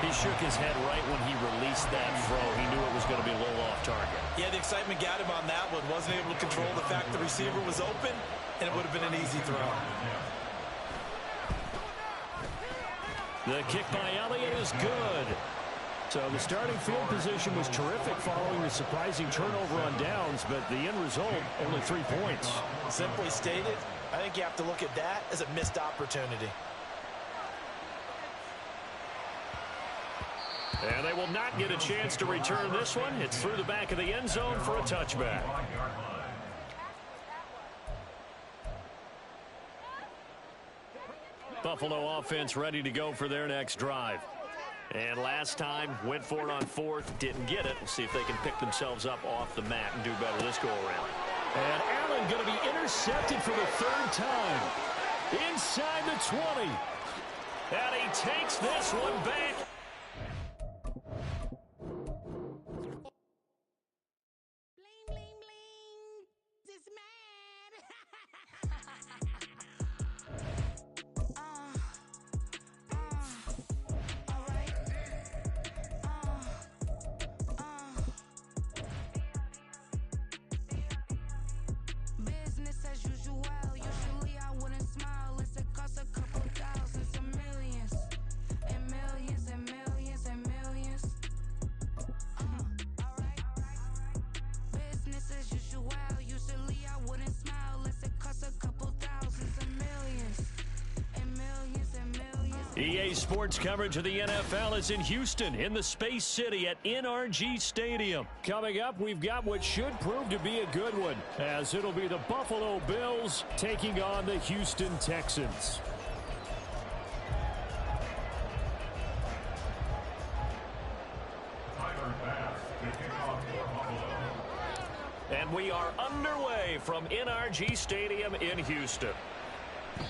He shook his head right when he released that throw. He knew it was going to be a little off target. Yeah, the excitement got him on that one. Wasn't able to control the fact the receiver was open, and it would have been an easy throw. The kick by Elliott is good. So the starting field position was terrific following the surprising turnover on downs, but the end result, only 3 points. Simply stated, I think you have to look at that as a missed opportunity. And they will not get a chance to return this one. It's through the back of the end zone for a touchback. Buffalo offense ready to go for their next drive. And last time, went for it on 4th, didn't get it. We'll see if they can pick themselves up off the mat and do better this go-around. And Allen going to be intercepted for the 3rd time. Inside the 20. And he takes this one back. EA Sports coverage of the NFL is in Houston, in the Space City at NRG Stadium. Coming up, we've got what should prove to be a good one, as it'll be the Buffalo Bills taking on the Houston Texans. And we are underway from NRG Stadium in Houston.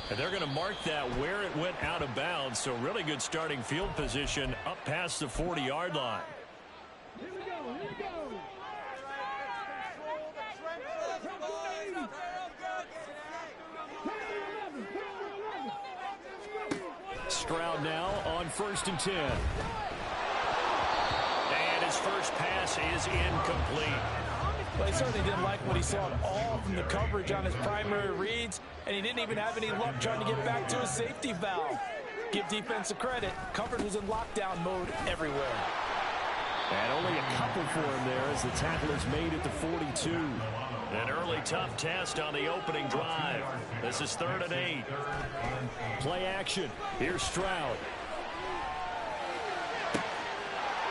And they're going to mark that where it went out of bounds. So really good starting field position up past the 40-yard line. Here we go, here we go. Stroud now on 1st and 10. And his first pass is incomplete. But he certainly didn't like what he saw at all from the coverage on his primary reads, and he didn't even have any luck trying to get back to his safety valve. Give defense a credit. Coverage was in lockdown mode everywhere. And only a couple for him there as the tackle is made at the 42. An early tough test on the opening drive. This is 3rd and 8. Play action. Here's Stroud.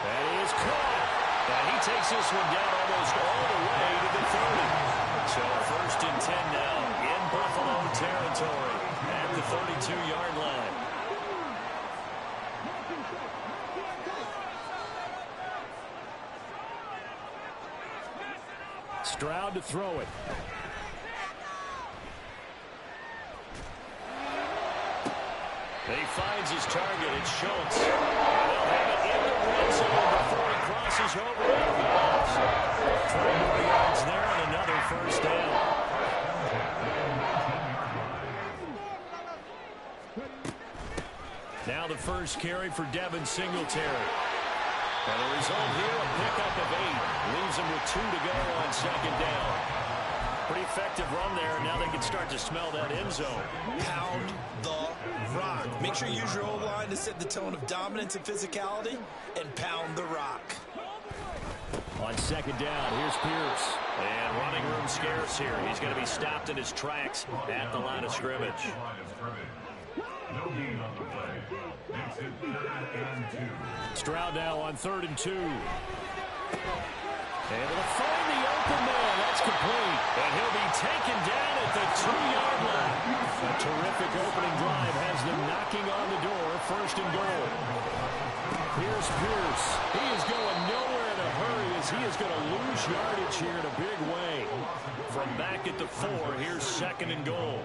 And he is caught. And he takes this one down almost all the way to the 30. So 1st and 10 now in Buffalo territory at the 32-yard line. Stroud to throw it. He finds his target. It's Schultz. And they'll have it in the red zone before he crosses over out of bounds. 3 more yards there and another 1st down. Now the first carry for Devin Singletary. And the result here, a pickup of 8. Leaves him with 2 to go on 2nd down. Pretty effective run there. Now they can start to smell that end zone. Pound the rock. Make sure you use your O-line to set the tone of dominance and physicality, and pound the rock. On 2nd down, here's Pierce. And running room scarce here. He's going to be stopped in his tracks at the line of scrimmage. No gain on the play. Makes it 3rd and 2. Stroud now on 3rd and 2. Able to find the open man. That's complete. And he'll be taken down at the 2-yard line. A terrific opening drive has them knocking on the door. 1st and goal. Here's Pierce. He is going nowhere in a hurry as he is going to lose yardage here in a big way. From back at the 4, here's 2nd and goal.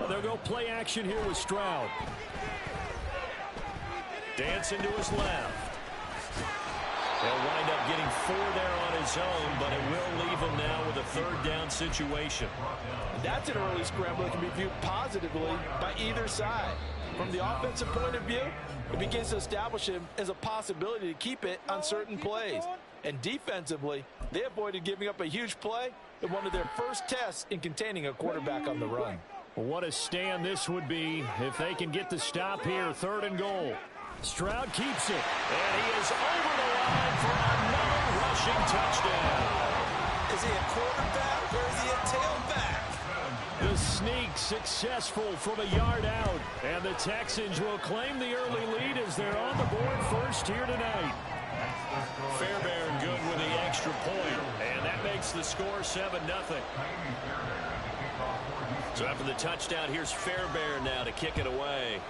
They'll go play action here with Stroud. Dancing to his left. He'll wind up getting 4 there on his own, but it will leave him now with a 3rd down situation. That's an early scramble that can be viewed positively by either side. From the offensive point of view, it begins to establish him as a possibility to keep it on certain plays. And defensively, they avoided giving up a huge play in one of their first tests in containing a quarterback on the run. What a stand this would be if they can get the stop here. 3rd and goal. Stroud keeps it. And he is over the line for another rushing touchdown. Is he a quarterback or is he a tailback? The sneak successful from a yard out. And the Texans will claim the early lead as they're on the board first here tonight. Fairbairn good with the extra point. And that makes the score 7-0. So after the touchdown, here's Fairbairn now to kick it away.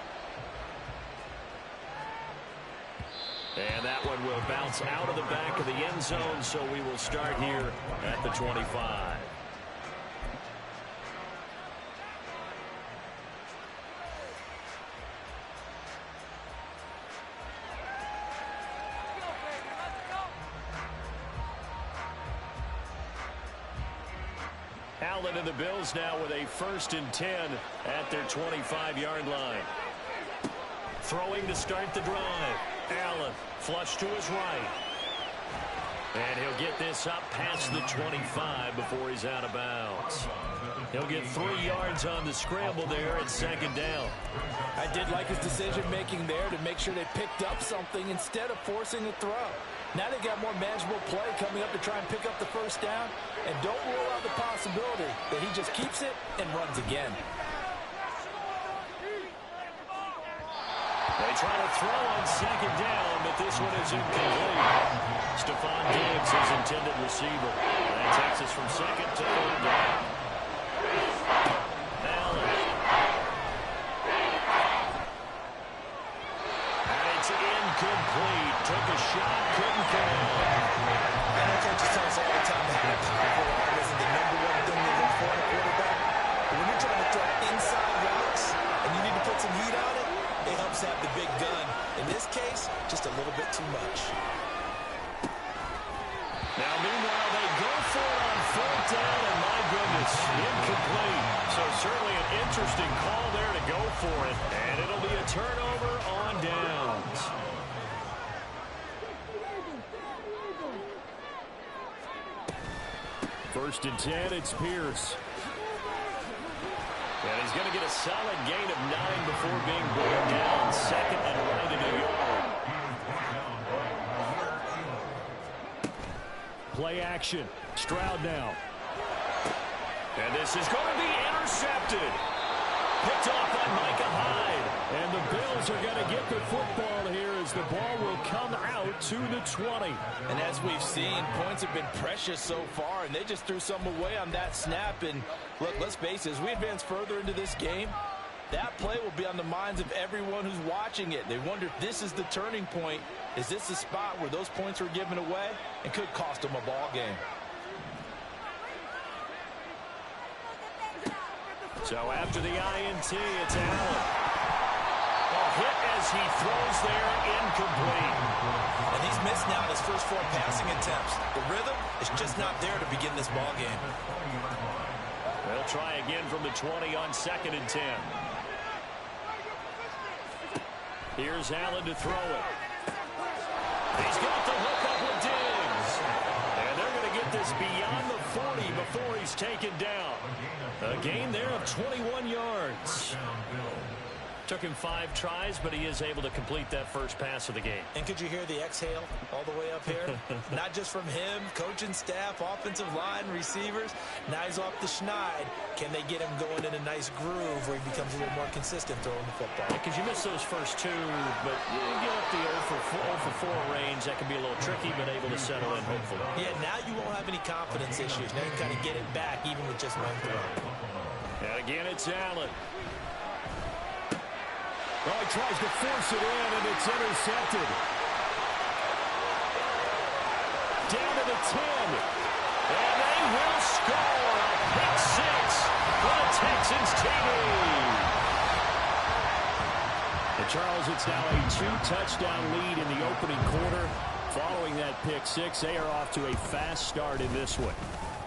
And that one will bounce out of the back of the end zone, so we will start here at the 25. Allen and the Bills now with a 1st and 10 at their 25-yard line. Throwing to start the drive. Allen flush to his right. And he'll get this up past the 25 before he's out of bounds. He'll get 3 yards on the scramble there at 2nd down. I did like his decision-making there to make sure they picked up something instead of forcing a throw. Now they got more manageable play coming up to try and pick up the 1st down, and don't rule out the possibility that he just keeps it and runs again. They try to throw on 2nd down, but this one is incomplete. Stephon Diggs, his intended receiver. That takes us from 2nd to 3rd down. Allen. And it's incomplete. Took a shot, couldn't connect. I know coaches tell us all the time that powerful arm isn't the #1 thing they look for in a quarterback. But when you're trying to throw inside routes and you need to put some heat on it, it helps have the big gun. In this case, just a little bit too much. Now, meanwhile, they go for it on 4th down, and my goodness, incomplete. So certainly an interesting call there to go for it, and it'll be a turnover on downs. First and 10, it's Pierce. And he's going to get a solid gain of 9 before being brought down. 2nd and right in a yard. play action. Stroud now. And this is going to be intercepted. Picked off by Micah Hyde. And the Bills are going to get the football here as the ball will come out to the 20. And as we've seen, points have been precious so far, and they just threw some away on that snap. And look, let's face it, as we advance further into this game, that play will be on the minds of everyone who's watching it. They wonder if this is the turning point. Is this the spot where those points were given away and could cost them a ball game? So after the INT, it's Allen. A hit as he throws there, incomplete. And he's missed now his first 4 passing attempts. The rhythm is just not there to begin this ball game. They'll try again from the 20 on 2nd and 10. Here's Allen to throw it. He's got the hook up with Diggs. And they're going to get this beyond the 40 before he's taken down. A gain there of 21 yards. Took him 5 tries, but he is able to complete that first pass of the game. And could you hear the exhale all the way up here? Not just from him, coaching staff, offensive line, receivers. Now he's off the schneid. Can they get him going in a nice groove where he becomes a little more consistent throwing the football? Because you miss those first 2, but you get up the 0 for 4 range. That can be a little tricky, but able to settle in, hopefully. Yeah, now you won't have any confidence issues. Now you can kind of get it back, even with just one throw. And again, it's Allen. Oh, he tries to force it in, and it's intercepted. Down to the 10. And they will score a pick 6 for the Texans TV. And Charles, it's now a 2-touchdown lead in the opening quarter. Following that pick 6, they are off to a fast start in this one.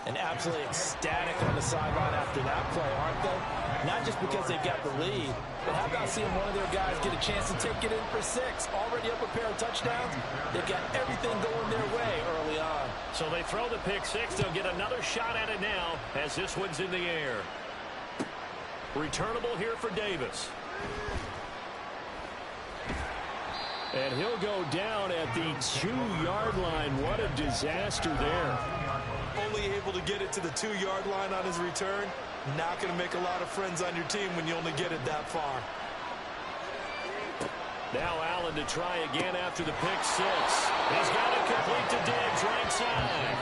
And absolutely ecstatic on the sideline after that play, aren't they? Not just because they've got the lead, but how about seeing one of their guys get a chance to take it in for 6? Already up a pair of touchdowns. They've got everything going their way early on. So they throw the pick 6. They'll get another shot at it now as this one's in the air. Returnable here for Davis. And he'll go down at the 2-yard line. What a disaster there. Only able to get it to the 2-yard line on his return. Not going to make a lot of friends on your team when you only get it that far. Now Allen to try again after the pick 6. He's got it complete to Diggs, right side.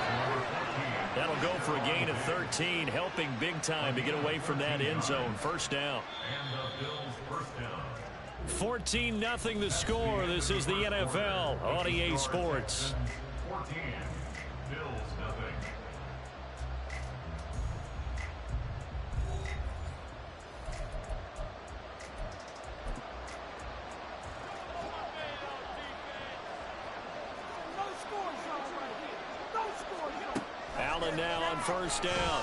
That'll go for a gain of 13, helping big time to get away from that end zone. First down. 14-0 the score. This is the NFL on EA Sports. 14, Bills nothing. Allen now on first down.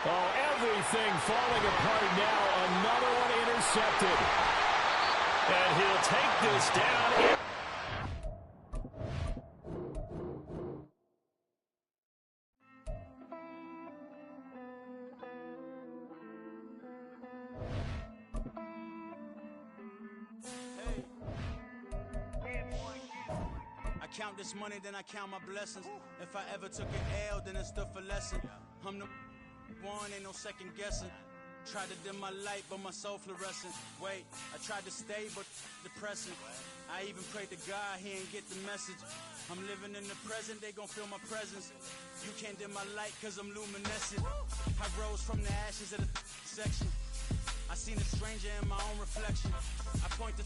Oh, everything falling apart now. Another one intercepted. And he'll take this down. Count this money, then I count my blessings. If I ever took an L, then it stood for lesson. I'm the one, ain't no second guessing. Tried to dim my light, but my soul fluorescent. Wait, I tried to stay, but depressing. I even prayed to God, he ain't get the message. I'm living in the present, they gon' feel my presence. You can't dim my light, cause I'm luminescent. I rose from the ashes of the section. I seen a stranger in my own reflection. I point the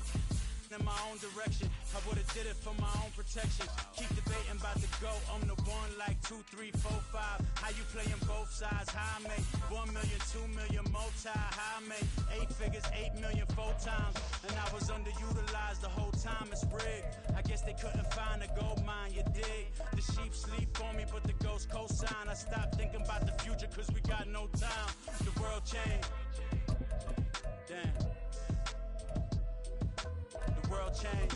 in my own direction. I would've did it for my own protection. Keep debating about the go. I'm the one like 2, 3, 4, 5. How you playing both sides? How I make 1 million, 2 million multi. How I make 8 figures, 8 million 4 times. And I was underutilized the whole time. It's rigged. I guess they couldn't find a gold mine. You dig? The sheep sleep on me, but the ghost cosign. I stopped thinking about the future cause we got no time. The world changed. Damn. World change.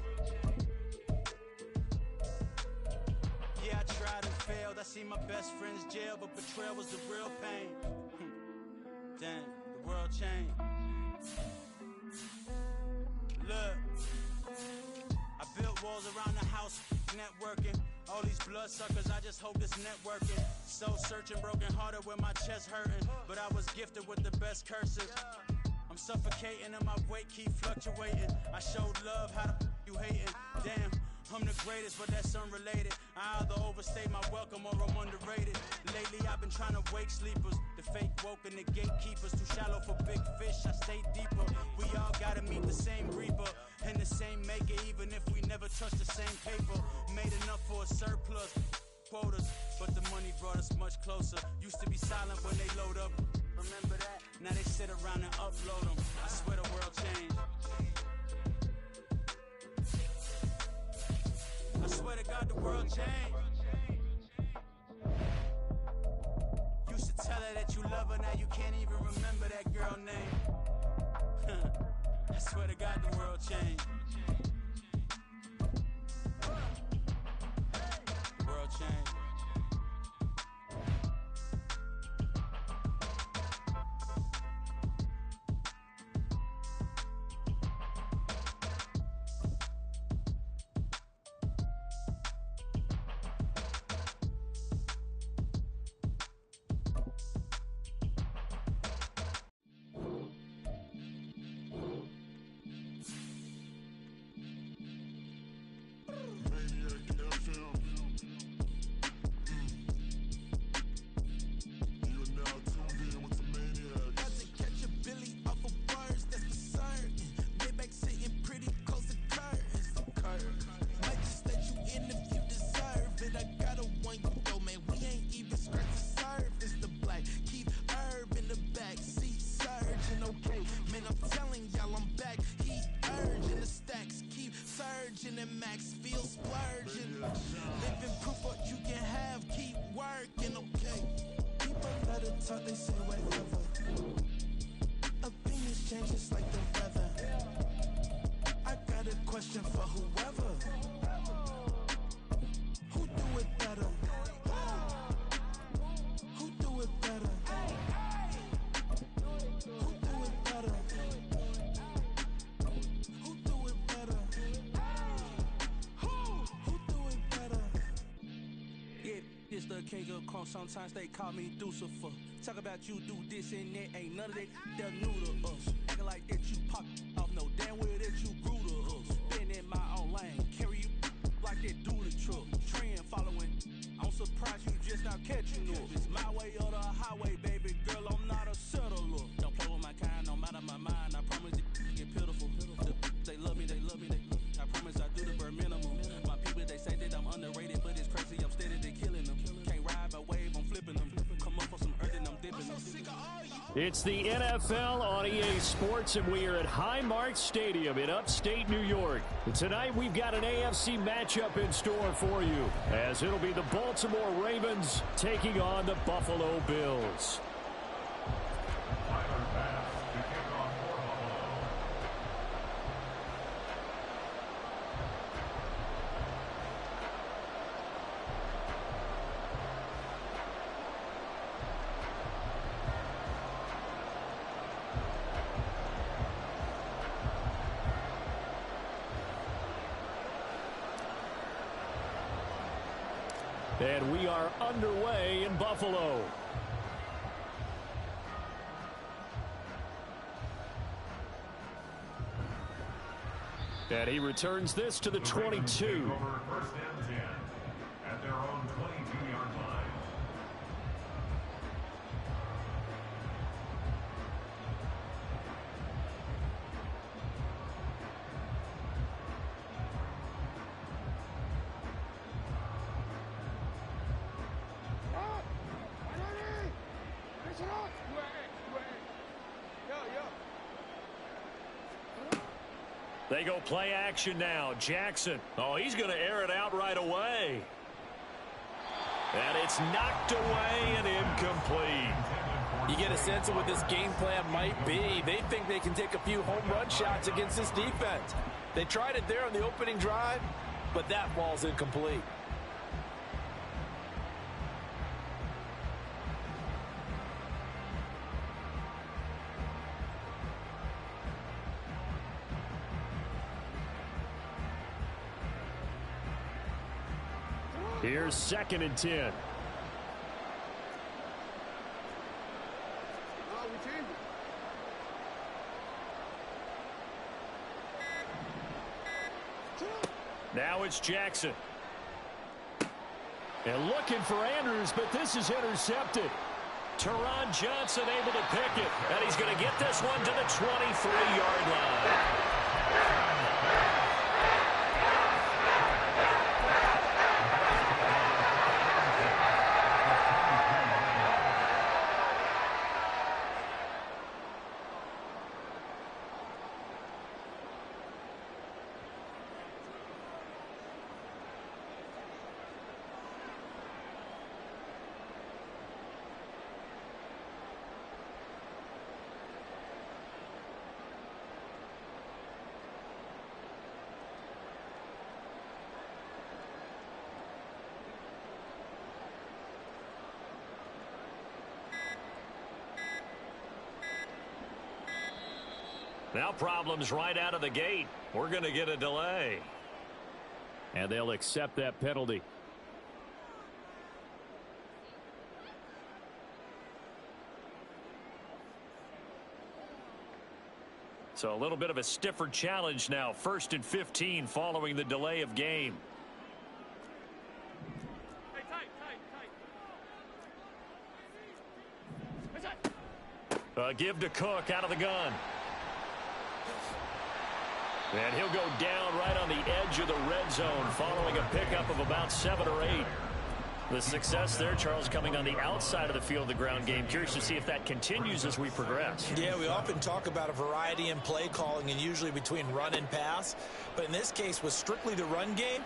Yeah, I tried and failed. I see my best friends jail, but betrayal was the real pain. Damn, the world changed. Look, I built walls around the house, networking. All these bloodsuckers, I just hope this networking. Soul searching, broken hearted with my chest hurting. But I was gifted with the best curses. I'm suffocating and my weight keep fluctuating. I showed love, how the you hating? Damn, I'm the greatest, but that's unrelated. I either overstay my welcome or I'm underrated. Lately I've been trying to wake sleepers. The fake woke and the gatekeepers. Too shallow for big fish, I stay deeper. We all gotta meet the same reaper and the same maker, even if we never touch the same paper. Made enough for a surplus quotas, but the money brought us much closer. Used to be silent when they load up. Remember that? Now they sit around and upload them. I swear the world changed. I swear to God the world changed. Used to tell her that you love her, now you can't even remember that girl name. I swear to God the world changed. The world changed. They say whatever. Opinions change just like the weather. I got a question for whoever. Who do it better? Who do it better? Who do it better? Who do it better? Who do it better? Yeah, it's the king of crunk. Sometimes they call me Lucifer. Talk about you do this and that, ain't none of that, they're new to us. Acting like that you pop off, no damn well that you grew to us. Been in my own lane, carry you like that do the truck. Trend following, I'm surprised you just now catching up. It's my way or the highway, baby girl, I'm not a settler. Don't play with my kind, no matter my mind, I promise it get pitiful. They love me, they love me, they love me. I promise I do the bare minimum. My people, they say that I'm underrated, but it's crazy, I'm steady, they killing them. Can't ride by wave, I'm flipping them. Come up for some earth and I'm dipping them. It's the NFL on EA Sports, and we are at Highmark Stadium in upstate New York. And tonight we've got an AFC matchup in store for you, as it'll be the Baltimore Ravens taking on the Buffalo Bills. And we are underway in Buffalo. And he returns this to the 22. First and 10 at their own 22-yard line. They go play action now. Jackson. Oh, he's going to air it out right away. And it's knocked away and incomplete. You get a sense of what this game plan might be. They think they can take a few home run shots against this defense. They tried it there on the opening drive, but that ball's incomplete. Here's 2nd and 10. Now it's Jackson. And looking for Andrews, but this is intercepted. Teron Johnson able to pick it. And he's going to get this one to the 23-yard line. Now problems right out of the gate. We're going to get a delay. And they'll accept that penalty. So a little bit of a stiffer challenge now. 1st and 15 following the delay of game. Give to Cook out of the gun. And he'll go down right on the edge of the red zone following a pickup of about 7 or 8. The success there, Charles, coming on the outside of the field of the ground game. Curious to see if that continues as we progress. Yeah, we often talk about a variety in play calling and usually between run and pass. But in this case, with strictly the run game,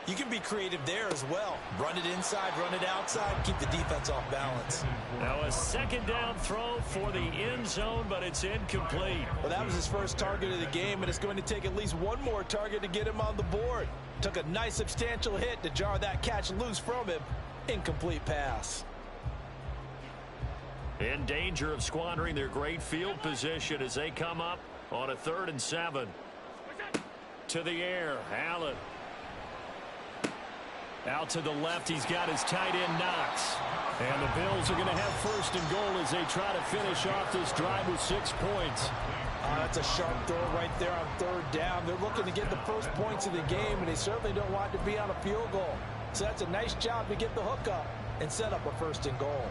you can be creative there as well. Run it inside, run it outside, keep the defense off balance. Now a 2nd down throw for the end zone, but it's incomplete. Well, that was his first target of the game, and it's going to take at least one more target to get him on the board. Took a nice substantial hit to jar that catch loose from him. Incomplete pass. In danger of squandering their great field position as they come up on a 3rd and 7. To the air, Allen. Out to the left, he's got his tight end Knox. And the Bills are going to have 1st and goal as they try to finish off this drive with 6 points. That's a sharp throw right there on 3rd down. They're looking to get the first points of the game, and they certainly don't want to be on a field goal. So that's a nice job to get the hook up and set up a 1st and goal.